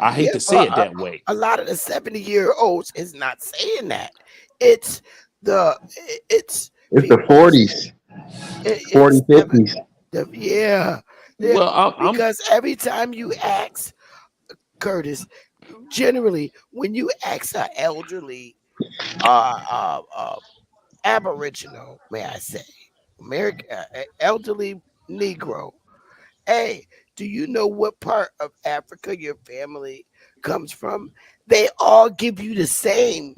I hate Yeah, to say it but that way. a lot of the 70-year-olds is not saying that. It's the it's It's the people that's 40s, it's 40s, 50s. yeah. Well, I'm Because every time you ask Curtis, generally when you ask an elderly aboriginal, may I say, American elderly Negro, hey, do you know what part of Africa your family comes from? They all give you the same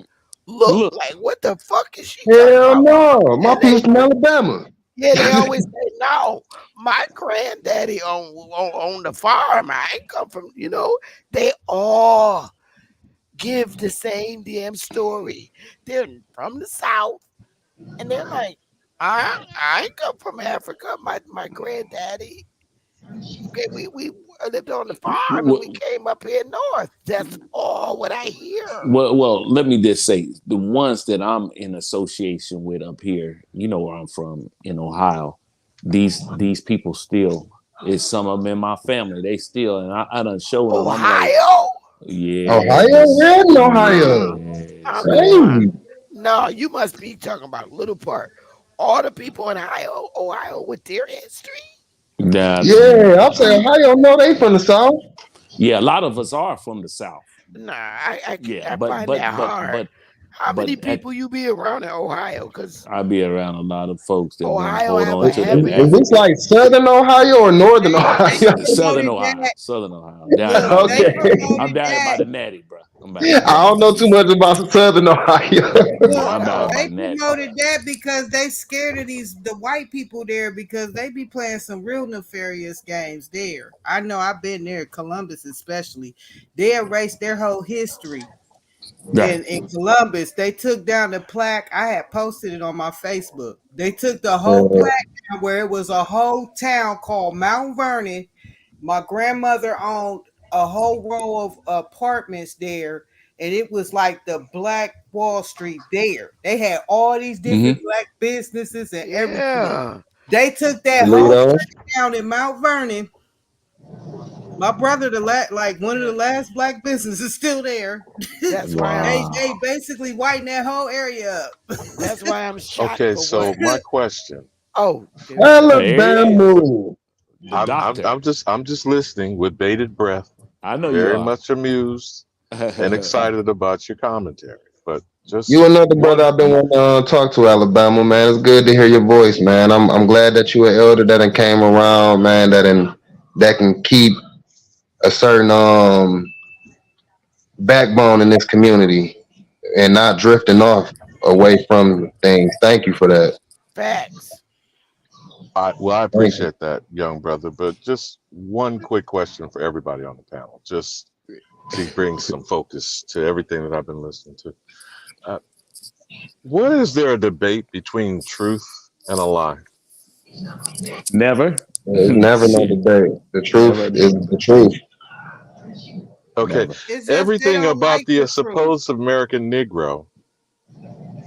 look. look. Like, what the fuck is she talking Hell about? no. My And people's from Alabama. they always say, no, my granddaddy on the farm. I ain't come from, they all give the same damn story. They're from the South, and they're like, I ain't come from Africa. My granddaddy, okay, we lived on the farm and we came up here north. That's all what I hear. Well, let me just say the ones that I'm in association with up here, you know where I'm from in Ohio. These people still is some of them in my family. They still, and I done showed them. I'm like, Ohio? Ohio? yes, Where in Ohio? yes. Crazy. No, you must be talking about Little Part. All the people in Ohio with their history. That, Yeah, I'm saying Ohio. No, they from the South. yeah, a lot of us are from the South. Nah, I Yeah, find that hard. How many but people you be around in Ohio? Because I be around a lot of folks that want to Ohio hold have on a to them Is heavy. this like Southern Ohio or Northern Ohio? They promoted that. Southern Ohio, down Look, here by the they Okay. natty. I'm promoted down here by that. the natty, bro. I'm by the I natty. don't know too much about Southern Ohio. Yeah, Look, I'm down here No, by they the natty. promoted that because they scared of the white people there because they be playing some real nefarious games there. I know I've been there, Columbus especially. They erased their whole history. Yeah. In Columbus, they took down the plaque. I had posted it on my Facebook. They took the whole Uh, plaque down where it was a whole town called Mount Vernon. My grandmother owned a whole row of apartments there, and it was like the Black Wall Street there. They had all these different Mm-hmm. black businesses and everything. yeah, They took that whole Toledo. plaque down in Mount Vernon. My brother, like one of the last black businesses, is still there. that's why I'm They basically whiten that whole area up. that's why I'm shocked Okay, for what. so my question. Oh, there he go. There he is, Alabama. the doctor. I'm just listening with bated breath, I know you very are. much amused and excited about your commentary. But You just another brother one. I've been wanting to talk to, Alabama, man. It's good to hear your voice, man. I'm glad that you an elder that done came around, man, that can keep a certain backbone in this community and not drifting off away from things. Thank you for that. Facts. I Thank you. appreciate that, young brother. But just one quick question for everybody on the panel, just to bring some focus to everything that I've been listening to. Uh, what is there a debate between truth and a lie? Never. It's never no Shit. debate. The truth Never, is never, the truth. Okay, never. It's just they everything don't about like the the truth. supposed American Negro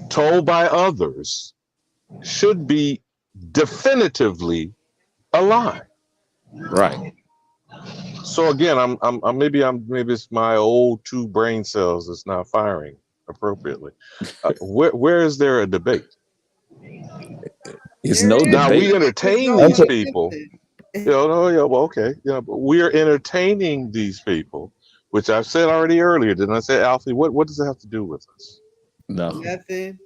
told by others should be definitively a lie. Right. So again, maybe it's my old two brain cells that's not firing appropriately. Where is there a debate? It's There no is, Now but debate. we you have to entertain go these and people. listen. No, yeah, well, okay, yeah, but we are entertaining these people, which I've said already earlier. Didn't I say, Alfie? What does it have to do with us? No. Nothing.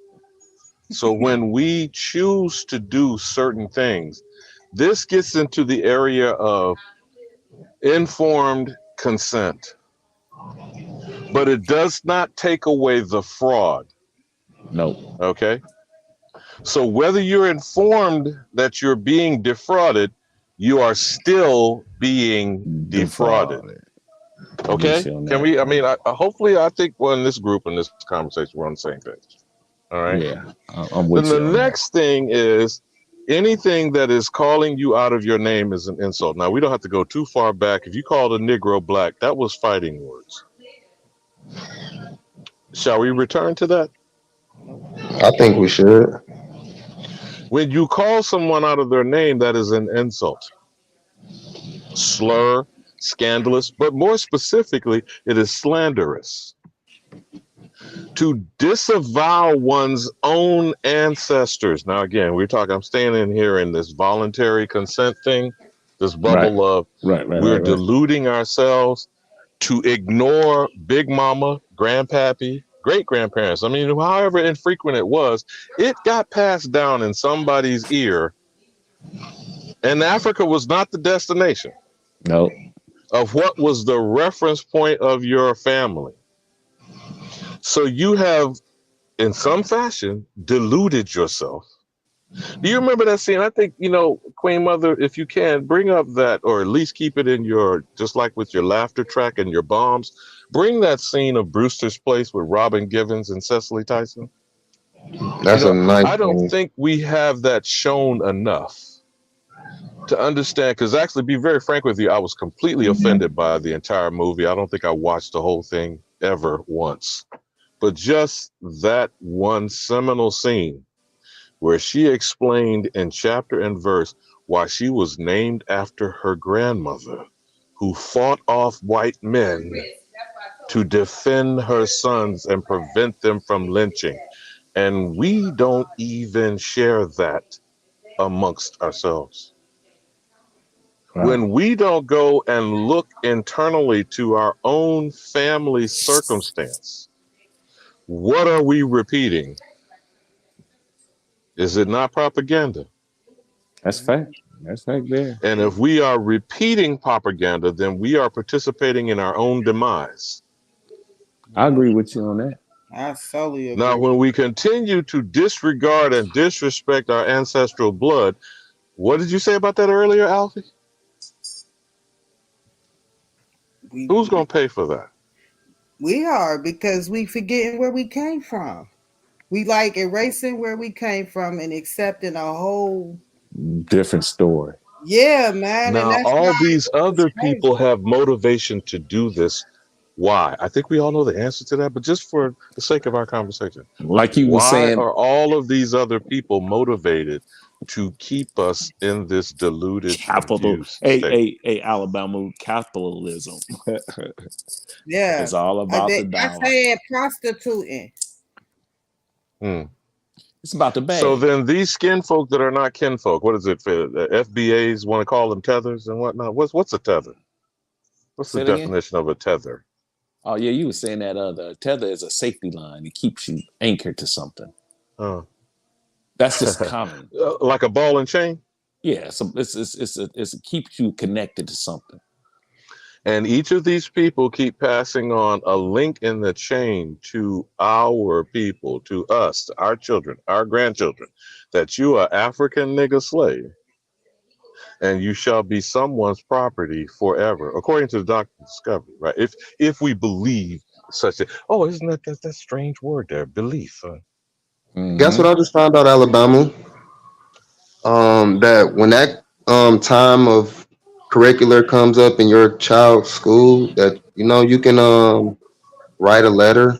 So when we choose to do certain things, this gets into the area of informed consent, but it does not take away the fraud. No. Okay. So whether you're informed that you're being defrauded, you are still being defrauded. Defrauded. Get Okay. you on Can that. we, hopefully, I think we're in this group, in this conversation, we're on the same page. All right. Yeah. I'm Then with the you on that. next thing is anything that is calling you out of your name is an insult. Now, we don't have to go too far back. If you called a Negro black, that was fighting words. Shall we return to that? I think we should. When you call someone out of their name, that is an insult, slur, scandalous, but more specifically, it is slanderous. To disavow one's own ancestors. Now, again, I'm staying in here in this voluntary consent thing, this Right. bubble of we're Right. deluding ourselves, to ignore Big Mama, Grandpappy, great grandparents. I mean, however infrequent it was, it got passed down in somebody's ear. And Africa was not the destination No. of what was the reference point of your family. So you have, in some fashion, deluded yourself. Do you remember that scene? I think, Queen Mother, if you can, bring up that, or at least keep it in your, just like with your laughter track and your bombs, bring that scene of Brewster's Place with Robin Givens and Cecily Tyson. That's a nice I don't thing. think we have that shown enough to understand, because actually, be very frank with you, I was completely offended by the entire movie. I don't think I watched the whole thing ever once. But just that one seminal scene where she explained in chapter and verse why she was named after her grandmother, who fought off white men to defend her sons and prevent them from lynching. And we don't even share that amongst ourselves. Wow. When we don't go and look internally to our own family circumstance, what are we repeating? Is it not propaganda? That's fact. That's fact there. And if we are repeating propaganda, then we are participating in our own demise. I agree with you on that. I solely agree. Now, when we continue to disregard and disrespect our ancestral blood, what did you say about that earlier, Alfie? Who's going to pay for that? We are, because we forgetting where we came from. We like erasing where we came from and accepting a whole different story. Yeah, man. Now, all these other people have motivation to do this. Why? I think we all know the answer to that, but just for the sake of our conversation, like you were saying, why are all of these other people motivated to keep us in this deluded, confused state? Hey, Alabama capitalism. Yeah, it's all about the dollar. I said prostituting. It's about the bag. So then these skin folk that are not kinfolk, what is it? FBAs want to call them tethers and whatnot. What's a tether? What's the definition of a tether? Oh yeah, you were saying that the tether is a safety line. It keeps you anchored to something. That's just common. Like a ball and chain? Yeah, so it keeps you connected to something. And each of these people keep passing on a link in the chain to our people, to us, to our children, our grandchildren, that you are African nigger slave and you shall be someone's property forever, according to the doctrine of discovery, right? If we believe such a, isn't that strange word there, belief? Guess what I just found out, Alabama? That when that time of curricular comes up in your child's school, that you can write a letter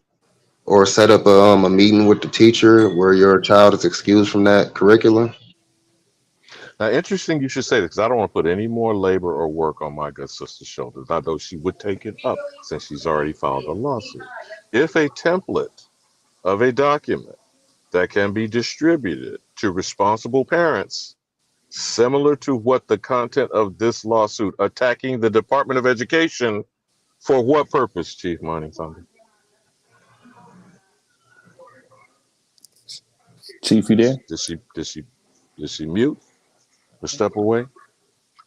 or set up a meeting with the teacher where your child is excused from that curriculum. Now, interesting you should say this, because I don't want to put any more labor or work on my good sister's shoulders, although she would take it up since she's already filed a lawsuit. If a template of a document that can be distributed to responsible parents, similar to what the content of this lawsuit attacking the Department of Education, for what purpose, Chief Mining Thunder? Chief, you there? Did she mute or step away?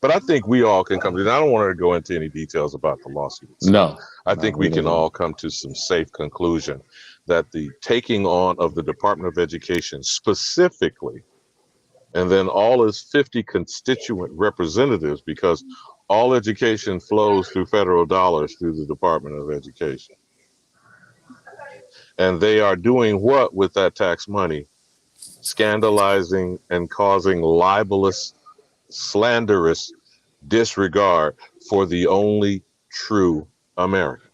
But I think we all can come to, I don't want to go into any details about the lawsuit itself. No. I think we can all come to some safe conclusion that the taking on of the Department of Education specifically, and then all its 50 constituent representatives, because all education flows through federal dollars through the Department of Education. And they are doing what with that tax money? Scandalizing and causing libelous, slanderous disregard for the only true American.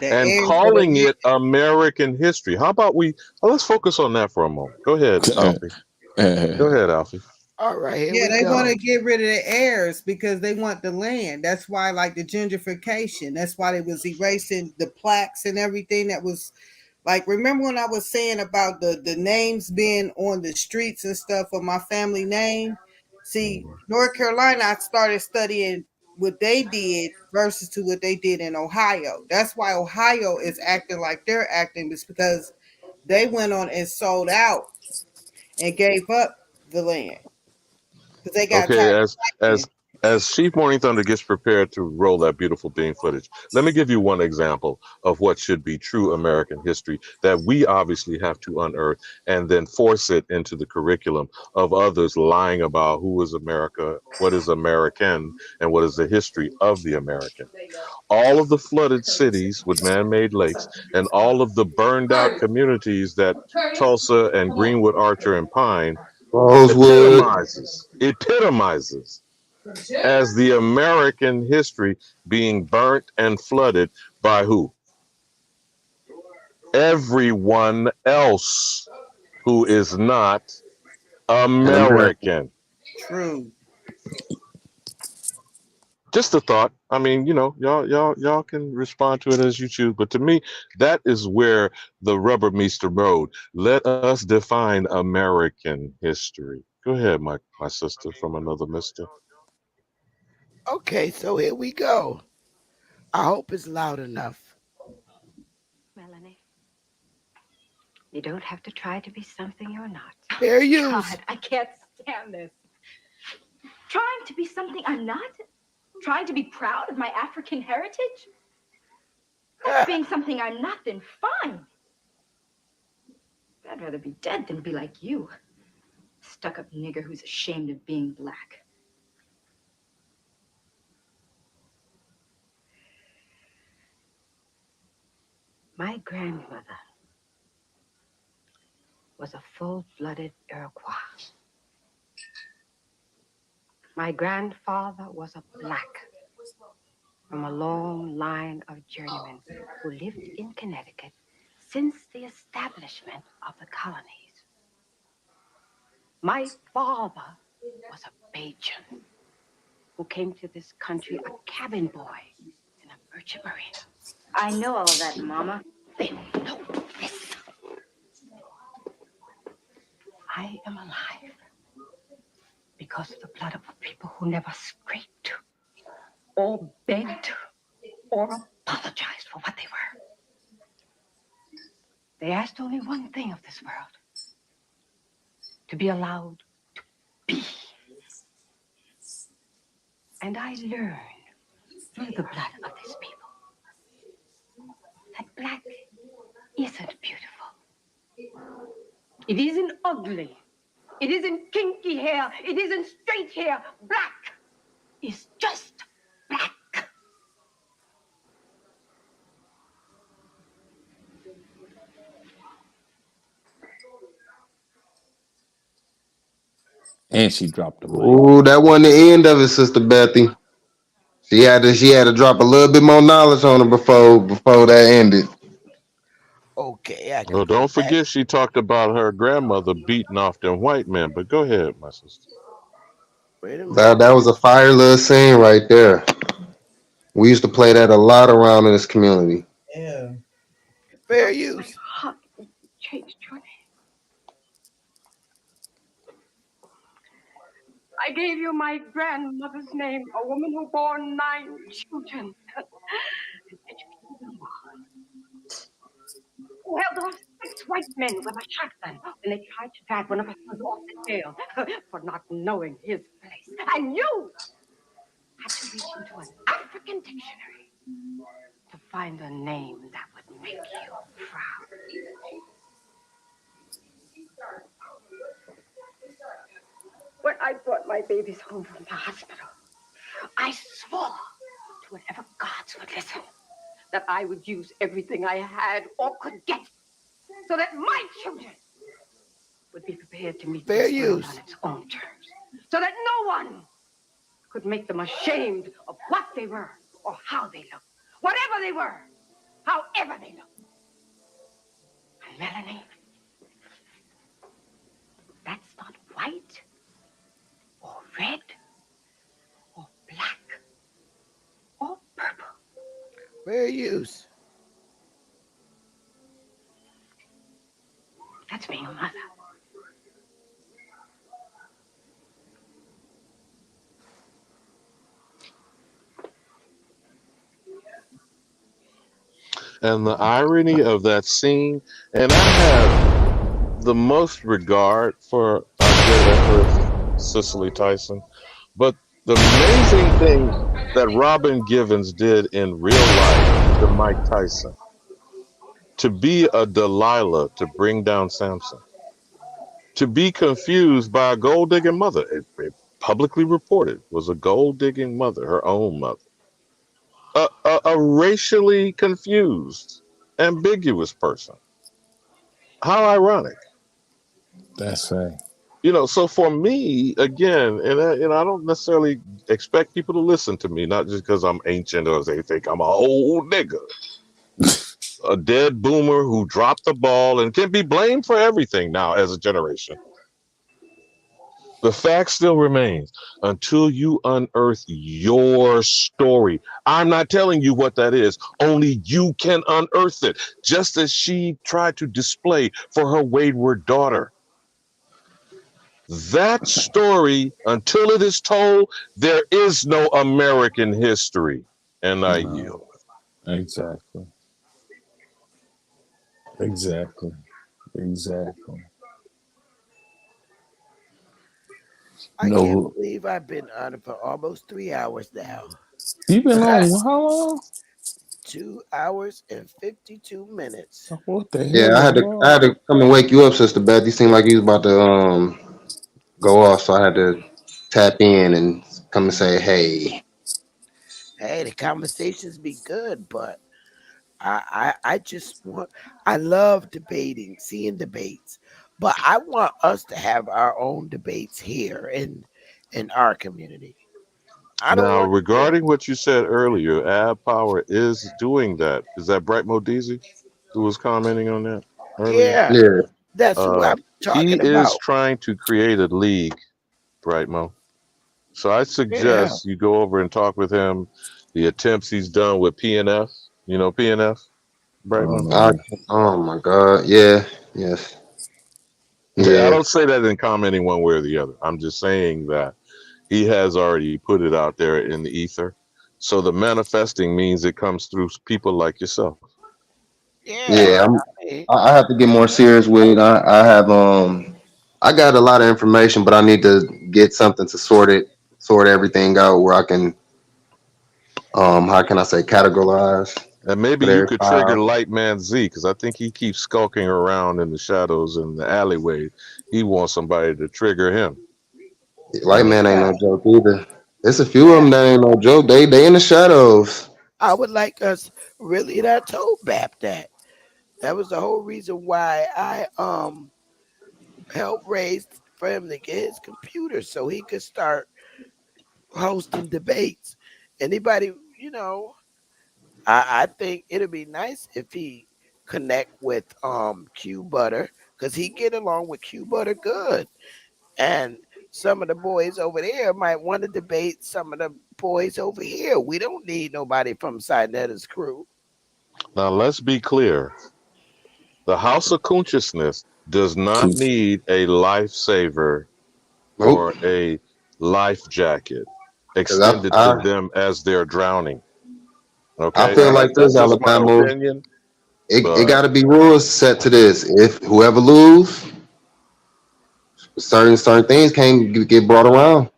The and heirs of calling the it American history. How about let's focus on that for a moment. Go ahead, Alfie. Go ahead, Alfie. All right, here Yeah, we they want go. to get rid of the heirs because they want the land. That's why, like the gentrification, that's why they was erasing the plaques and everything that was like. Remember when I was saying about the names being on the streets and stuff of my family name? See, North Carolina, I started studying what they did versus to what they did in Ohio. That's why Ohio is acting like they're acting, is because they went on and sold out and gave up the land because they got tired Okay, of as fighting. as Chief Morning Thunder gets prepared to roll that beautiful bean footage, let me give you one example of what should be true American history that we obviously have to unearth and then force it into the curriculum of others lying about who is America, what is American, and what is the history of the American. All of the flooded cities with man-made lakes and all of the burned out communities that Tulsa and Greenwood, Archer, and Pine Rosewood. epitomizes as the American history being burnt and flooded by who? Everyone else who is not And American. American. True. Just a thought. I mean, y'all can respond to it as you choose, but to me, that is where the rubber meets the road. Let us define American history. Go ahead, my sister from another mister. Okay, so here we go. I hope it's loud enough. Melanie, you don't have to try to be something you're not. Fair use. God, I can't stand this. Trying to be something I'm not? Trying to be proud of my African heritage? That's being something I'm not, then fine. I'd rather be dead than be like you. Stuck-up nigger who's ashamed of being black. My grandmother was a full-blooded Iroquois. My grandfather was a black from a long line of journeymen who lived in Connecticut since the establishment of the colonies. My father was a Bajan who came to this country a cabin boy in a merchant marina. I know all that, Mama. Then know this. I am alive because of the blood of people who never scraped or begged or apologized for what they were. They asked only one thing of this world: to be allowed to be. And I learned through the blood of these people that black isn't beautiful. It isn't ugly. It isn't kinky hair. It isn't straight hair. Black is just black. And she dropped the mic. Ooh, that wasn't the end of it, Sister Bethy. She had to drop a little bit more knowledge on her before that ended. Okay, I can Well, put don't it back. forget she talked about her grandmother beating off them white men. But go ahead, my sister. Wait a That minute. that was a fire little scene right there. We used to play that a lot around in this community. Yeah. Fair use. Heart changed your name. I gave you my grandmother's name, a woman who bore 9 children. Educated them all. Who held off 6 white men with a shotgun when they tried to drag one of us off the jail for not knowing his place. And you had to reach into an African dictionary to find a name that would make you proud. When I brought my babies home from the hospital, I swore to whatever gods would listen that I would use everything I had or could get so that my children would be prepared to meet Fair this world use. on its own terms, so that no one could make them ashamed of what they were or how they looked, whatever they were, however they look. And Melanie, that's not white or red or black or purple. Fair use. That's being a mother. And the irony of that scene, and I have the most regard for our great Empress Cicely Tyson, but the amazing thing that Robin Givens did in real life to Mike Tyson, to be a Delilah to bring down Samson, to be confused by a gold digging mother. It publicly reported was a gold digging mother, her own mother. A racially confused, ambiguous person. How ironic. That's right. So for me, again, and I don't necessarily expect people to listen to me, not just because I'm ancient or they think I'm an old nigga, a dead boomer who dropped the ball and can be blamed for everything now as a generation. The fact still remains until you unearth your story. I'm not telling you what that is. Only you can unearth it, just as she tried to display for her wayward daughter. That story, until it is told, there is no American history. And I yield. Exactly. Exactly. Exactly. I can't No, believe I've been on it for almost 3 hours now. you've been on how long? 2 hours and 52 minutes. What the hell Yeah, is I had wrong? to come and wake you up, Sister Beth. You seemed like you was about to go off, so I had to tap in and come and say, hey. Hey, the conversations be good, but I just want, I love debating, seeing debates, but I want us to have our own debates here in our community. I don't Now, want to hear. regarding what you said earlier, Ab Power is doing that. Is that Bright Modizi who was commenting on that earlier? Yeah, Yeah. that's who I'm He talking is about. trying to create a league, Brightmo. So I Yeah. suggest you go over and talk with him. The attempts he's done with PNF, PNF, I don't Brightmo. know I, that. oh my God. Yeah. Yes. I Yeah. don't say that in commenting one way or the other. I'm just saying that he has already put it out there in the ether. So the manifesting means it comes through people like yourself. Yeah. Yeah. I mean, I have to get more serious with it. I have I got a lot of information, but I need to get something to sort everything out where I can how can I say categorize, And maybe put you every could trigger file. Lightman Z because I think he keeps skulking around in the shadows in the alleyway. He wants somebody to trigger him. White man ain't yeah. no joke either. There's a few of Yeah. them that ain't no joke. They in the shadows. I would like us really, and I told BAP that. That was the whole reason why I helped raise for him to get his computer so he could start hosting debates. Anybody, I think it'd be nice if he connect with Q Butter because he get along with Q Butter good. And some of the boys over there might want to debate some of the boys over here. We don't need nobody from Sinetta's crew. Now, let's be clear. The House of Consciousness does not Coochie. need a lifesaver Nope. or a life jacket Cause extended to them as they're drowning. I Okay, now feel Right. like that's this, just my Alabama. opinion, It but got to be rules set to this. If whoever lose, certain things can't get brought around.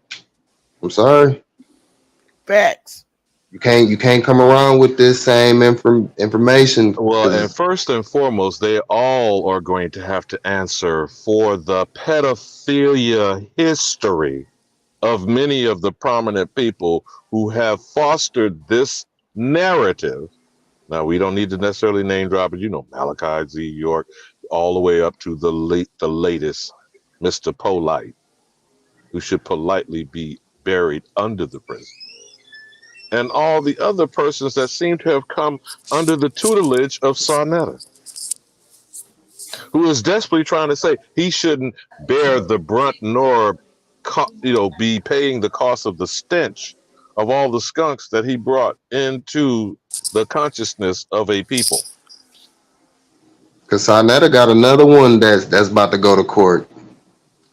I'm sorry. Facts. You can't come around with this same information well, and because first and foremost, they all are going to have to answer for the pedophilia history of many of the prominent people who have fostered this narrative. Now, we don't need to necessarily name drop it, Malachi Z. York, all the way up to the latest, Mr. Polite, who should politely be buried under the prison. and all the other persons that seem to have come under the tutelage of Sarnetta, who is desperately trying to say he shouldn't bear the brunt nor, be paying the cost of the stench of all the skunks that he brought into the consciousness of a people. Cause Sarnetta got another one that's about to go to court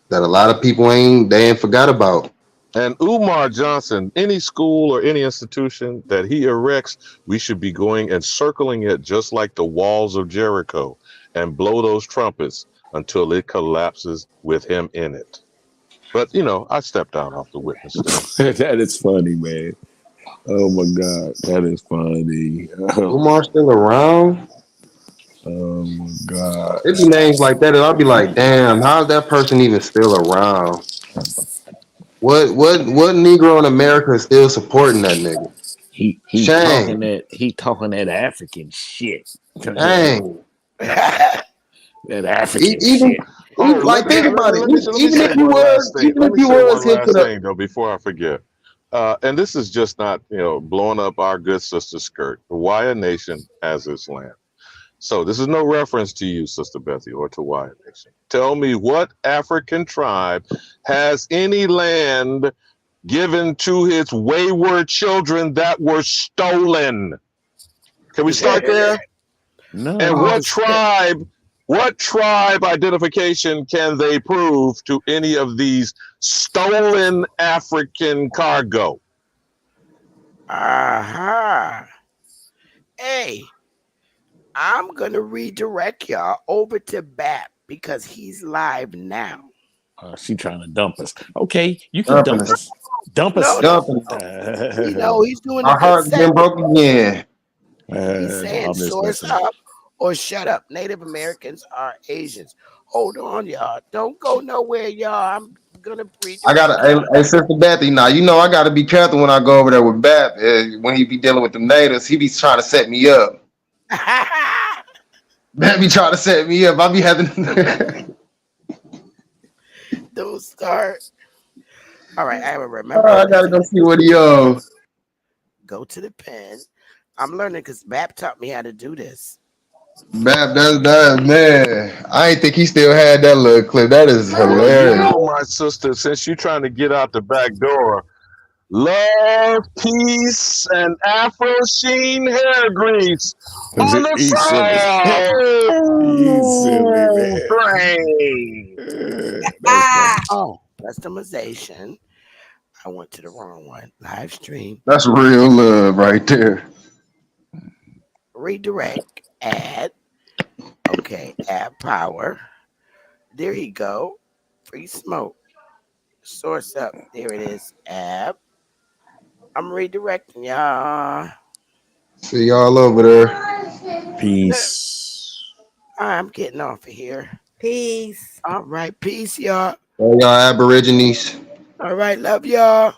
that a lot of people ain't forgot about. And Umar Johnson, any school or any institution that he erects, we should be going and circling it just like the walls of Jericho and blow those trumpets until it collapses with him in it. But, I stepped out off the witness stand. That is funny, man. Oh my God, that is funny. Umar still around? Oh my God. It'd be names like that, and I'll be like, damn, how's that person even still around? What Negro in America is still supporting that nigga? He Shame. talking that African shit. Dang. That African Even shit. like think about it. Even if you Let me say was one hip last to the thing, though, before I forget. And this is just not, blowing up our good sister skirt. The Waya Nation has its land. So this is no reference to you, Sister Bethy, or to Waya Nation. Tell me what African tribe has any land given to his wayward children that were stolen? Can we start there? No. And what tribe identification can they prove to any of these stolen African cargo? Aha. Hey, I'm going to redirect y'all over to Bap because he's live now. She trying to dump us. Okay, you can dump us. Dump us. He's doing a our good heart's been segment. broken again. He's saying source up or shut up. Native Americans are Asians. Hold on, y'all. Don't go nowhere, y'all. I'm gonna read. I gotta, hey, Sister Bethy, now I gotta be careful when I go over there with Bap. When he be dealing with the natives, he be trying to set me up. Bap be trying to set me up. I be having. Don't start. All right, I will remember. I gotta go see what he Go to the pen. I'm learning because Bap taught me how to do this. Bap, that's man. I ain't think he still had that little clip. That is hilarious. My sister, since you're trying to get out the back door, love, peace, and Afro Sheen hair grease on the Oh, customization. I went to the wrong one. Live stream. That's real love right there. Redirect. Add. Okay. Add power. There you go. Free smoke. Source up. There it is. App. I'm redirecting y'all. See y'all over there. Peace. I'm getting off of here. Peace. All right. Peace, y'all. All y'all Aborigines. All right. Love y'all.